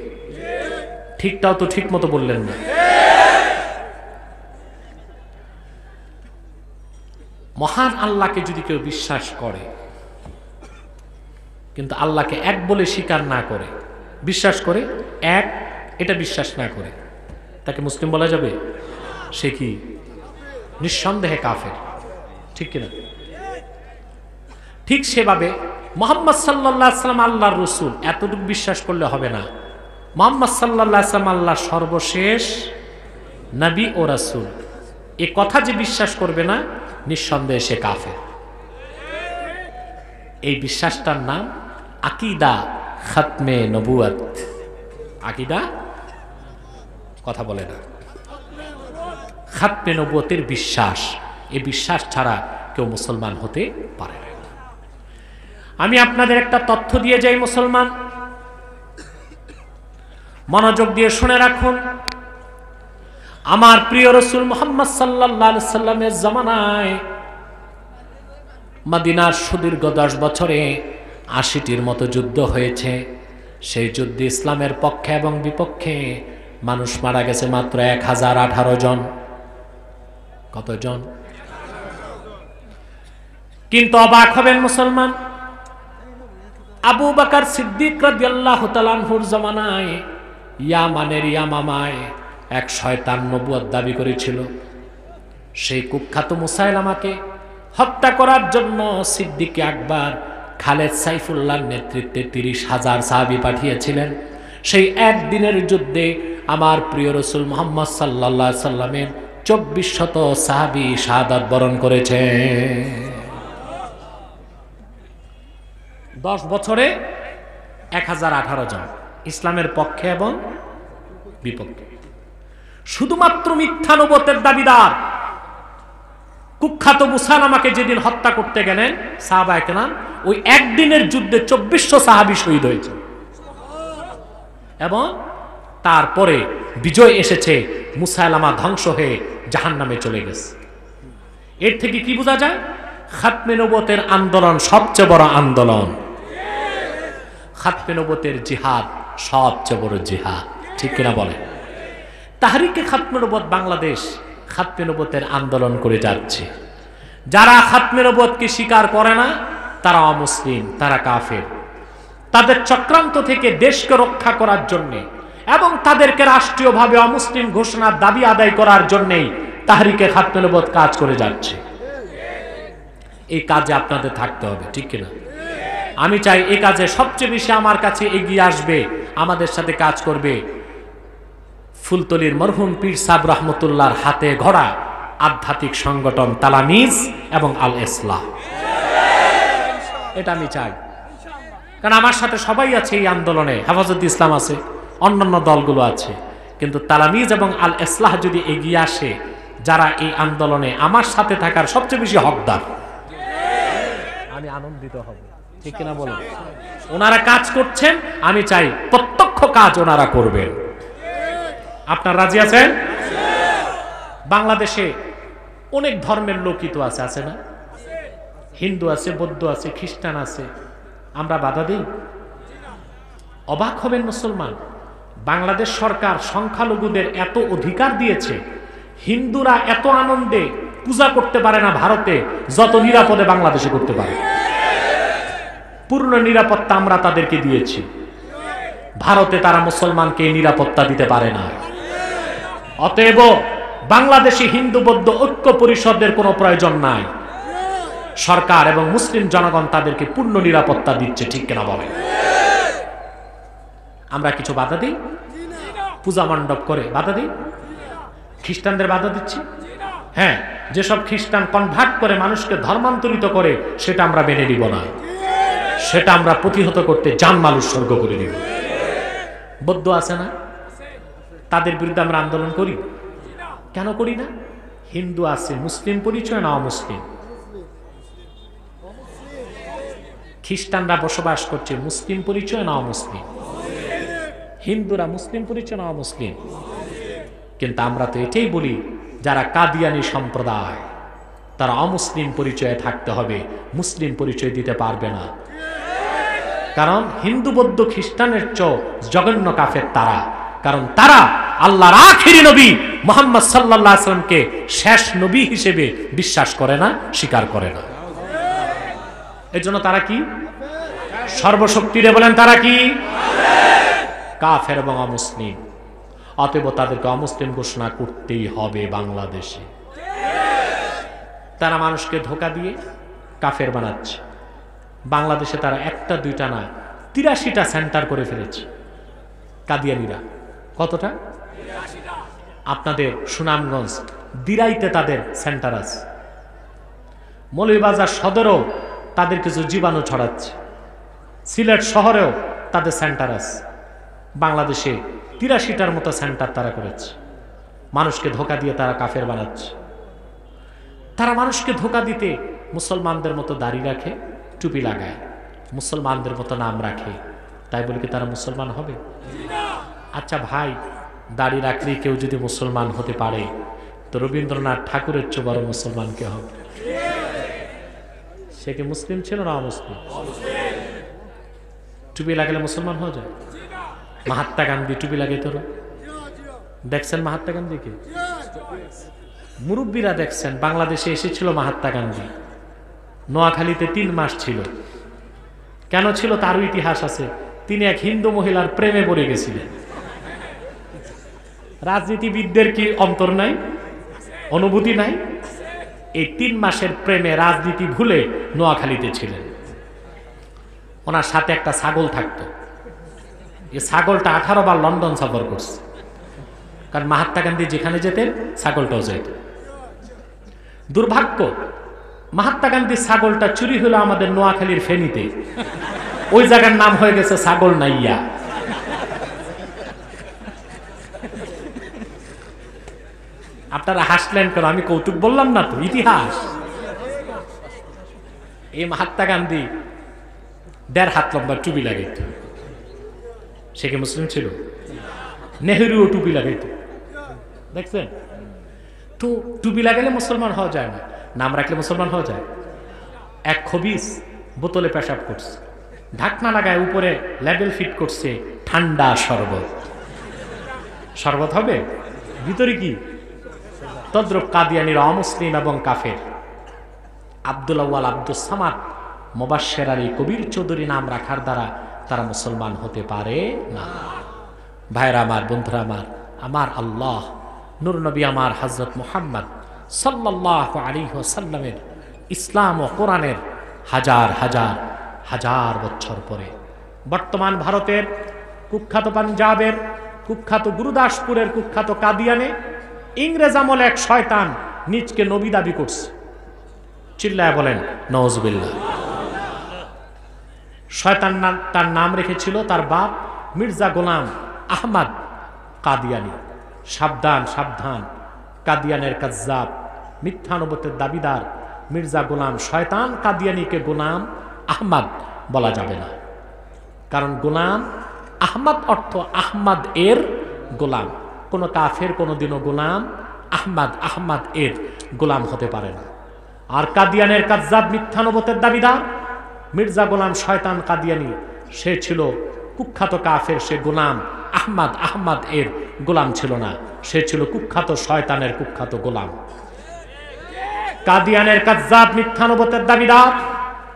ঠিকটাও তো ঠিক মতো বললেন না। মহান আল্লাহকে যদি কেউ বিশ্বাস করে কিন্তু আল্লাহকে এক বলে স্বীকার না করে, বিশ্বাস করে এক, এটা বিশ্বাস না করে, তাকে মুসলিম বলা যাবে? সে কি নিঃসন্দেহে কাফের, ঠিক কিনা? ঠিক সেভাবে মুহাম্মদ সাল্লাল্লাহু আলাইহি ওয়াসাল্লাম আল্লাহর রাসূল, এতটুকু বিশ্বাস করলে হবে না। মুহাম্মদ সাল্লাল্লাহু আলাইহি ওয়াসাল্লাম আল্লাহর সর্বশেষ নবী ও রাসূল, এ কথা যে বিশ্বাস করবে না, নিঃসন্দেহে সে কাফের। এই বিশ্বাসটার নাম আকীদা খাতমে নবুয়ত। আকীদা কথা বলে না, খাতমে নবুয়তের বিশ্বাস। এই বিশ্বাস ছাড়া কেউ মুসলমান হতে পারে না। আমি আপনাদের একটা তথ্য দিয়ে যাই মুসলমান, মনোযোগ দিয়ে শুনে রাখুন। আমার প্রিয় রাসূল মুহাম্মদ সাল্লাল্লাহু আলাইহি সাল্লামের জামানায় মদিনার সুদীর্ঘ 10 বছরে 80টির মতো যুদ্ধ হয়েছে। সেই যুদ্ধে ইসলামের পক্ষে এবং বিপক্ষে মানুষ মারা গেছে মাত্র 1018 জন। কতজন? কিন্তু অবাক হবেন মুসলমান, আবু বকর সিদ্দিক রাদিয়াল্লাহু তাআলা আনহুর জামানায় ইয়ামানের ইয়ামামায় এক শয়তান নবুয়ত দাবি করেছিল। সেই কুখ্যাত মুসাইলামাকে হত্যা করার জন্য সিদ্দিক আকবর খালেদ সাইফুল্লাহর নেতৃত্বে 30,000 সাহাবী পাঠিয়েছিলেন। সেই একদিনের যুদ্ধে আমার প্রিয় রাসূল মুহাম্মদ সাল্লাল্লাহু আলাইহি সাল্লামের 2400 সাহাবী শাহাদাত বরণ করেছে। 10 বছরে 1018 জন ইসলামের পক্ষে এবং বিপক্ষে। শুধুমাত্র মিথ্যা নবুয়তের দাবিদার কুখ্যাত মুসাইলামাকে যেদিন হত্যা করতে গেলেন সাহাবায়ে কেরাম, ওই একদিনের যুদ্ধে 2400 সাহাবী শহীদ হয়েছে এবং তারপরে বিজয় এসেছে, মুসাইলামা ধ্বংস হয়ে জাহান্নামে চলে গেছে। এর থেকে কি বোঝা যায়? খাতমে নবুয়তের আন্দোলন সবচেয়ে বড় আন্দোলন। খাতমে নবুয়তের জিহাদ সবচেয়ে বড় জিহাদ, ঠিক কিনা বলে? তাহরিকে খাতমে নবুয়ত বাংলাদেশ খাতমে নবুয়তের আন্দোলন করে যাচ্ছে। যারা খাতমে নবুয়তকে স্বীকার করে না তারা অমুসলিম, তারা কাফের। তাদের চক্রান্ত থেকে দেশকে রক্ষা করার জন্য এবং তাদেরকে রাষ্ট্রীয়ভাবে অমুসলিম ঘোষণার দাবি আদায় করার জন্যই তাহরিকে খাতমে নবুওয়াত কাজ করে যাচ্ছে। এই কাজে আপনাদের থাকতে হবে, ঠিক কিনা? আমি চাই এই কাজে সবচেয়ে বেশি আমার কাছে এগিয়ে আসবে, আমাদের সাথে কাজ করবে ফুলতলির মরহুম পীর সাহেব রহমতুল্লাহর হাতে গড়া আধ্যাত্মিক সংগঠন তালামিজ এবং আল ইসলাহ। এটা আমি চাই, কারণ আমার সাথে সবাই আছে এই আন্দোলনে, হেফাজত ইসলাম আছে, অন্যান্য দলগুলো আছে, কিন্তু তালামিজ এবং আল ইসলাহ যদি এগিয়ে আসে, যারা এই আন্দোলনে আমার সাথে থাকার সবচেয়ে বেশি হকদার, আমি আনন্দিত হব, ঠিক কিনা বলেন? ওনারা কাজ করছেন, আমি চাই প্রত্যক্ষ কাজ ওনারা করবেন। আপনার রাজি আছেন? বাংলাদেশে অনেক ধর্মের লোকই তো আছে না? হিন্দু আছে, বৌদ্ধ আছে, খ্রিস্টান আছে, আমরা বাধা দিই? অবাক হবেন মুসলমান, বাংলাদেশ সরকার সংখ্যালঘুদের এত অধিকার দিয়েছে, হিন্দুরা এত আনন্দে পূজা করতে পারে না ভারতে, যত নিরাপদে বাংলাদেশে করতে পারে। পূর্ণ নিরাপত্তা আমরা তাদেরকে দিয়েছি, ভারতে তারা মুসলমানকে নিরাপত্তা দিতে পারে না। অতএব বাংলাদেশে হিন্দু বৌদ্ধ ঐক্য পরিষদের কোনো প্রয়োজন নাই, সরকার এবং মুসলিম জনগণ তাদেরকে পূর্ণ নিরাপত্তা দিচ্ছে, ঠিক কিনা বলেন? আমরা কিছু বাধা দিই? পূজা মণ্ডপ করে বাধা দিই? খ্রিস্টানদের বাধা দিচ্ছি? হ্যাঁ, যেসব খ্রিস্টান কনভার্ট করে মানুষকে ধর্মান্তরিত করে, সেটা আমরা মেনে নিব না, সেটা আমরা প্রতিহত করতে জানমাল উৎসর্গ করে দিব। বৌদ্ধ আছে না, তাদের বিরুদ্ধে আমরা আন্দোলন করি? কেন করি না? হিন্দু আছে, মুসলিম পরিচয় না অমুসলিম? খ্রিস্টানরা বসবাস করছে, মুসলিম পরিচয় না অমুসলিম? হিন্দুরা মুসলিম পরিচয় না অমুসলিম? কিন্তু আমরা তো এটাই বলি, যারা কাদিয়ানি সম্প্রদায় তারা অমুসলিম পরিচয়ে থাকতে হবে, মুসলিম পরিচয় দিতে পারবে না। কারণ হিন্দু বৌদ্ধ খ্রিস্টানের চেয়ে জঘন্য কাফের তারা, কারণ তারা আল্লাহর আখিরি নবী মুহাম্মদ সাল্লাল্লাহু আলাইহি ওয়াসাল্লামকে শেষ নবী হিসেবে বিশ্বাস করে না, স্বীকার করে না। এজন্য তারা কি? সর্বশক্তিরে বলেন, তারা কি? কাফের এবং অমুসলিম। অতএব তাদেরকে অমুসলিম ঘোষণা করতেই হবে বাংলাদেশে। তারা মানুষকে ধোঁকা দিয়ে কাফের বানাচ্ছে। বাংলাদেশে তারা একটা দুইটা না, ৮৩টা সেন্টার করে ফেলেছে কাদিয়ানীরা। কতটা? আপনাদের সুনামগঞ্জ দিরাইতে তাদের সেন্টার আছে, মৌলভীবাজার সদরেও তাদের কিছু জীবাণু ছড়াচ্ছে, সিলেট শহরেও তাদের সেন্টার আছে। বাংলাদেশে ৮৩টার মতো সেন্টার তারা করেছে। মানুষকে ধোঁকা দিয়ে তারা কাফের বানাচ্ছে। তারা মানুষকে ধোঁকা দিতে মুসলমানদের মতো দাড়ি রাখে, টুপি লাগায়, মুসলমানদের মতো নাম রাখে, তাই বলে কি তারা মুসলমান হবে? আচ্ছা ভাই, দাড়ি রাখলেই কেউ যদি মুসলমান হতে পারে, তো রবীন্দ্রনাথ ঠাকুরের চেয়ে বড় মুসলমান কে হবে? সে কি মুসলিম ছিল না অমুসলিম? টুপি লাগালে মুসলমান হয়ে যায়? মহাত্মা গান্ধী টুপি লাগাইতো না? দেখছেন মহাত্মা গান্ধীকে? মুরব্বীরা দেখছেন, বাংলাদেশে এসেছিল মহাত্মা গান্ধী, নোয়াখালীতে ৩ মাস ছিল। কেন ছিল তারও ইতিহাস আছে। তিনি এক হিন্দু মহিলার প্রেমে পড়ে গেছিলেন। রাজনীতিবিদদের কি অন্তর নাই, অনুভূতি নাই? এই ৩ মাসের প্রেমে রাজনীতি ভুলে নোয়াখালীতে ছিলেন। ওনার সাথে একটা ছাগল থাকতো, এই ছাগলটা 18 বার লন্ডন সফর করছে, কারণ মহাত্মা গান্ধী যেখানে যেতেন ছাগলটাও যেত। দুর্ভাগ্য, মহাত্মা গান্ধীর ছাগলটা চুরি হলো আমাদের নোয়াখালীর ফেনীতে, ওই জায়গার নাম হয়ে গেছে ছাগল নাইয়া। আপনারা হাসলেন কেন? আমি কৌতুক বললাম না তো, ইতিহাস। এই মহাত্মা গান্ধী ১.৫ হাত লম্বা টুপি লাগাইত। সে কি মুসলিম ছিল? নেহরুও টুপি লাগাইত, দেখছেন তো? টুপি লাগাইলে মুসলমান হওয়া যায় না, নাম রাখলে মুসলমান হওয়া যায়। এক খবিস বোতলে পেশাব করছে, ঢাকনা লাগায় উপরে লেবেল ফিট করছে ঠান্ডা শরবত। শরবত হবে, ভিতরে কি? তদ্রুপ কাদিয়ানীরা অমুসলিম এবং কাফের। আব্দুল আউয়াল আব্দুস সামাদ মোবাশ্বের আলী কবির চৌধুরী নাম রাখার দ্বারা তারা মুসলমান হতে পারে না। ভাইরা আমার, বন্ধুরা আমার, আমার আল্লাহ নূর নবী আমার হযরত মুহাম্মদ সাল্লাল্লাহু আলাইহি ওয়াসাল্লামের ইসলাম ও কোরআনের হাজার হাজার হাজার বছর পরে বর্তমান ভারতের কুখ্যাত পাঞ্জাবের কুখ্যাত গুরুদাসপুরের কুখ্যাত কাদিয়ানে ইংরেজ আমলে এক শয়তান নিজকে নবী দাবি করছে। চিল্লায় বলেন নাউজুবিল্লাহ। শয়তান তার নাম রেখেছিল তার বাপ মির্জা গোলাম আহমদ কাদিয়ানি। সাবধান সাবধান, কাদিয়ানের কাজ্জাব, মিথ্যা নবুয়তের দাবিদার মির্জা গোলাম শয়তান কাদিয়ানিকে গোলাম আহমদ বলা যাবে না, কারণ গোলাম আহমদ অর্থ আহমদ এর গোলাম। কোন কাফের কোনোদিনও গোলাম আহমদ এর গোলাম হতে পারে না। আর কাদিয়ানের কাজ্জাব মিথ্যা নবুয়তের দাবিদার মির্জা গোলাম শয়তান কাদিয়ানি, সে ছিল কুখ্যাত কাফের। সে গোলাম আহমদ এর গোলাম ছিল না, সে ছিল কুখ্যাত শয়তানের কুখ্যাত গোলাম। কাদিয়ানের কাজ্জাব মিথ্যা নবুয়তের দাবিদার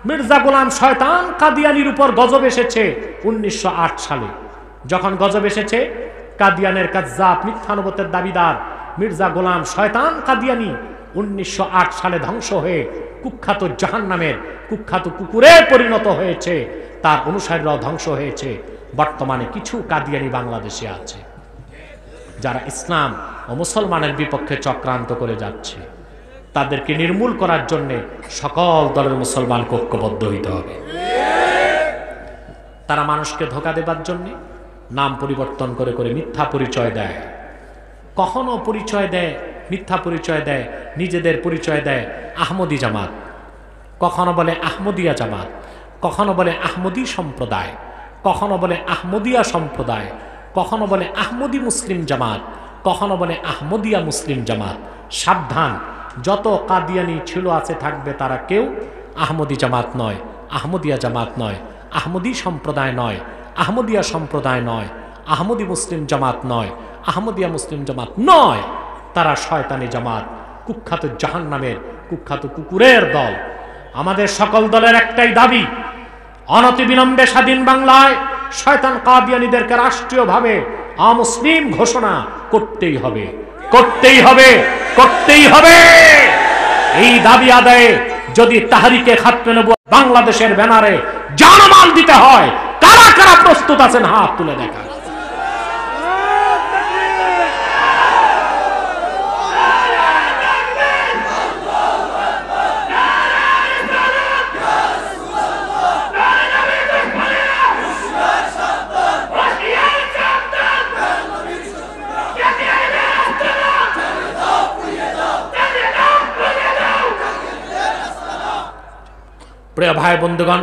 মির্জা গোলাম শয়তান কাদিয়ানির উপর গজব এসেছে 1908 সালে। যখন গজব এসেছে, কাদিয়ানের কাজ্জাব মিথ্যা নবুয়তের দাবিদার মির্জা গোলাম শয়তান কাদিয়ানি 1908 সালে ধ্বংস হয়ে কুখ্যাত জাহান্নামের কুখ্যাত কুকুরে পরিণত হয়েছে। তার অনুসারীরাও ধ্বংস হয়েছে। বর্তমানে কিছু কাদিয়ানি বাংলাদেশে আছে যারা ইসলাম ও মুসলমানের বিপক্ষে চক্রান্ত করে যাচ্ছে। তাদেরকে নির্মূল করার জন্য সকল দলের মুসলমান ঐক্যবদ্ধ হইতে হবে। তারা মানুষকে ধোঁকা দেবার জন্য নাম পরিবর্তন করে করে মিথ্যা পরিচয় দেয়। কখনো পরিচয় দেয়, মিথ্যা পরিচয় দেয়, নিজেদের পরিচয় দেয় আহমদী জামাত, কখনো বলে আহমদিয়া জামাত, কখনো বলে আহমদী সম্প্রদায়, কখনো বলে আহমদিয়া সম্প্রদায়, কখনো বলে আহমদী মুসলিম জামাত, কখনো বলে আহমদিয়া মুসলিম জামাত। সাবধান, যত কাদিয়ানি ছিল আছে থাকবে, তারা কেউ আহমদী জামাত নয়, আহমদিয়া জামাত নয়, আহমদী সম্প্রদায় নয়, আহমদিয়া সম্প্রদায় নয়, আহমদী মুসলিম জামাত নয়, আহমদিয়া মুসলিম জামাত নয়। তারা শয়তানি জামাত, কুখ্যাত জাহান্নামের কুখ্যাত কুকুরের দল। আমাদের সকল দলের একটাই দাবি, অনতিবিলম্বে স্বাধীন বাংলায় শয়তান কাদিয়ানীদেরকে রাষ্ট্রীয়ভাবে অমুসলিম ঘোষণা করতেই হবে, করতেই হবে, করতেই হবে। এই দাবি আদায়ে যদি তাহরিকে খাতমে নবুয়ত বাংলাদেশের ব্যানারে জানমাল দিতে হয়, কারা কারা প্রস্তুত আছেন হাত তুলে দেখা। প্রিয় ভাই বন্ধুগণ,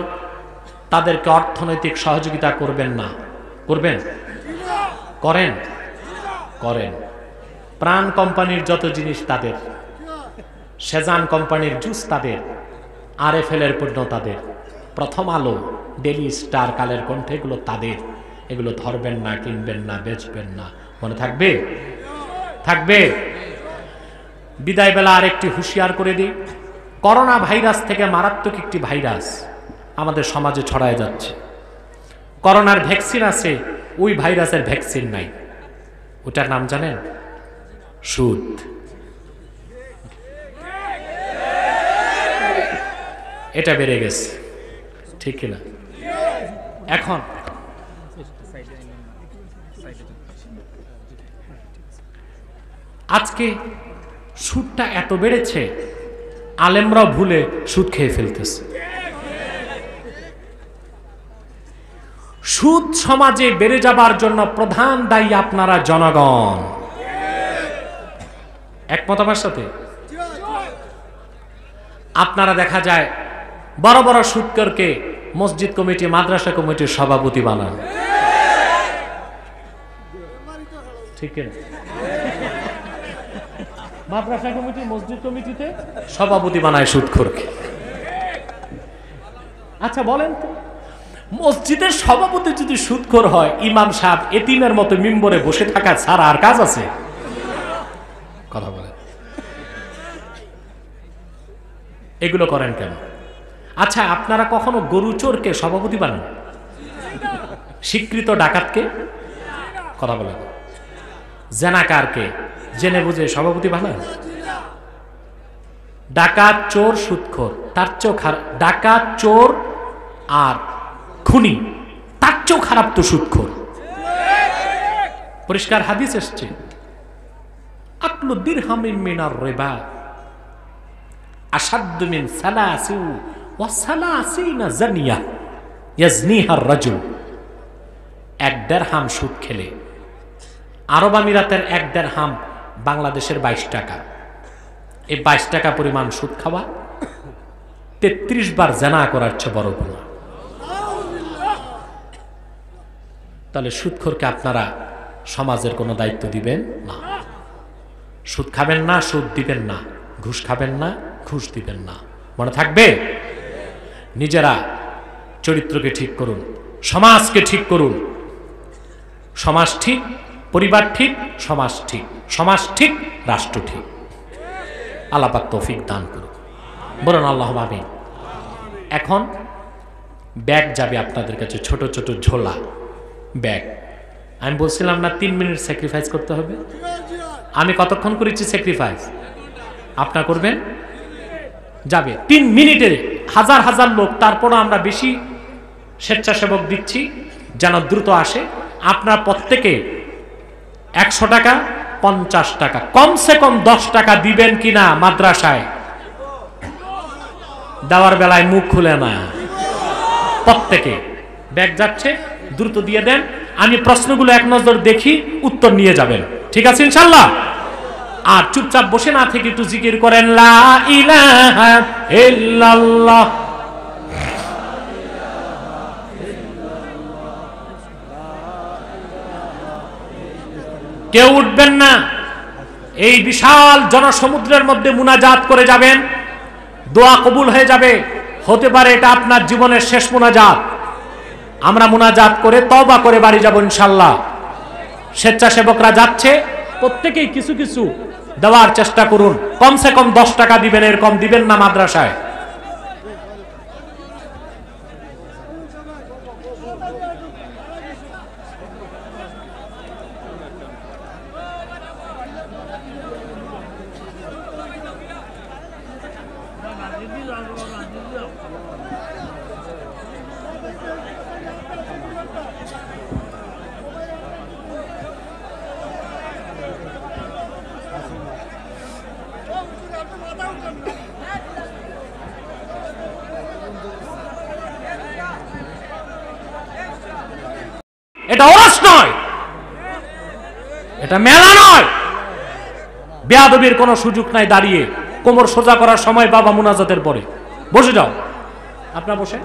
তাদেরকে অর্থনৈতিক সহযোগিতা করবেন না? করবেন? করেন? করেন। প্রাণ কোম্পানির যত জিনিস তাদের, সেজান কোম্পানির জুস তাদের, RFL এর পণ্য তাদের, প্রথম আলো, ডেলি স্টার, কালের কণ্ঠে, এগুলো তাদের। এগুলো ধরবেন না, কিনবেন না, বেচবেন না। মনে থাকবে? থাকবে। বিদায় বেলা আরেকটি হুঁশিয়ার করে দিই, করোনা ভাইরাস থেকে মারাত্মক একটি ভাইরাস আমাদের সমাজে ছড়ায় যাচ্ছে। করোনার ভ্যাকসিন আছে, ওই ভাইরাসের ভ্যাকসিন নাই। ওটার নাম জানেন? সুদ। এটা বেড়ে গেছে, ঠিক কিনা? এখন আজকে সুদটা এত বেড়েছে, আলেমরাও ভুলে সুদ খেয়ে ফেলতেছে। সুদ সমাজে বেড়ে যাবার জন্য প্রধান দায়ী আপনারা জনগণ। একমত আমার সাথে? আপনারা দেখা যায় বড় বড় সুদখোরকে মসজিদ কমিটি, মাদ্রাসা কমিটির সভাপতি বানান, ঠিক না? মাদ্রাসা কমিটি, মসজিদ কমিটিতে সভাপতি বানায় সুদখোরকে। আচ্ছা বলেন তো, মসজিদের সভাপতি যদি সুদখোর হয়, ইমাম সাহেব এতিমের মতো মিম্বরে বসে থাকা ছাড়া আর কাজ আছে? কথা বলেন। এগুলো করেন কেন? আচ্ছা, আপনারা কখনো গরু চোরকে সভাপতি বানান? স্বীকৃত ডাকাতকে? কথা বলে। জেনাকারকে জেনে বুঝে সভাপতি বানায়? ডাকাত, চোর, সুদখোর তার চেয়েও খারাপ। ডাকাত, চোর আর খুনি তার চেয়েও খারাপ তো সুদখোর। পরিষ্কার হাদিস এসছে, আকলু দিরহামিন মিনার রিবা আশাদ্দু মিন সালাসি ওয়া সালাসিনা জানিয়া ইয়াজনিহা আর-রাজুল। এক দেড়হাম সুদ খেলে, আরব আমিরাতের এক দেড়হাম বাংলাদেশের 22 টাকা। এই 22 টাকা পরিমাণ সুদ খাওয়া 33 বার জিনা করার চেয়ে বড় গুনাহ। তাহলে সুদখোরকে আপনারা সমাজের কোনো দায়িত্ব দিবেন না। সুদ খাবেন না, সুদ দিবেন না, ঘুষ খাবেন না, ঘুষ দিবেন না। মনে থাকবে? নিজেরা চরিত্রকে ঠিক করুন, সমাজকে ঠিক করুন। সমাজ ঠিক, পরিবার ঠিক, সমাজ ঠিক, সমাজ ঠিক, রাষ্ট্র ঠিক। আল্লাহ পাক তৌফিক দান করুন, বলুন আল্লাহুম্মা আমিন। এখন ব্যাগ যাবে আপনাদের কাছে, ছোট ছোট ঝোলা ব্যাগ। আমি বলছিলাম না 3 মিনিট স্যাক্রিফাইস করতে হবে? আমি কতক্ষণ করেছি স্যাক্রিফাইস? আপনারা করবেন? যাবে 3 মিনিটে হাজার হাজার লোক। তারপরও আমরা বেশি স্বেচ্ছাসেবক দিচ্ছি যেন দ্রুত আসে। আপনার প্রত্যেকে 100 টাকা, 50 টাকা, কমসে কম 10 টাকা দিবেন কিনা? মাদ্রাসায় দেওয়ার বেলায় মুখ খুলে না। প্রত্যেকে ব্যাগ যাচ্ছে, দ্রুত দিয়ে দেন। আমি প্রশ্নগুলো এক নজর দেখি, উত্তর নিয়ে যাবেন, ঠিক আছে ইনশাআল্লাহ? আর চুপচাপ বসে না থেকে একটু জিকির করেন, লা ইলাহা ইল্লাল্লাহ। কেউ উঠবেন না। এই বিশাল জনসমুদ্রের মধ্যে মুনাজাত করে যাবেন, দোয়া কবুল হয়ে যাবে। হতে পারে এটা আপনার জীবনের শেষ মুনাজাত। আমরা মুনাজাত করে তওবা করে বাড়ি যাব ইনশাআল্লাহ। স্বেচ্ছাসেবকরা যাচ্ছে, প্রত্যেকেই কিছু কিছু দেওয়ার চেষ্টা করুন। কমসে কম 10 টাকা দিবেন, এর কম দিবেন না মাদ্রাসায়। এটা ওরস নয়, এটা মেলা নয়। বেয়াদবির কোনো সুযোগ নাই। দাঁড়িয়ে কোমর সোজা করার সময় বাবা মুনাজাতের পরে বসে যাও। আপনারা বসে,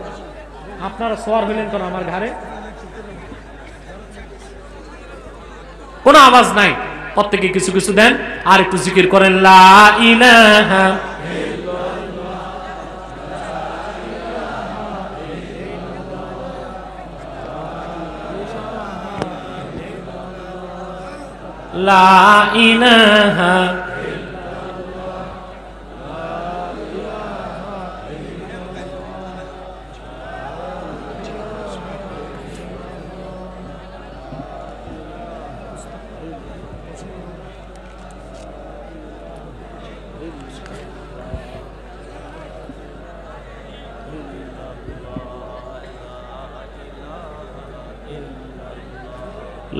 আপনারা সোয়ার হইলেন কেন আমার ঘরে? কোনো আওয়াজ নাই। প্রত্যেকে কিছু কিছু দেন আর একটু জিকির করেন, লা ইলাহা লা ইলাহা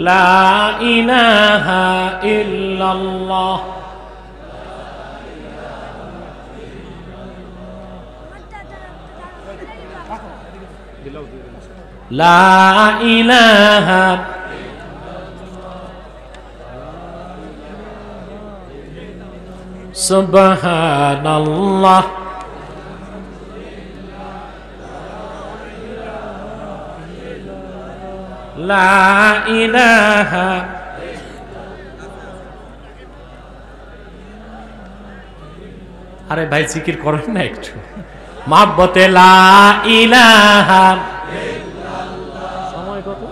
লা ইলাহা ইল্লাল্লাহ। লা ইলাহা সুবহানাল্লাহ। লা ইলাহা আরে ভাই জিকির করেন না একটু মহব্বতে। লা ইলাহা সময় কত?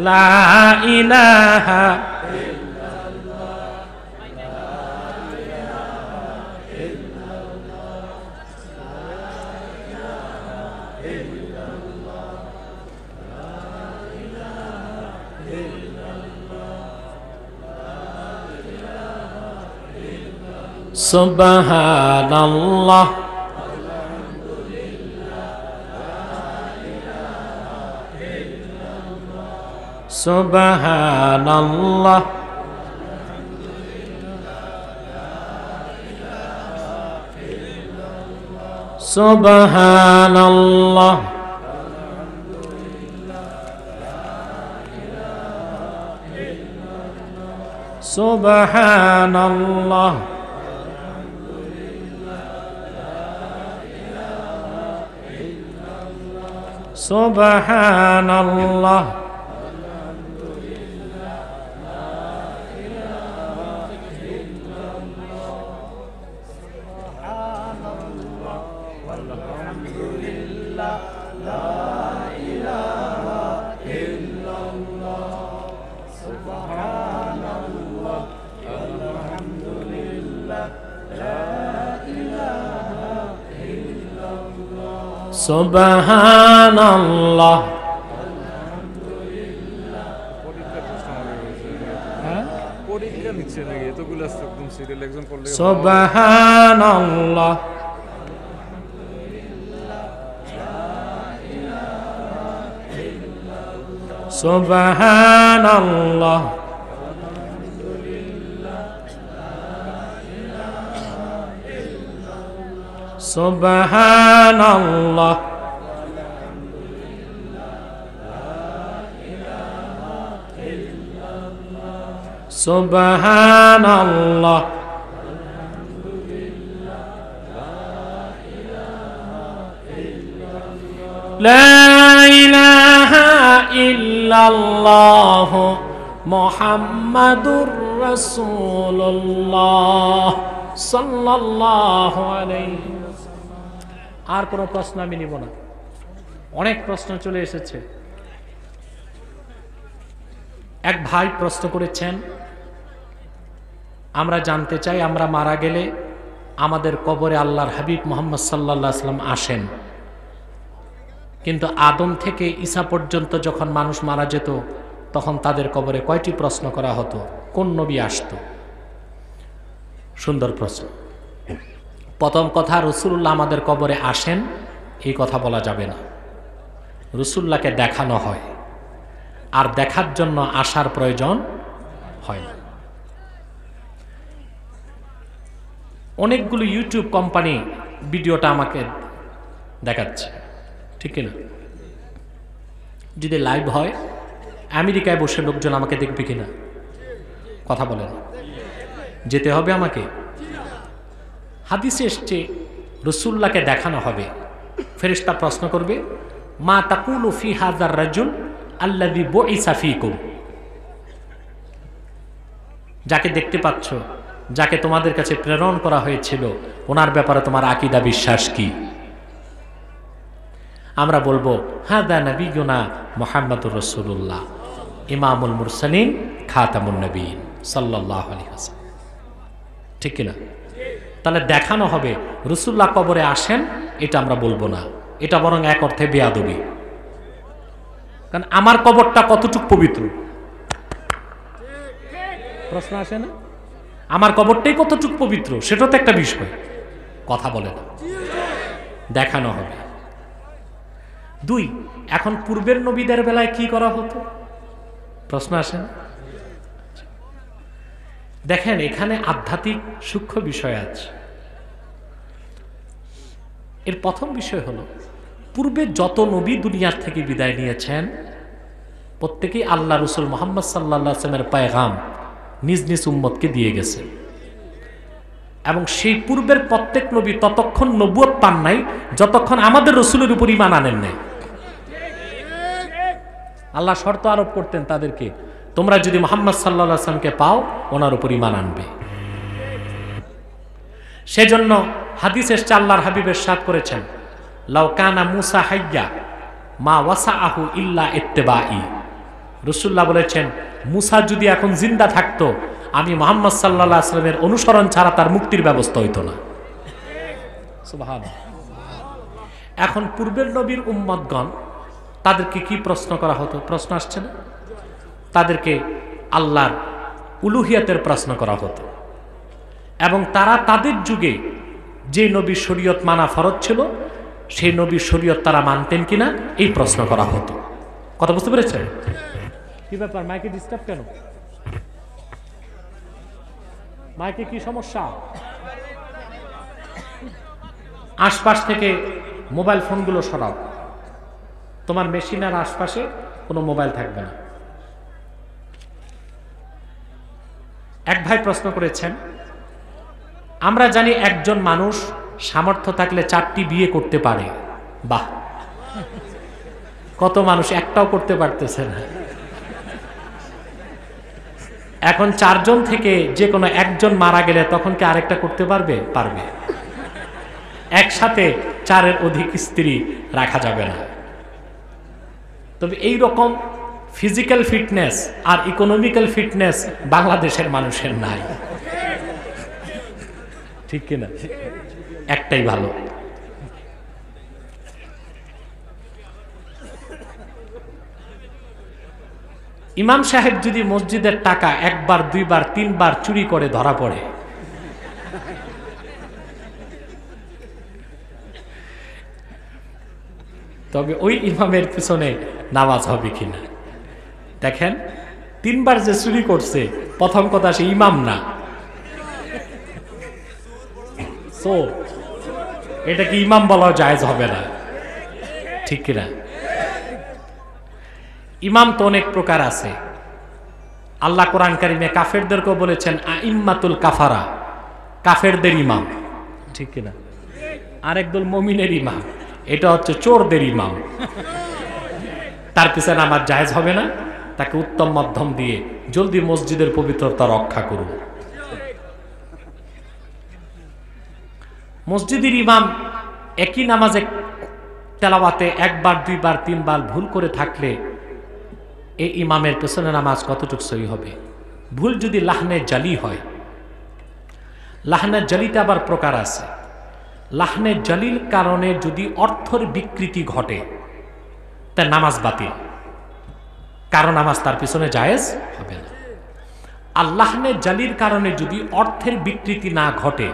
লা ইলাহা সুবহানাল্লাহ সুবহানাল্লাহ সুবহানাল্লাহ সুবহানাল্লাহ সুবহানাল্লাহ সুবহানাল্লাহ পরীক্ষা নিচ্ছে নাকি এতগুলো একদম সিরিয়াল একজন করলে সুবহানাল্লাহ সুবহানাল্লাহ সুবহানাল্লাহ সুবহানাল্লাহ লা ইলাহা ইল্লাল্লাহ মুহাম্মাদুর রাসূলুল্লাহ সাল্লাল্লাহু আলাইহি। আর কোনো প্রশ্ন আমি নিব না, অনেক প্রশ্ন চলে এসেছে। এক ভাই প্রশ্ন করেছেন, আমরা জানতে চাই আমরা মারা গেলে আমাদের কবরে আল্লাহর হাবিব মুহাম্মদ সাল্লাল্লাহু আলাইহি ওয়াসাল্লাম আসেন, কিন্তু আদম থেকে ঈসা পর্যন্ত যখন মানুষ মারা যেত তখন তাদের কবরে কয়টি প্রশ্ন করা হতো, কোন নবী আসতো? সুন্দর প্রশ্ন। প্রথম কথা, রাসূলুল্লাহ আমাদের কবরে আসেন এই কথা বলা যাবে না। রাসূলুল্লাহকে দেখানো হয়, আর দেখার জন্য আসার প্রয়োজন হয় না। অনেকগুলো ইউটিউব কোম্পানি ভিডিওটা আমাকে দেখাচ্ছে, ঠিক না? যদি লাইভ হয় আমেরিকায় বসে লোকজন আমাকে দেখবে কিনা? কথা বলেন, যেতে হবে আমাকে? হাদিসে এসছে রাসূলুল্লাহকে দেখানো হবে। ফেরেশতা প্রশ্ন করবে, মা তাকুলু ফি হাযার রাজুল আল্লাযী বুইসা ফীকুম, যাকে দেখতে পাচ্ছ, যাকে তোমাদের কাছে প্রেরণ করা হয়েছিল, ওনার ব্যাপারে তোমার আকীদা বিশ্বাস কি? আমরা বলবো, হাদা নবিয়ুনা মুহাম্মাদুর রাসূলুল্লাহ ইমামুল মুরসালিন খাতামুন নবীন সাল্লাল্লাহু আলাইহি ওয়াসাল্লাম, ঠিক কিনা? তাহলে দেখানো হবে, রাসূলুল্লাহ কবরে আসেন এটা আমরা বলবো না, এটা বরং এক অর্থে বেয়াদবি। কারণ আমার কবরটা কতটুকু পবিত্র প্রশ্ন আসে না? আমার কবরটাই কতটুকু পবিত্র সেটা তো একটা বিষয়, কথা বলে না। দেখানো হবে। দুই, এখন পূর্বের নবীদের বেলায় কি করা হতো? প্রশ্ন আসে না? দেখেন, এখানে আধ্যাত্মিক সূক্ষ্ম বিষয় আছে। এর প্রথম বিষয় হলো, পূর্বে যত নবী দুনিয়ার থেকে বিদায় নিয়েছেন প্রত্যেকেই আল্লাহ রাসূল মুহাম্মদ সাল্লাল্লাহু আলাইহি ওয়াসাল্লামের পয়গাম নিজ নিজ উম্মতকে দিয়ে গেছে, এবং সেই পূর্বের প্রত্যেক নবী ততক্ষণ নবুয়ত পান নাই যতক্ষণ আমাদের রাসূলের উপর ঈমান আনেন নাই। আল্লাহ শর্ত আরোপ করতেন তাদেরকে, তোমরা যদি মুহাম্মদ সাল্লাল্লাহু আলাইহি ওয়াসাল্লামকে পাও ওনার উপর ঈমান আনবে। সেজন্য হাদিস এসেছে, আল্লাহর হাবিব ইরশাদ করেছেন, লাউ কানা মুসা হাইয়া মা ওয়াসাআহু ইল্লা ইত্তিবাই। রাসূলুল্লাহ বলেছেন, মুসা যদি এখন জিন্দা থাকতো, আমি মুহাম্মদ সাল্লাল্লাহু আলাইহি ওয়াসাল্লামের অনুসরণ ছাড়া তার মুক্তির ব্যবস্থা হইতো না। সুবহানাল্লাহ। এখন পূর্বের নবীর উম্মতগণ, তাদেরকে কি প্রশ্ন করা হতো? প্রশ্ন আসছে না? তাদেরকে আল্লাহর উলুহিয়াতের প্রশ্ন করা হতো। এবং তারা তাদের যুগে যে নবীর শরীয়ত মানা ফরজ ছিল সেই নবীর শরীয়ত তারা মানতেন কিনা এই প্রশ্ন করা হতো। কথা বুঝতে পেরেছেন? কি ব্যাপার, মাইকে ডিস্টার্ব কেন? মাইকে কি সমস্যা? আশপাশ থেকে মোবাইল ফোনগুলো সরাও। তোমার মেশিনের আশপাশে কোনো মোবাইল থাকবে না। এক ভাই প্রশ্ন করেছেন, আমরা জানি একজন মানুষ সামর্থ্য থাকলে 4টি বিয়ে করতে পারে। বাহ, কত মানুষ একটাও করতে পারতেছে না। এখন 4 জন থেকে যে কোনো একজন মারা গেলে তখন কি আরেকটা করতে পারবে? পারবে। একসাথে 4-এর অধিক স্ত্রী রাখা যাবে না। তবে এই রকম ফিজিক্যাল ফিটনেস আর ইকোনমিক্যাল ফিটনেস বাংলাদেশের মানুষের নাই, ঠিক কিনা? একটাই ভালো। ইমাম সাহেব যদি মসজিদের টাকা 1 বার 2 বার 3 বার চুরি করে ধরা পড়ে, তবে ওই ইমামের পিছনে নামাজ হবে কিনা? দেখেন, 3 বার যে চুরি করছে, প্রথম কথা সে ইমাম না, সো এটা কি ইমাম বলা জায়েজ হবে না, ঠিক কিনা? ইমাম তো অনেক প্রকার আছে। আল্লাহ কোরআন কারিমে কাফেরদেরকেও বলেছেন আইম্মাতুল কাফারা, কাফেরদের ইমাম, ঠিক কিনা? আরেকদল মুমিনের ইমাম, এটা হচ্ছে চোরদের ইমাম। তার পিছনে আমার জায়েজ হবে না। তাকে উত্তম মাধ্যম দিয়ে জলদি মসজিদের পবিত্রতা রক্ষা করুন। মসজিদের ইমাম একই নামাজে তেলাওয়াতে 1 বার 2 বার 3 বার ভুল করে থাকলে এই ইমামের পেছনে নামাজ কতটুকু সহি হবে? ভুল যদি লাহনে জালি হয়, লাহনে জালিতে আবার প্রকার আছে। লাহনে জালির কারণে যদি অর্থের বিকৃতি ঘটে তা নামাজ বাতিল, কারণ নামাজ তার পিছনে জায়েজ হবে না। আর লাহনে জালির কারণে যদি অর্থের বিকৃতি না ঘটে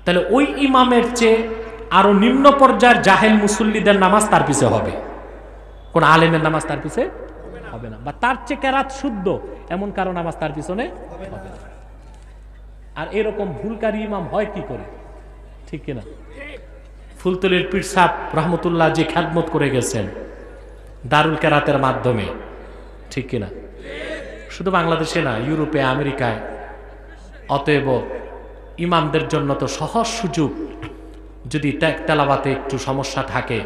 তাহলে ওই ইমামের চেয়ে আরো নিম্ন পর্যায়ের জাহেল মুসল্লিদের নামাজ তার পিছে হবে, কোন আলেমের নামাজ তার পিছে হবে না। বা তার চেয়ে কেরাত শুদ্ধ এমন কারো নামাজ তার পিছনে হবে না। আর এরকম ভুলকারী ইমাম হয় কি করে, ঠিক কিনা? ফুলতলির পীর সাহেব রহমতুল্লাহ যে খ্যাদমত করে গেছেন দারুল কেরাতের মাধ্যমে, ঠিক কিনা? শুধু বাংলাদেশে না, ইউরোপে, আমেরিকায়। অতএব ইমামদের জন্য তো সহজ সুযোগ, যদি তেলাওয়াতে একটু সমস্যা থাকে,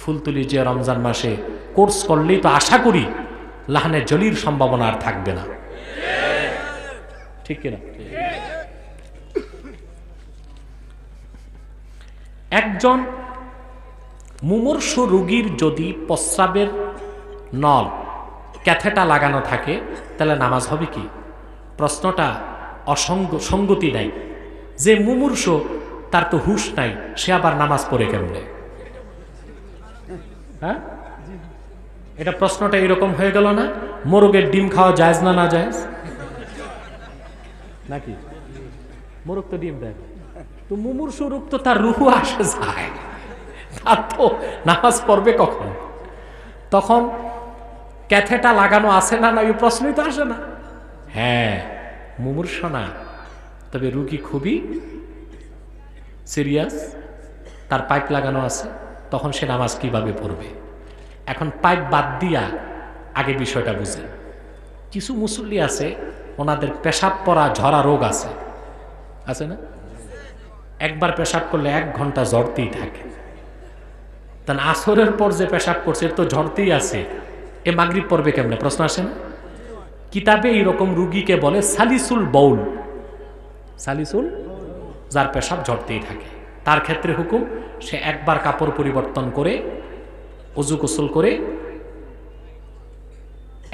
ফুলতুলি যে রমজান মাসে কোর্স করলেই তো আশা করি লাহনে জলির সম্ভাবনা আর থাকবে না, ঠিক কিনা? একজন মুমূর্ষু রোগীর যদি প্রস্রাবের নল ক্যাথেটা লাগানো থাকে তাহলে নামাজ হবে কি? প্রশ্নটা সঙ্গতি নাই। যে মুমূর্ষু তার তো হুশ নাই, সে আবার নামাজ পড়ে কেমনে? হ্যাঁ, এটা প্রশ্নটা এরকম হয়ে গেল না? মোরগের ডিম খাওয়া জায়েজ না না জায়েজ নাকি? মোরগ তো ডিম দেয়, তো মুমূর্ষু রোগ তো তার রুহু আসে যায়, তার তো নামাজ পড়বে কখন? তখন ক্যাথেটা লাগানো আছে না না, এই প্রশ্নই তো আসে না। হ্যাঁ, মুমূর্ষু না, তবে রুগী খুবই সিরিয়াস, তার পাইপ লাগানো আছে, তখন সে নামাজ কিভাবে পড়বে? এখন পাইপ বাদ দিয়া আগে বিষয়টা বুঝে। কিছু মুসল্লি আছে, ওনাদের পেশাব পড়া ঝরা রোগ আছে, আছে না? একবার পেশাব করলে 1 ঘন্টা ঝরতেই থাকে। তাহলে আসরের পর যে পেশাব করছে তো ঝরতেই আছে, এ মাগরিব পড়বে কেমনে? প্রশ্ন আসে না? কিতাবে এইরকম রুগীকে বলে সালিসুল বাউল, সালিসুল, যার পেশাব ঝরতেই থাকে। তার ক্ষেত্রে হুকুম, সে একবার কাপড় পরিবর্তন করে ওযু গোসল করে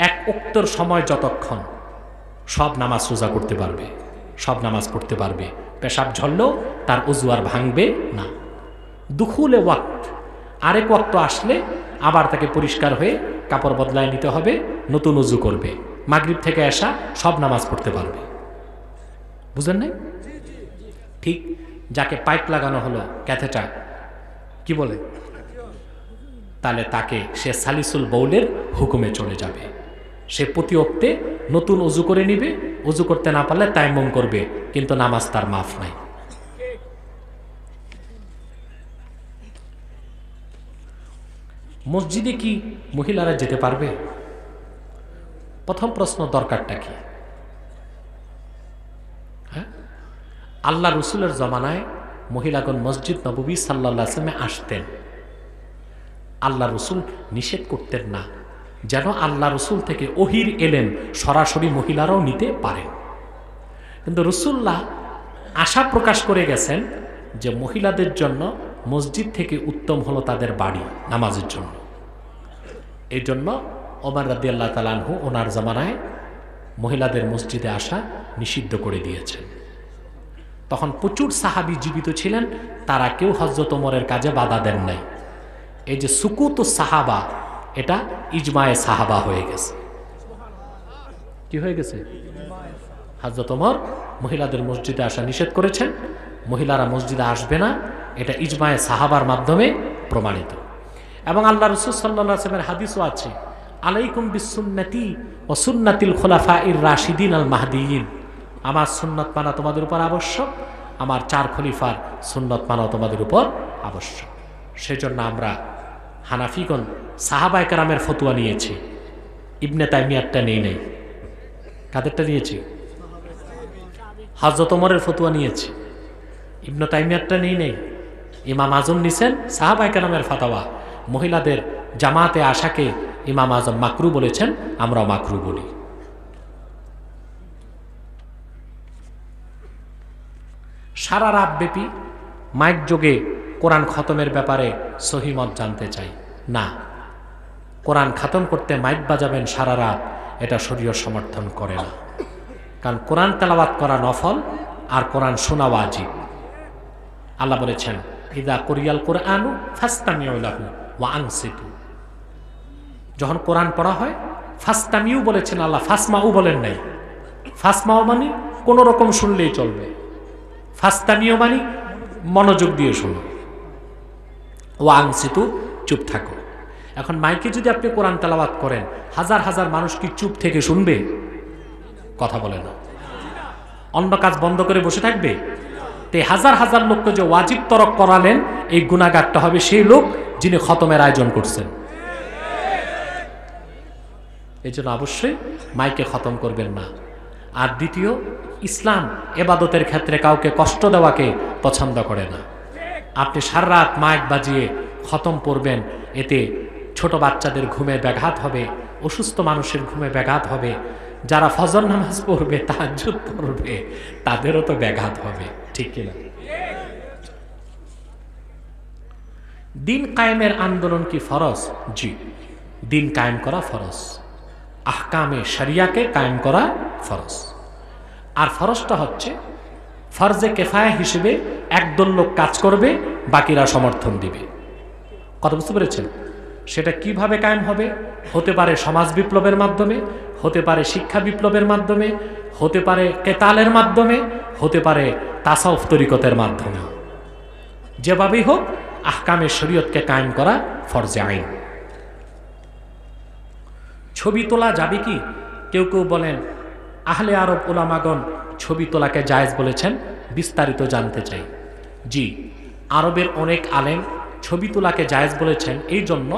1 ওয়াক্তের সময় যতক্ষণ সব নামাজ রোজা করতে পারবে, সব নামাজ পড়তে পারবে। পেশাব ঝরলেও তার ওযু আর ভাঙবে না। দুখুলে ওয়াক্ত, আরেক ওয়াক্ত আসলে আবার তাকে পরিষ্কার হয়ে কাপড় বদলায় নিতে হবে, নতুন ওযু করবে। মাগরিব থেকে এশা সব নামাজ পড়তে পারবে। বুঝেন নাই? ঠিক যাকে পাইপ লাগানো হলো ক্যাথেটার কি বলে, তাহলে তাকে সে সালিসুল বৌলের হুকুমে চলে যাবে। সে প্রতি ওক্তে নতুন অজু করে নিবে, অজু করতে না পারলে তায়াম্মুম করবে, কিন্তু নামাজ তার মাফ নাই। মসজিদে কি মহিলারা যেতে পারবে? প্রথম প্রশ্ন, দরকারটা কি? হ্যাঁ, আল্লাহ রসুলের জমানায় মহিলাগণ মসজিদ নববী সাল্লাল্লাহু আলাইহি ওয়াসাল্লামে আসতেন। আল্লাহ রসুল নিষেধ করতেন না, যেন আল্লাহ রসুল থেকে ওহির এলেম সরাসরি মহিলারাও নিতে পারেন। কিন্তু রসুল্লাহ আশা প্রকাশ করে গেছেন যে মহিলাদের জন্য মসজিদ থেকে উত্তম হলো তাদের বাড়ি নামাজের জন্য। এই জন্য ওমর রাদিয়াল্লাহু তাআলা আনহু ওনার জামানায় মহিলাদের মসজিদে আসা নিষিদ্ধ করে দিয়েছেন। তখন প্রচুর সাহাবী জীবিত ছিলেন, তারা কেউ হযরত ওমরের কাজে বাধা দেন নাই। এই যে সুকুত সাহাবা, এটা ইজমায়ে সাহাবা হয়ে গেছে। কি হয়ে গেছে? হযরত ওমর মহিলাদের মসজিদে আসা নিষেধ করেছেন, মহিলারা মসজিদে আসবে না, এটা ইজমায়ে সাহাবার মাধ্যমে প্রমাণিত। এবং আল্লাহ রাসূল সাল্লাল্লাহু আলাইহি ওয়াসাল্লামের হাদিসও আছে, আলাইকুম বিসুন্নতি ওয়া সুন্নাতিল খুলাফাইর রাশিদিন আল মাহদিয়িন, আমার সুন্নত মানা তোমাদের উপর আবশ্যক, আমার 4 খলিফার সুন্নত মানা তোমাদের উপর আবশ্যক। সেজন্য আমরা হানাফিগণ সাহাবায়ে কেরামের ফতোয়া নিয়েছি, ইবনে তাইমিয়ারটা নেই নাই। কাদেরটা নিয়েছি? হযরত ওমরের ফতোয়া নিয়েছি, ইবনে তাইমিয়ারটা নেই নাই। ইমাম আজম নিছেন সাহাবায়ে কেরামের ফতোয়া। মহিলাদের জামাতে আসাকে ইমাম আজম মাকরু বলেছেন, আমরাও মাকরু বলি। সারা রাত ব্যাপী মাইক যোগে কোরআন খতমের ব্যাপারে সহিমত জানতে চাই না। কোরআন খতম করতে মাইক বাজাবেন সারা রাত, এটা শরীয়ত সমর্থন করে না। কারণ কোরআন তেলাওয়াত করা নফল আর কোরআন শোনা ওয়াজিব। আল্লাহ বলেছেন, ইযা কুরিয়াল কুরআনু ফাসতামিউ লাহু ওয়া আনসিতু। যখন কোরআন পড়া হয়, ফাসতামিউ বলেছেন আল্লাহ, ফাসমাউ বলেন নাই। ফাসমাউ মানে কোন রকম শুনলেই চলবে, ফাসতামিউ মানে মনোযোগ দিয়ে শুনো, ওয়া আনসিতু চুপ থাকো। এখন মাইকে যদি আপনি কোরআন তেলাওয়াত করেন, হাজার হাজার মানুষ কি চুপ থেকে শুনবে? কথা বলে না। অন্য কাজ বন্ধ করে বসে থাকবে? তে হাজার হাজার লোককে যে ওয়াজিব তরক করালেন, এই গুনাহগারটা হবে সেই লোক যিনি খতমের আয়োজন করছেন। এই জন্য অবশ্যই মাইকে খতম করবেন না। আর দ্বিতীয়, ইসলাম এবাদতের ক্ষেত্রে কাউকে কষ্ট দেওয়াকে পছন্দ করে না। আপনি সারা রাত মাইক বাজিয়ে খতম পড়বেন, এতে ছোট বাচ্চাদের ঘুমে ব্যাঘাত হবে, অসুস্থ মানুষের ঘুমে ব্যাঘাত হবে, যারা ফজর নামাজ পড়বে, তাহাজ্জুদ পড়বে, তাদেরও তো ব্যাঘাত হবে, ঠিক কিনা? দিন কায়েমের আন্দোলন কি ফরজ? জি, দিন কায়েম করা ফরজ, আহকামে শরিয়াকে কায়েম করা ফরজ। আর ফরজটা হচ্ছে ফরজে কেফায়া হিসেবে একদল লোক কাজ করবে, বাকিরা সমর্থন দিবে। কথা বুঝতে পেরেছেন? সেটা কিভাবে কায়েম হবে? হতে পারে সমাজ বিপ্লবের মাধ্যমে, হতে পারে শিক্ষা বিপ্লবের মাধ্যমে, হতে পারে কেতালের মাধ্যমে, হতে পারে তাসাউফ তরিকতের মাধ্যমে। যেভাবেই হোক, আহকামে শরীয়তকে কায়েম করা ফরজে আইন। ছবি তোলা যাবে কি? কেউ কেউ বলেন আহলে আরব উলামাগণ ছবি তোলাকে জায়েজ বলেছেন, বিস্তারিত জানতে চাই। জি, আরবের অনেক আলেম ছবি তোলাকে জায়েজ বলেছেন। এই জন্য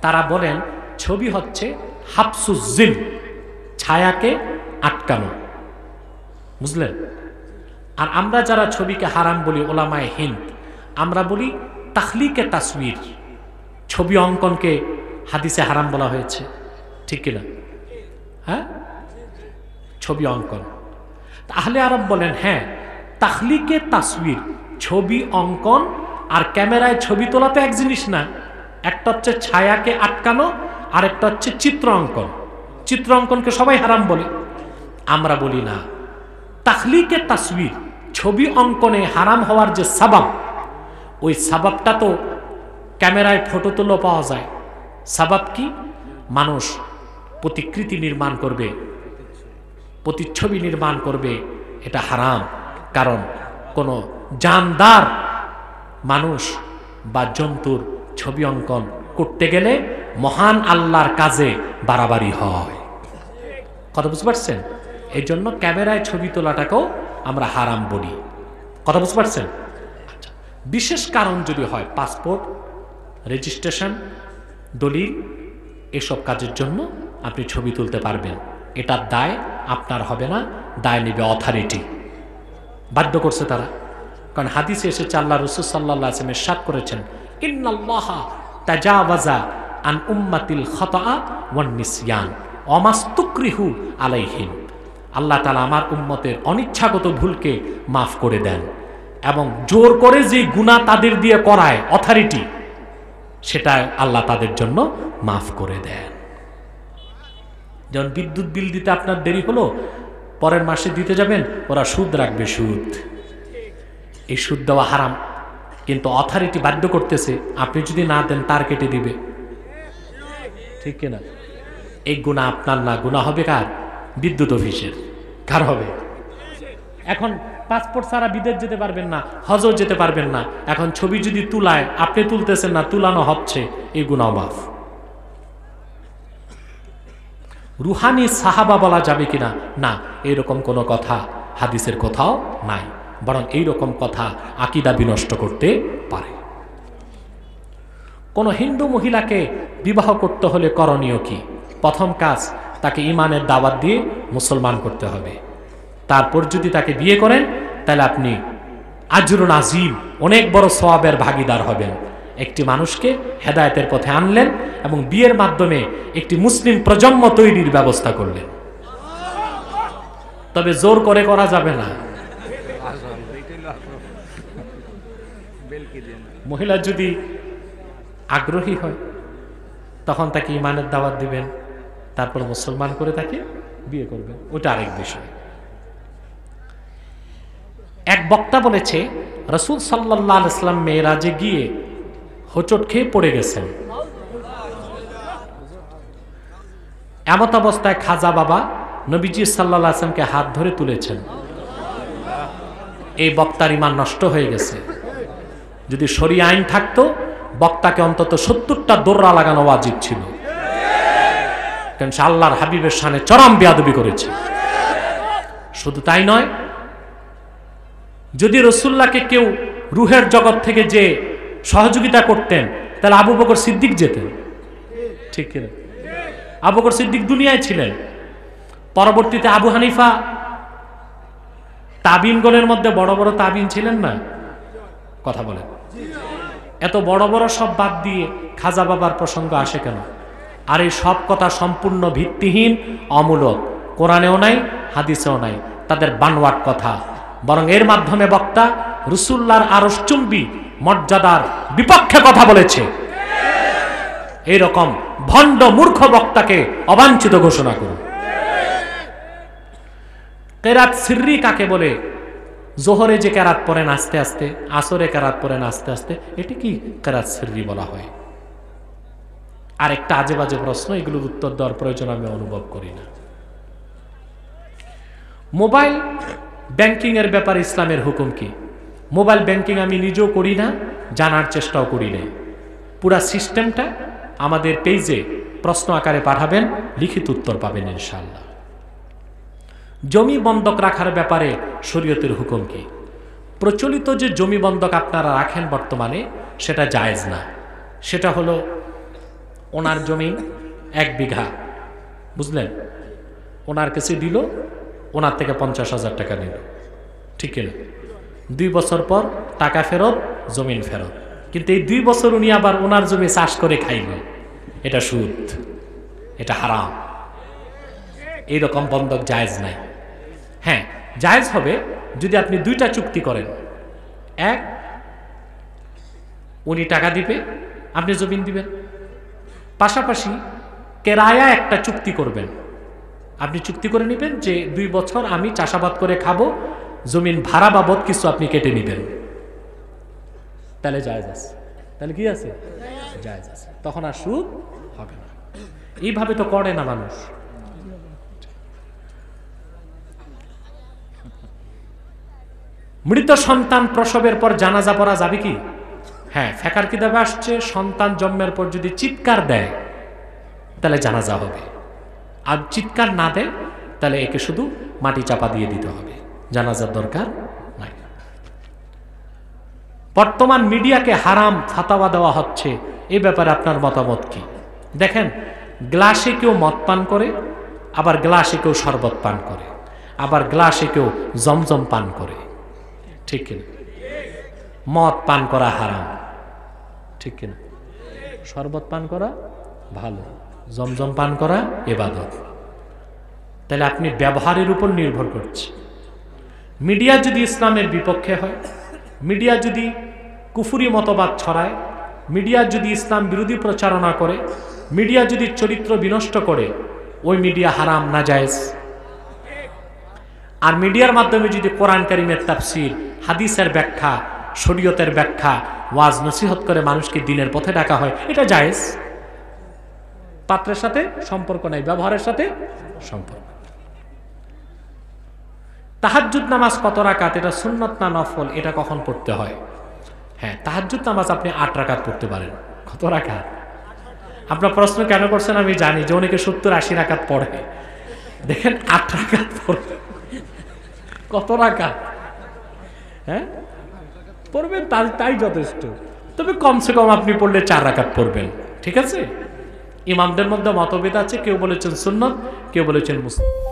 তারা বলেন ছবি হচ্ছে হাবসুজ্জিল, ছায়াকে আটকানো। বুঝলেন? আর আমরা যারা ছবিকে হারাম বলি, ওলামায়ে হিন্দ, আমরা বলি তাখলিকে তাসবির, ছবি অঙ্কনকে হাদিসে হারাম বলা হয়েছে, ঠিক কিনা? হ্যাঁ, ছবি অঙ্কন। আহলে আরব বলেন হ্যাঁ, তাখলিকে তাসবির, ছবি অঙ্কন আর ক্যামেরায় ছবি তোলা তো এক জিনিস না। একটা হচ্ছে ছায়াকে আটকানো, আর একটা হচ্ছে চিত্র অঙ্কন। চিত্র অঙ্কনকে সবাই হারাম বলে, আমরা বলি না। তাখলিকে তাসবির, ছবি অঙ্কনে হারাম হওয়ার যে সাবাব, ওই সাবাবটা তো ক্যামেরায় ফটো তুলো পাওয়া যায়। সাবাব কি? মানুষ প্রতিকৃতি নির্মাণ করবে, প্রতিচ্ছবি নির্মাণ করবে, এটা হারাম। কারণ কোনো জানদার মানুষ বা জন্তুর ছবি অঙ্কন করতে গেলে মহান আল্লাহর কাজে বাড়াবাড়ি হয়। কথা বুঝতে পারছেন? এই জন্য ক্যামেরায় ছবি তোলাটাকেও আমরা হারাম বলি। কথা বুঝতে পারছেন? আচ্ছা, বিশেষ কারণ যদি হয়, পাসপোর্ট, রেজিস্ট্রেশন, দলিল, এসব কাজের জন্য আপনি ছবি তুলতে পারবেন। এটার দায় আপনার হবে না, দায় নেবে অথরিটি। বাধ্য করছে তারা, কারণ হাদিসে এসেছে আল্লাহ রাসূল সাল্লাল্লাহু আলাইহি ওয়াসাল্লাম ইরশাদ করেছেন, ইন্নাল্লাহা তাজাওয়াজা আন উম্মাতিল খাতাআ ওয়ান নিসয়ান ওয়া মাস্তুকরিহু আলাইহিম। আল্লাহ তাআলা আমার উম্মতের অনিচ্ছাগত ভুলকে মাফ করে দেন, এবং জোর করে যে গুনাহ তাদের দিয়ে করায় অথরিটি, সেটা আল্লাহ তাদের জন্য মাফ করে দেন। যেমন বিদ্যুৎ বিল দিতে আপনার দেরি হলো, পরের মাসে দিতে যাবেন, ওরা সুদ রাখবে, সুদ। এই সুদ দেওয়া হারাম, কিন্তু অথরিটি বাধ্য করতেছে, আপনি যদি না দেন তার কেটে দিবে। ঠিক কিনা? এই গুনাহ আপনার না, গুনাহ হবে কার? বিদ্যুৎ অফিসের। কার হবে? এখন পাসপোর্ট ছাড়া বিদেশ যেতে পারবেন না, হজও যেতে পারবেন না। এখন ছবি যদি তুলায়, আপনি তুলতেছেন না, তুলানো হচ্ছে, এই গুনাহ মাফ। রুহানি সাহাবা বলা যাবে কিনা? না, এইরকম কোনো কথা হাদিসের কোথাও নাই, বরং এইরকম কথা আকীদা বিনষ্ট করতে পারে। কোন হিন্দু মহিলাকে বিবাহ করতে হলে করণীয় কি? প্রথম কাজ, তাকে ঈমানের দাওয়াত দিয়ে মুসলমান করতে হবে। তারপর যদি তাকে বিয়ে করেন, তাহলে আপনি আজরুন আজিম, অনেক বড় সওয়াবের ভাগীদার হবেন। একটি মানুষকে হেদায়েতের পথে আনলেন এবং বিয়ের মাধ্যমে একটি মুসলিম প্রজন্ম তৈরির ব্যবস্থা করলেন। তবে জোর করে করা যাবে না। মহিলা যদি আগ্রহী হয়, তখন তাকে ঈমানের দাওয়াত দিবেন, তারপর মুসলমান করে তাকে বিয়ে করবেন, ওটা আরেক বিষয়। এক বক্তা বলেছে, রাসূল সাল্লাল্লাহু আলাইহি ওয়াসাল্লাম মেরাজে গিয়ে হোঁচট খেয়ে পড়ে গেছেন। এমত অবস্থায় খাজা বাবা নবীজি সাল্লাল্লাহু আলাইহি ওয়াসাল্লামকে হাত ধরে তুলেছেন। এই বক্তার ঈমান নষ্ট হয়ে গেছে। যদি শরীয়ত আইন থাকতো, বক্তাকে অন্তত 70টা দোররা লাগানো ওয়াজিব ছিল, কারণ সে আল্লাহর হাবিবের শানে চরম বেয়াদবি করেছে। শুধু তাই নয়, যদি রাসূলুল্লাহকে কেউ রূহের জগৎ থেকে যে সহযোগিতা করতেন, তাহলে আবু বকর সিদ্দিক যেতেন। ঠিক কিনা? আবু বকর সিদ্দিক দুনিয়ায় ছিলেন। পরবর্তীতে আবু হানিফা তাবিনগণের মধ্যে বড় বড় তাবিন ছিলেন না? কথা বলেন। এত বড় বড় সব বাদ দিয়ে খাজা বাবার প্রসঙ্গ আসে কেন? আর এই সব কথা সম্পূর্ণ ভিত্তিহীন, অমূলক। কোরআনেও নাই, হাদিসেও নাই, তাদের বানোয়াট কথা। বরং এর মাধ্যমে বক্তা রাসূলুল্লাহর আরশচুম্বী মর্যাদার বিপক্ষে কথা বলেছে। এইরকম ভণ্ড মূর্খ বক্তাকে অবাঞ্ছিত ঘোষণা করুন। কেরাত সিররি কাকে বলে? জোহরে যে কেরাত পড়েন আস্তে আস্তে, আসরে কেরাত পড়েন আস্তে আস্তে, এটি কি কেরাত সিররি বলা হয়? আর একটা আজে বাজে প্রশ্ন, এগুলোর উত্তর দেওয়ার প্রয়োজন আমি অনুভব করি না। মোবাইল ব্যাংকিং এর ব্যাপারে ইসলামের হুকুম কি? মোবাইল ব্যাংকিং আমি নিজেও করি না, জানার চেষ্টাও করি না। পুরা সিস্টেমটা আমাদের পেজে প্রশ্ন আকারে পাঠাবেন, লিখিত উত্তর পাবেন ইনশাআল্লাহ। জমি বন্ধক রাখার ব্যাপারে শরীয়তের হুকুম কি? প্রচলিত যে জমি বন্ধক আপনারা রাখেন বর্তমানে, সেটা জায়েজ না। সেটা হলো ওনার জমি 1 বিঘা, বুঝলেন? ওনার কাছে দিল, ওনার থেকে 50,000 টাকা নিল, ঠিক কিনা? 2 বছর পর টাকা ফেরত, জমিন ফেরত। কিন্তু এই 2 বছর উনি আবার ওনার জমি চাষ করে খাইল, এটা সুদ, এটা হারাম। এইরকম বন্ধক জায়েজ নাই। হ্যাঁ, জায়েজ হবে যদি আপনি 2টা চুক্তি করেন। এক, উনি টাকা দিবে, আপনি জমিন দিবেন। পাশাপাশি কেরায়া একটা চুক্তি করবেন। আপনি চুক্তি করে নেবেন যে 2 বছর আমি চাষাবাদ করে খাবো, জমিন ভাড়া বাবদ কিছু আপনি কেটে নেবেন। তাহলে জায়েজ আছে। তাহলে কি আছে? জায়েজ আছে। তখন আর সুদ হবে না। এইভাবে তো করে না মানুষ। মৃত সন্তান প্রসবের পর জানাজা পড়া যাবে কি? হ্যাঁ, ফেকার কিতাবে আসছে সন্তান জন্মের পর যদি চিৎকার দেয় তাহলে জানাজা হবে, আর চিৎকার না দেয় তাহলে একে শুধু মাটি চাপা দিয়ে দিতে হবে, জানাজার দরকার নাই। বর্তমান মিডিয়াকে হারাম ফাতাওয়া দেওয়া হচ্ছে, এই ব্যাপারে আপনার মতামত কি? দেখেন, গ্লাসে কেউ মদ পান করে, আবার গ্লাসে কেউ শরবত পান করে, আবার গ্লাসে কেউ জমজম পান করে, ঠিক কিনা? মদ পান করা হারাম, ঠিক কিনা? শরবত পান করা ভালো, জমজম পান করা ইবাদত। তাহলে আপনি ব্যবহারের উপর নির্ভর করছে। মিডিয়া যদি ইসলামের বিপক্ষে হয়, মিডিয়া যদি কুফরি মতবাদ ছড়ায়, মিডিয়া যদি ইসলাম বিরোধী প্রচারণা করে, মিডিয়া যদি চরিত্র বিনষ্ট করে, ওই মিডিয়া হারাম নাজায়েজ। আর মিডিয়ার মাধ্যমে যদি কোরআন কারীমের তাফসীর, হাদিসের ব্যাখ্যা, শরীয়তের ব্যাখ্যা, ওয়াজ নসিহত করে মানুষকে দ্বীনের পথে ডাকা হয়, এটা জায়েজ। পাত্রের সাথে সম্পর্ক নাই, ব্যবহারের সাথে সম্পর্ক। তাহাজ্জুদ নামাজ কত রাকাত, এটা সুন্নত না নফল, এটা কখন পড়তে হয়? হ্যাঁ, তাহাজ্জুদ নামাজ আপনি 8 রাকাত পড়তে পারেন। কত রাকাত? আপনার প্রশ্ন কেন করছেন আমি জানি, যে অনেকে 70-80 রাকাত পড়ে। দেখেন 8 রাকাত পড়বে, কত রাকাত? হ্যাঁ, পড়বেন, তাই যথেষ্ট। তবে কমসে কম আপনি পড়লে 4 রাকাত পড়বেন, ঠিক আছে? ইমামদের মধ্যে মতভেদ আছে, কেউ বলেছেন সুন্নত, কেউ বলেছেন মুস্তাহাব।